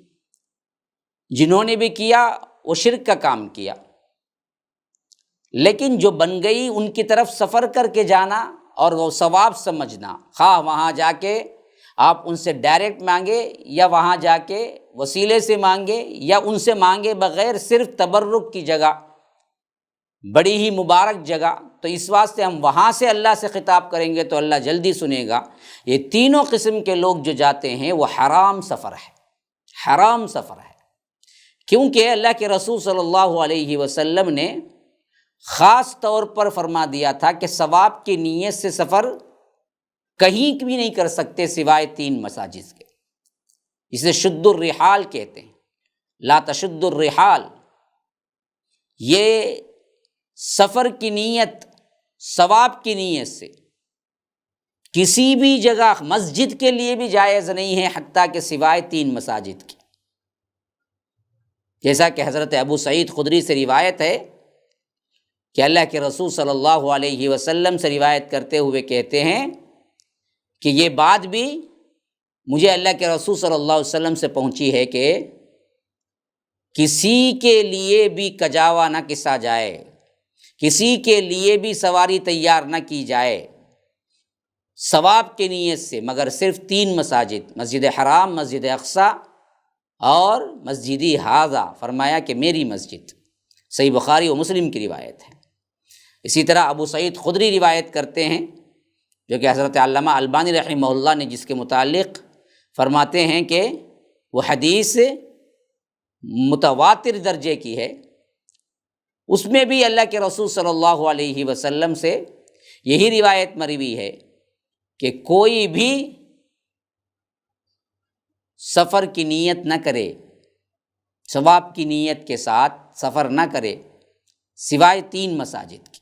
[SPEAKER 1] جنہوں نے بھی کیا وہ شرک کا کام کیا، لیکن جو بن گئی ان کی طرف سفر کر کے جانا اور وہ ثواب سمجھنا، خواہ وہاں جا کے آپ ان سے ڈائریکٹ مانگے یا وہاں جا کے وسیلے سے مانگے یا ان سے مانگے بغیر، صرف تبرک کی جگہ، بڑی ہی مبارک جگہ، تو اس واسطے ہم وہاں سے اللہ سے خطاب کریں گے تو اللہ جلدی سنے گا۔ یہ تینوں قسم کے لوگ جو جاتے ہیں وہ حرام سفر ہے، حرام سفر ہے، کیونکہ اللہ کے رسول صلی اللہ علیہ وسلم نے خاص طور پر فرما دیا تھا کہ ثواب کی نیت سے سفر کہیں بھی نہیں کر سکتے سوائے 3 مساجد کے، اسے شد الرحال کہتے ہیں، لا تشد الرحال۔ یہ سفر کی نیت، ثواب کی نیت سے کسی بھی جگہ مسجد کے لیے بھی جائز نہیں ہے، حتیٰ کہ سوائے 3 مساجد کی، جیسا کہ حضرت ابو سعید خدری سے روایت ہے کہ اللہ کے رسول صلی اللہ علیہ وسلم سے روایت کرتے ہوئے کہتے ہیں کہ یہ بات بھی مجھے اللہ کے رسول صلی اللہ علیہ وسلم سے پہنچی ہے کسی کے لیے بھی کجاوا نہ کسا جائے، کسی کے لیے بھی سواری تیار نہ کی جائے ثواب کی نیت سے، مگر صرف 3 مساجد، مسجد حرام، مسجد اقصی اور مسجدی ھذا، فرمایا کہ میری مسجد۔ صحیح بخاری و مسلم کی روایت ہے۔ اسی طرح ابو سعید خدری روایت کرتے ہیں، جو کہ حضرت علامہ البانی رحمہ اللہ نے جس کے متعلق فرماتے ہیں کہ وہ حدیث متواتر درجے کی ہے، اس میں بھی اللہ کے رسول صلی اللہ علیہ وسلم سے یہی روایت مروی ہے کہ کوئی بھی سفر کی نیت نہ کرے، ثواب کی نیت کے ساتھ سفر نہ کرے سوائے 3 مساجد کی۔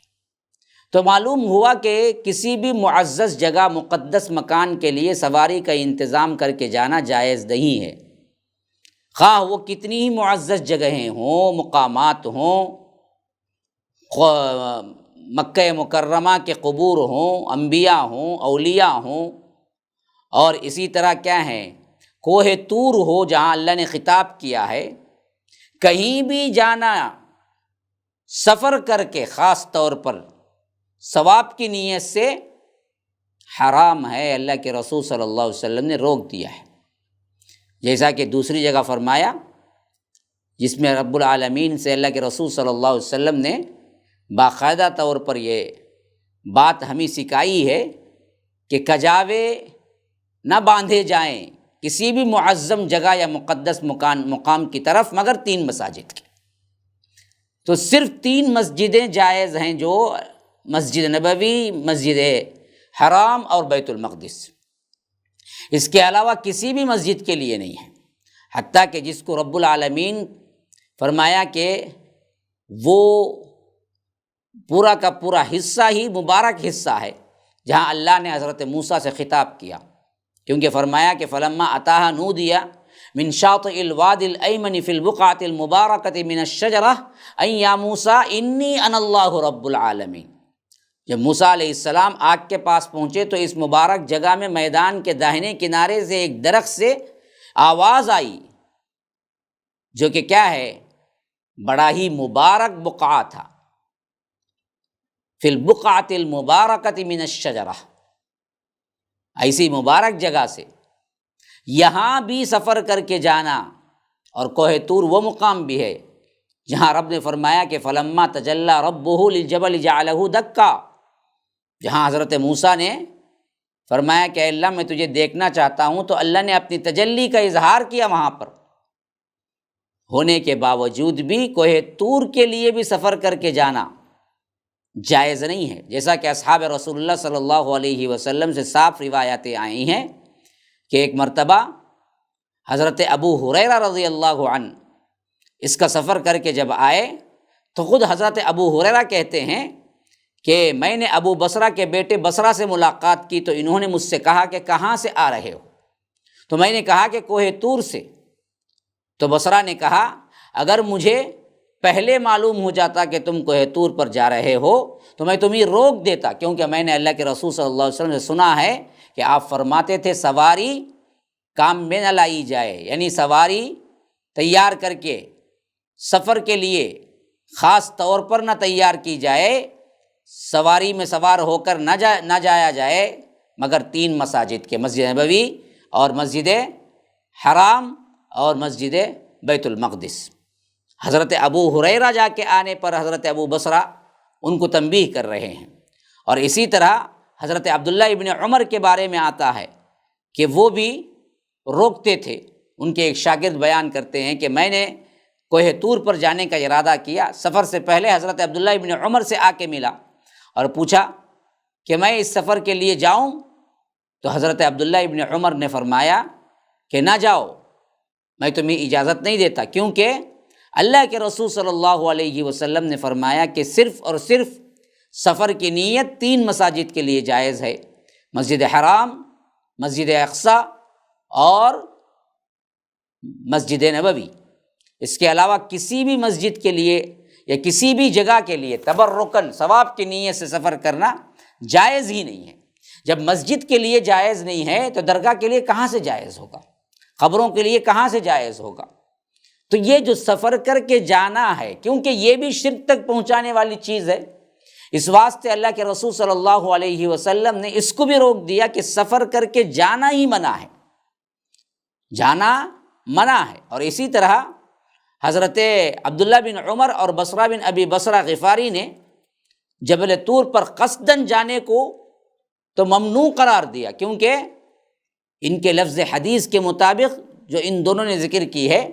[SPEAKER 1] تو معلوم ہوا کہ کسی بھی معزز جگہ، مقدس مکان کے لیے سواری کا انتظام کر کے جانا جائز نہیں ہے، خواہ وہ کتنی ہی معزز جگہیں ہوں، مقامات ہوں، مکہ مکرمہ کے قبور ہوں، انبیاء ہوں، اولیاء ہوں، اور اسی طرح کیا ہے، کوہ طور ہو جہاں اللہ نے خطاب کیا ہے، کہیں بھی جانا سفر کر کے خاص طور پر ثواب کی نیت سے حرام ہے، اللہ کے رسول صلی اللہ علیہ وسلم نے روک دیا ہے۔ جیسا کہ دوسری جگہ فرمایا، جس میں رب العالمین سے اللہ کے رسول صلی اللہ علیہ وسلم نے باقاعدہ طور پر یہ بات ہمیں سکھائی ہے کہ کجاوے نہ باندھے جائیں کسی بھی معظم جگہ یا مقدس مقام کی طرف مگر 3 مساجد کی۔ تو صرف 3 مسجدیں جائز ہیں، جو مسجد نبوی، مسجد حرام اور بیت المقدس، اس کے علاوہ کسی بھی مسجد کے لیے نہیں ہے۔ حتیٰ کہ جس کو رب العالمین فرمایا کہ وہ پورا کا پورا حصہ ہی مبارک حصہ ہے، جہاں اللہ نے حضرت موسیٰ سے خطاب کیا، کیونکہ فرمایا کہ فلما اتاہا نودی من شاطئ الوادی الایمن فی البقعۃ المبارکۃ من الشجرہ ان یا موسیٰ انی انا اللہ رب العالمین۔ جب موسیٰ علیہ السلام آگ کے پاس پہنچے تو اس مبارک جگہ میں میدان کے داہنے کنارے سے ایک درخت سے آواز آئی، جو کہ کیا ہے، بڑا ہی مبارک بقعہ تھا، فی البقعۃ المبارکۃ من الشجرہ، ایسی مبارک جگہ سے یہاں بھی سفر کر کے جانا۔ اور کوہ طور وہ مقام بھی ہے جہاں رب نے فرمایا کہ فلما تجلی ربہ للجبل جعلہ دکا، جہاں حضرت موسیٰ نے فرمایا کہ اللہ میں تجھے دیکھنا چاہتا ہوں، تو اللہ نے اپنی تجلی کا اظہار کیا وہاں پر۔ ہونے کے باوجود بھی کوہ طور کے لیے بھی سفر کر کے جانا جائز نہیں ہے، جیسا کہ اصحاب رسول اللہ صلی اللہ علیہ وسلم سے صاف روایتیں آئی ہیں کہ ایک مرتبہ حضرت ابو ہریرہ رضی اللہ عنہ اس کا سفر کر کے جب آئے تو خود حضرت ابو ہریرہ کہتے ہیں کہ میں نے ابو بصرہ کے بیٹے بصرہ سے ملاقات کی، تو انہوں نے مجھ سے کہا کہ کہاں سے آ رہے ہو؟ تو میں نے کہا کہ کوہ طور سے۔ تو بصرہ نے کہا اگر مجھے پہلے معلوم ہو جاتا کہ تم کوہ طور پر جا رہے ہو تو میں تمہیں روک دیتا، کیونکہ میں نے اللہ کے رسول صلی اللہ علیہ وسلم سے سنا ہے کہ آپ فرماتے تھے سواری کام میں نہ لائی جائے، یعنی سواری تیار کر کے سفر کے لیے خاص طور پر نہ تیار کی جائے، سواری میں سوار ہو کر نہ جایا جائے مگر 3 مساجد کے، مسجد نبوی اور مسجد حرام اور مسجد بیت المقدس۔ حضرت ابو ہریرہ جا کے آنے پر حضرت ابو بصرہ ان کو تنبیہ کر رہے ہیں۔ اور اسی طرح حضرت عبداللہ ابن عمر کے بارے میں آتا ہے کہ وہ بھی روکتے تھے۔ ان کے ایک شاگرد بیان کرتے ہیں کہ میں نے کوہ طور پر جانے کا ارادہ کیا، سفر سے پہلے حضرت عبداللہ ابن عمر سے آ کے ملا اور پوچھا کہ میں اس سفر کے لیے جاؤں؟ تو حضرت عبداللہ ابن عمر نے فرمایا کہ نہ جاؤ، میں تمہیں اجازت نہیں دیتا، کیونکہ اللہ کے رسول صلی اللہ علیہ وسلم نے فرمایا کہ صرف اور صرف سفر کی نیت 3 مساجد کے لیے جائز ہے، مسجد حرام، مسجد اقصی اور مسجد نبوی۔ اس کے علاوہ کسی بھی مسجد کے لیے یا کسی بھی جگہ کے لیے تبرکاً ثواب کی نیت سے سفر کرنا جائز ہی نہیں ہے۔ جب مسجد کے لیے جائز نہیں ہے تو درگاہ کے لیے کہاں سے جائز ہوگا؟ قبروں کے لیے کہاں سے جائز ہوگا؟ تو یہ جو سفر کر کے جانا ہے، کیونکہ یہ بھی شرک تک پہنچانے والی چیز ہے، اس واسطے اللہ کے رسول صلی اللہ علیہ وسلم نے اس کو بھی روک دیا کہ سفر کر کے جانا ہی منع ہے، جانا منع ہے۔ اور اسی طرح حضرت عبداللہ بن عمر اور بصرہ بن ابی بصرہ غفاری نے جبل طور پر قصداً جانے کو تو ممنوع قرار دیا، کیونکہ ان کے لفظ حدیث کے مطابق جو ان دونوں نے ذکر کی ہے،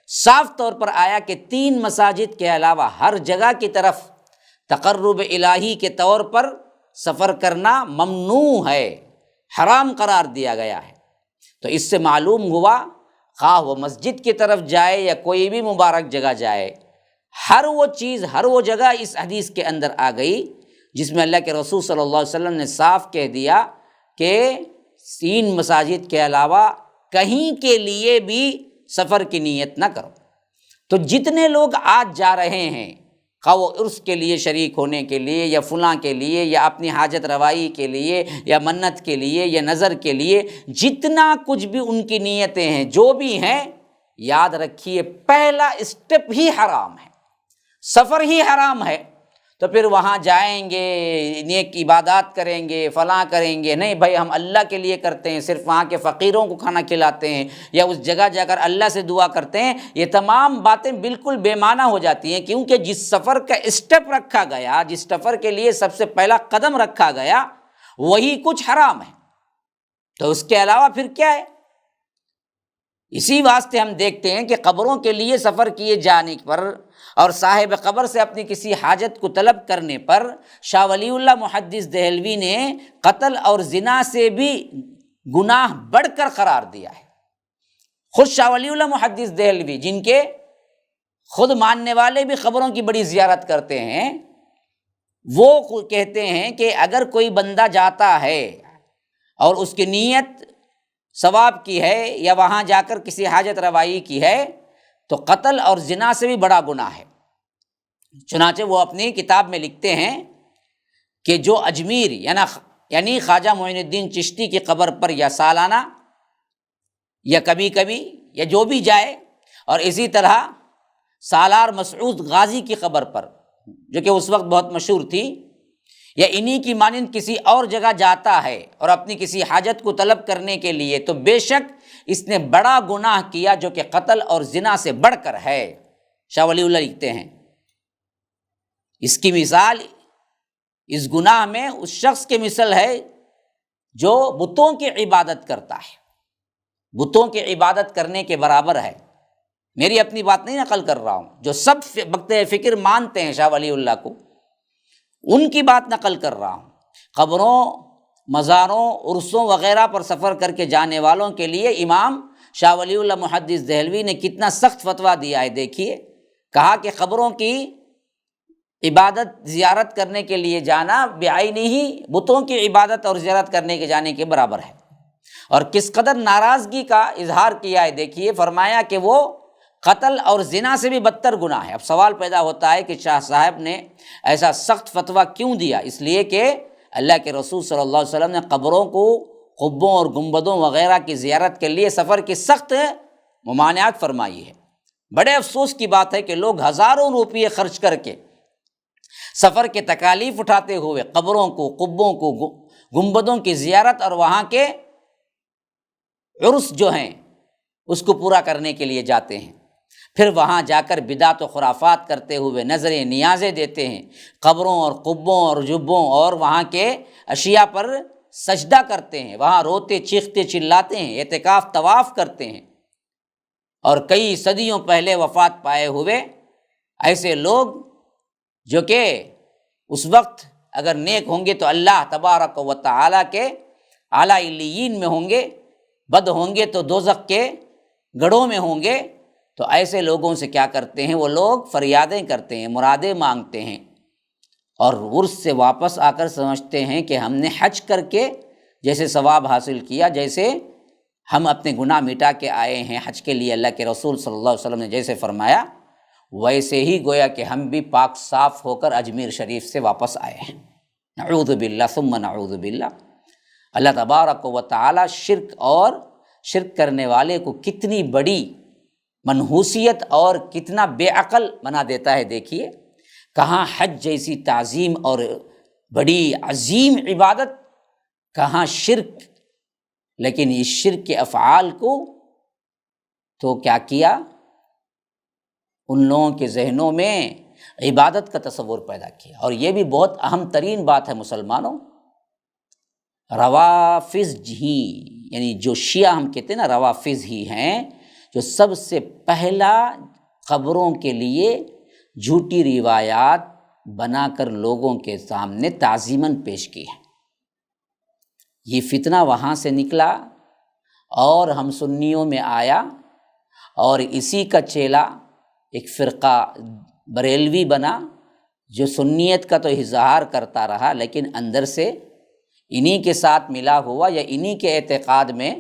[SPEAKER 1] صاف طور پر آیا کہ 3 مساجد کے علاوہ ہر جگہ کی طرف تقرب الہی کے طور پر سفر کرنا ممنوع ہے، حرام قرار دیا گیا ہے۔ تو اس سے معلوم ہوا خواہ وہ مسجد کی طرف جائے یا کوئی بھی مبارک جگہ جائے، ہر وہ چیز، ہر وہ جگہ اس حدیث کے اندر آ گئی جس میں اللہ کے رسول صلی اللہ علیہ وسلم نے صاف کہہ دیا کہ 3 مساجد کے علاوہ کہیں کے لیے بھی سفر کی نیت نہ کرو۔ تو جتنے لوگ آج جا رہے ہیں، خواہ وہ عرس کے لیے شریک ہونے کے لیے یا فلاں کے لیے یا اپنی حاجت روائی کے لیے یا منت کے لیے یا نظر کے لیے، جتنا کچھ بھی ان کی نیتیں ہیں جو بھی ہیں، یاد رکھیے پہلا اسٹیپ ہی حرام ہے، سفر ہی حرام ہے۔ تو پھر وہاں جائیں گے، نیک عبادات کریں گے، فلاں کریں گے، نہیں بھائی ہم اللہ کے لیے کرتے ہیں، صرف وہاں کے فقیروں کو کھانا کھلاتے ہیں یا اس جگہ جا کر اللہ سے دعا کرتے ہیں، یہ تمام باتیں بالکل بے معنی ہو جاتی ہیں، کیونکہ جس سفر کا اسٹیپ رکھا گیا، جس سفر کے لیے سب سے پہلا قدم رکھا گیا، وہی کچھ حرام ہے، تو اس کے علاوہ پھر کیا ہے؟ اسی واسطے ہم دیکھتے ہیں کہ قبروں کے لیے سفر کیے جانے پر اور صاحب قبر سے اپنی کسی حاجت کو طلب کرنے پر شاہ ولی اللہ محدث دہلوی نے قتل اور زنا سے بھی گناہ بڑھ کر قرار دیا ہے۔ خود شاہ ولی اللہ محدث دہلوی، جن کے خود ماننے والے بھی قبروں کی بڑی زیارت کرتے ہیں، وہ کہتے ہیں کہ اگر کوئی بندہ جاتا ہے اور اس کی نیت ثواب کی ہے یا وہاں جا کر کسی حاجت روائی کی ہے تو قتل اور زنا سے بھی بڑا گناہ ہے۔ چنانچہ وہ اپنی کتاب میں لکھتے ہیں کہ جو اجمیر یعنی خواجہ معین الدین چشتی کی قبر پر یا سالانہ یا کبھی کبھی یا جو بھی جائے، اور اسی طرح سالار مسعود غازی کی قبر پر جو کہ اس وقت بہت مشہور تھی، یا انہی کی مانند کسی اور جگہ جاتا ہے اور اپنی کسی حاجت کو طلب کرنے کے لیے، تو بے شک اس نے بڑا گناہ کیا جو کہ قتل اور زنا سے بڑھ کر ہے۔ شاہ ولی اللہ لکھتے ہیں اس کی مثال، اس گناہ میں اس شخص کی مثل ہے جو بتوں کی عبادت کرتا ہے، بتوں کی عبادت کرنے کے برابر ہے۔ میری اپنی بات نہیں نقل کر رہا ہوں، جو سب وقت فکر مانتے ہیں شاہ ولی اللہ کو، ان کی بات نقل کر رہا ہوں۔ قبروں، مزاروں، عرسوں وغیرہ پر سفر کر کے جانے والوں کے لیے امام شاہ ولی اللہ محدث دہلوی نے کتنا سخت فتویٰ دیا ہے، دیکھیے، کہا کہ قبروں کی عبادت زیارت کرنے کے لیے جانا بعینی ہی بتوں کی عبادت اور زیارت کرنے کے جانے کے برابر ہے، اور کس قدر ناراضگی کا اظہار کیا ہے، دیکھیے، فرمایا کہ وہ قتل اور زنا سے بھی بدتر گناہ ہے۔ اب سوال پیدا ہوتا ہے کہ شاہ صاحب نے ایسا سخت فتویٰ کیوں دیا؟ اس لیے کہ اللہ کے رسول صلی اللہ علیہ وسلم نے قبروں کو، قبوں اور گنبدوں وغیرہ کی زیارت کے لیے سفر کی سخت ممانعت فرمائی ہے۔ بڑے افسوس کی بات ہے کہ لوگ ہزاروں روپئے خرچ کر کے سفر کے تکالیف اٹھاتے ہوئے قبروں کو، قبوں کو، گنبدوں کی زیارت اور وہاں کے عرس جو ہیں اس کو پورا کرنے کے لیے جاتے ہیں، پھر وہاں جا کر بدعت و خرافات کرتے ہوئے نظریں نیازیں دیتے ہیں، قبروں اور قبوں اور جبوں اور وہاں کے اشیاء پر سجدہ کرتے ہیں، وہاں روتے چیختے چلاتے ہیں، اعتکاف طواف کرتے ہیں، اور کئی صدیوں پہلے وفات پائے ہوئے ایسے لوگ جو کہ اس وقت اگر نیک ہوں گے تو اللہ تبارک و تعالیٰ کے اعلیٰ علیین میں ہوں گے، بد ہوں گے تو دوزخ کے گڑھوں میں ہوں گے، تو ایسے لوگوں سے کیا کرتے ہیں؟ وہ لوگ فریادیں کرتے ہیں، مرادیں مانگتے ہیں، اور عرس سے واپس آ کر سمجھتے ہیں کہ ہم نے حج کر کے جیسے ثواب حاصل کیا، جیسے ہم اپنے گناہ مٹا کے آئے ہیں حج کے لیے، اللہ کے رسول صلی اللہ علیہ وسلم نے جیسے فرمایا، ویسے ہی گویا کہ ہم بھی پاک صاف ہو کر اجمیر شریف سے واپس آئے ہیں۔ نعوذ باللہ ثم نعوذ باللہ۔ اللہ تبارک و تعالی شرک اور شرک کرنے والے کو کتنی بڑی منحوسیت اور کتنا بے عقل بنا دیتا ہے. دیکھیے کہاں حج جیسی تعظیم اور بڑی عظیم عبادت، کہاں شرک، لیکن اس شرک کے افعال کو تو کیا کیا، ان لوگوں کے ذہنوں میں عبادت کا تصور پیدا کیا. اور یہ بھی بہت اہم ترین بات ہے مسلمانوں، روافض ہی، یعنی جو شیعہ ہم کہتے ہیں نا، روافض ہی ہیں جو سب سے پہلا قبروں کے لیے جھوٹی روایات بنا کر لوگوں کے سامنے تعظیماً پیش کی ہے. یہ فتنہ وہاں سے نکلا اور ہم سنیوں میں آیا، اور اسی کا چیلا ایک فرقہ بریلوی بنا جو سنیت کا تو اظہار کرتا رہا، لیکن اندر سے انہی کے ساتھ ملا ہوا یا انہی کے اعتقاد میں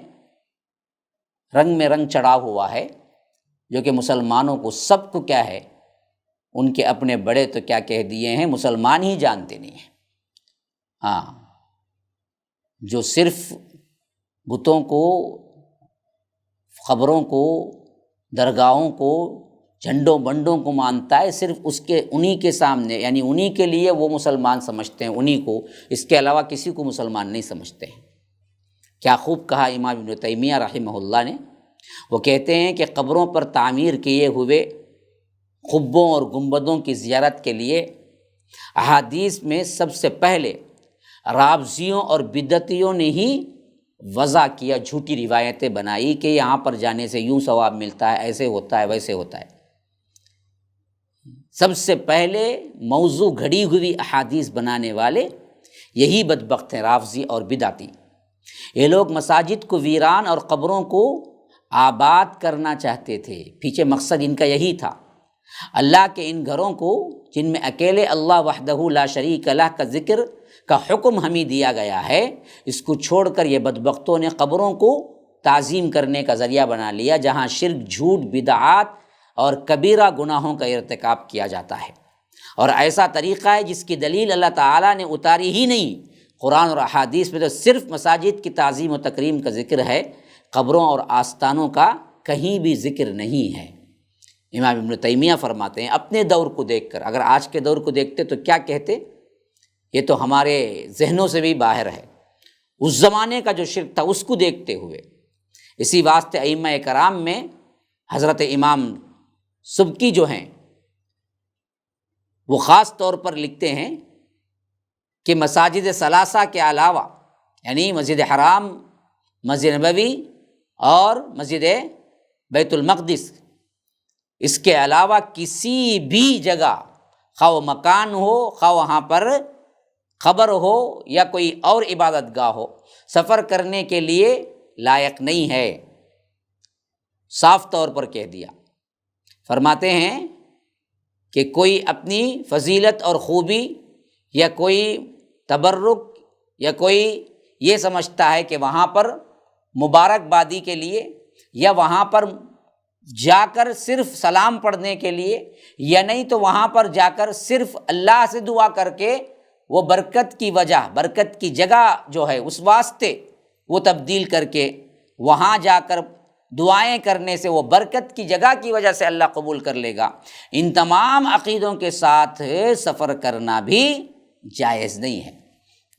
[SPEAKER 1] رنگ چڑھا ہوا ہے، جو کہ مسلمانوں کو سب کو کیا ہے، ان کے اپنے بڑے تو کیا کہہ دیے ہیں، مسلمان ہی جانتے نہیں ہیں. ہاں، جو صرف بتوں کو، قبروں کو، درگاہوں کو، جھنڈوں بنڈوں کو مانتا ہے، صرف انہی کے سامنے، یعنی انہی کے لیے وہ مسلمان سمجھتے ہیں انہی کو، اس کے علاوہ کسی کو مسلمان نہیں سمجھتے ہیں. کیا خوب کہا امام ابن تیمیہ رحمہ اللہ نے. وہ کہتے ہیں کہ قبروں پر تعمیر کیے ہوئے قبوں اور گنبدوں کی زیارت کے لیے احادیث میں سب سے پہلے رافضیوں اور بدعتیوں نے ہی وضع کیا، جھوٹی روایتیں بنائی کہ یہاں پر جانے سے یوں ثواب ملتا ہے، ایسے ہوتا ہے، ویسے ہوتا ہے. سب سے پہلے موضوع گھڑی ہوئی احادیث بنانے والے یہی بدبخت ہیں، رافضی اور بدعتی. یہ لوگ مساجد کو ویران اور قبروں کو آباد کرنا چاہتے تھے، پیچھے مقصد ان کا یہی تھا. اللہ کے ان گھروں کو جن میں اکیلے اللہ وحدہ لا شریک لہ کا ذکر کا حکم ہمیں دیا گیا ہے، اس کو چھوڑ کر یہ بدبختوں نے قبروں کو تعظیم کرنے کا ذریعہ بنا لیا، جہاں شرک، جھوٹ، بدعات اور کبیرہ گناہوں کا ارتکاب کیا جاتا ہے. اور ایسا طریقہ ہے جس کی دلیل اللہ تعالیٰ نے اتاری ہی نہیں. قرآن اور احادیث میں تو صرف مساجد کی تعظیم و تکریم کا ذکر ہے، قبروں اور آستانوں کا کہیں بھی ذکر نہیں ہے. امام ابن تیمیہ فرماتے ہیں اپنے دور کو دیکھ کر، اگر آج کے دور کو دیکھتے تو کیا کہتے، یہ تو ہمارے ذہنوں سے بھی باہر ہے. اس زمانے کا جو شرک تھا اس کو دیکھتے ہوئے، اسی واسطے ائمہ کرام میں حضرت امام سبکی جو ہیں وہ خاص طور پر لکھتے ہیں کہ مساجد ثلاثہ کے علاوہ، یعنی مسجد حرام، مسجد نبوی اور مسجد بیت المقدس، اس کے علاوہ کسی بھی جگہ، خواہ وہ مکان ہو، خواہ وہاں پر قبر ہو یا کوئی اور عبادت گاہ ہو، سفر کرنے کے لیے لائق نہیں ہے. صاف طور پر کہہ دیا. فرماتے ہیں کہ کوئی اپنی فضیلت اور خوبی یا کوئی تبرک یا کوئی یہ سمجھتا ہے کہ وہاں پر مبارکبادی کے لیے یا وہاں پر جا کر صرف سلام پڑھنے کے لیے، یا نہیں تو وہاں پر جا کر صرف اللہ سے دعا کر کے وہ برکت کی وجہ، برکت کی جگہ جو ہے اس واسطے وہ تبدیل کر کے وہاں جا کر دعائیں کرنے سے وہ برکت کی جگہ کی وجہ سے اللہ قبول کر لے گا. ان تمام عقیدوں کے ساتھ سفر کرنا بھی جائز نہیں ہے.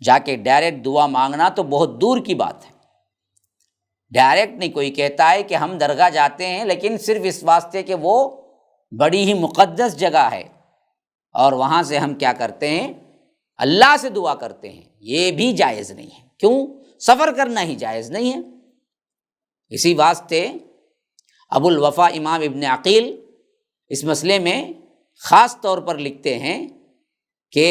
[SPEAKER 1] جا کے ڈائریکٹ دعا مانگنا تو بہت دور کی بات ہے. ڈائریکٹ نہیں. کوئی کہتا ہے کہ ہم درگاہ جاتے ہیں لیکن صرف اس واسطے کہ وہ بڑی ہی مقدس جگہ ہے اور وہاں سے ہم کیا کرتے ہیں، اللہ سے دعا کرتے ہیں، یہ بھی جائز نہیں ہے. کیوں؟ سفر کرنا ہی جائز نہیں ہے. اسی واسطے ابو الوفا امام ابن عقیل اس مسئلے میں خاص طور پر لکھتے ہیں کہ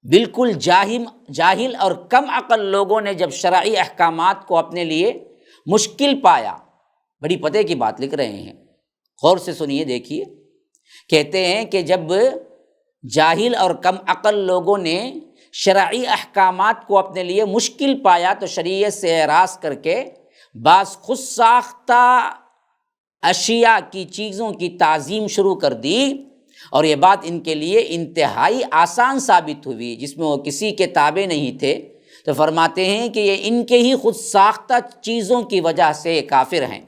[SPEAKER 1] بالکل جاہل اور کم عقل لوگوں نے جب شرعی احکامات کو اپنے لیے مشکل پایا، بڑی پتے کی بات لکھ رہے ہیں، غور سے سنیے، دیکھیے. کہتے ہیں کہ جب جاہل اور کم عقل لوگوں نے شرعی احکامات کو اپنے لیے مشکل پایا تو شریعت سے اعراض کر کے بعض خود ساختہ اشیاء کی چیزوں کی تعظیم شروع کر دی، اور یہ بات ان کے لیے انتہائی آسان ثابت ہوئی، جس میں وہ کسی کے تابع نہیں تھے. تو فرماتے ہیں کہ یہ ان کے ہی خود ساختہ چیزوں کی وجہ سے کافر ہیں.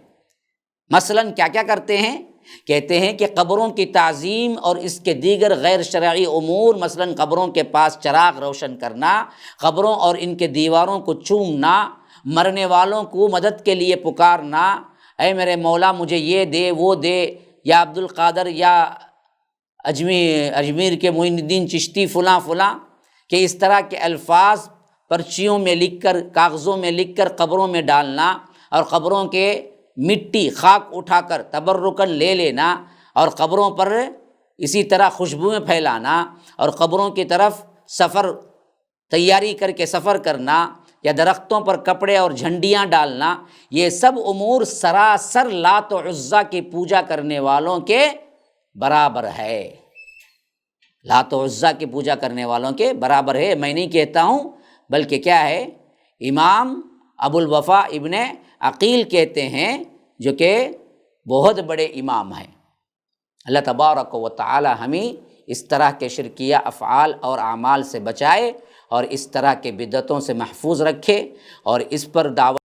[SPEAKER 1] مثلاً کیا کیا کرتے ہیں؟ کہتے ہیں کہ قبروں کی تعظیم اور اس کے دیگر غیر شرعی امور، مثلاً قبروں کے پاس چراغ روشن کرنا، قبروں اور ان کے دیواروں کو چومنا، مرنے والوں کو مدد کے لیے پکارنا، اے میرے مولا مجھے یہ دے وہ دے، یا عبد القادر، یا اجمیر کے معین الدین چشتی فلاں فلاں، کہ اس طرح کے الفاظ پرچیوں میں لکھ کر، کاغذوں میں لکھ کر قبروں میں ڈالنا، اور قبروں کے مٹی خاک اٹھا کر تبرکاً لے لینا، اور قبروں پر اسی طرح خوشبوئیں پھیلانا، اور قبروں کی طرف سفر تیاری کر کے سفر کرنا، یا درختوں پر کپڑے اور جھنڈیاں ڈالنا، یہ سب امور سراسر لات و عزیٰ کی پوجا کرنے والوں کے برابر ہے، لات و عزیٰ کی پوجا کرنے والوں کے برابر ہے۔ میں نہیں کہتا ہوں، بلکہ کیا ہے، امام ابو الوفا ابن عقیل کہتے ہیں، جو کہ بہت بڑے امام ہیں۔ اللہ تبارک و تعالی ہمیں اس طرح کے شرکیہ افعال اور اعمال سے بچائے، اور اس طرح کے بدعتوں سے محفوظ رکھے، اور اس پر دعوت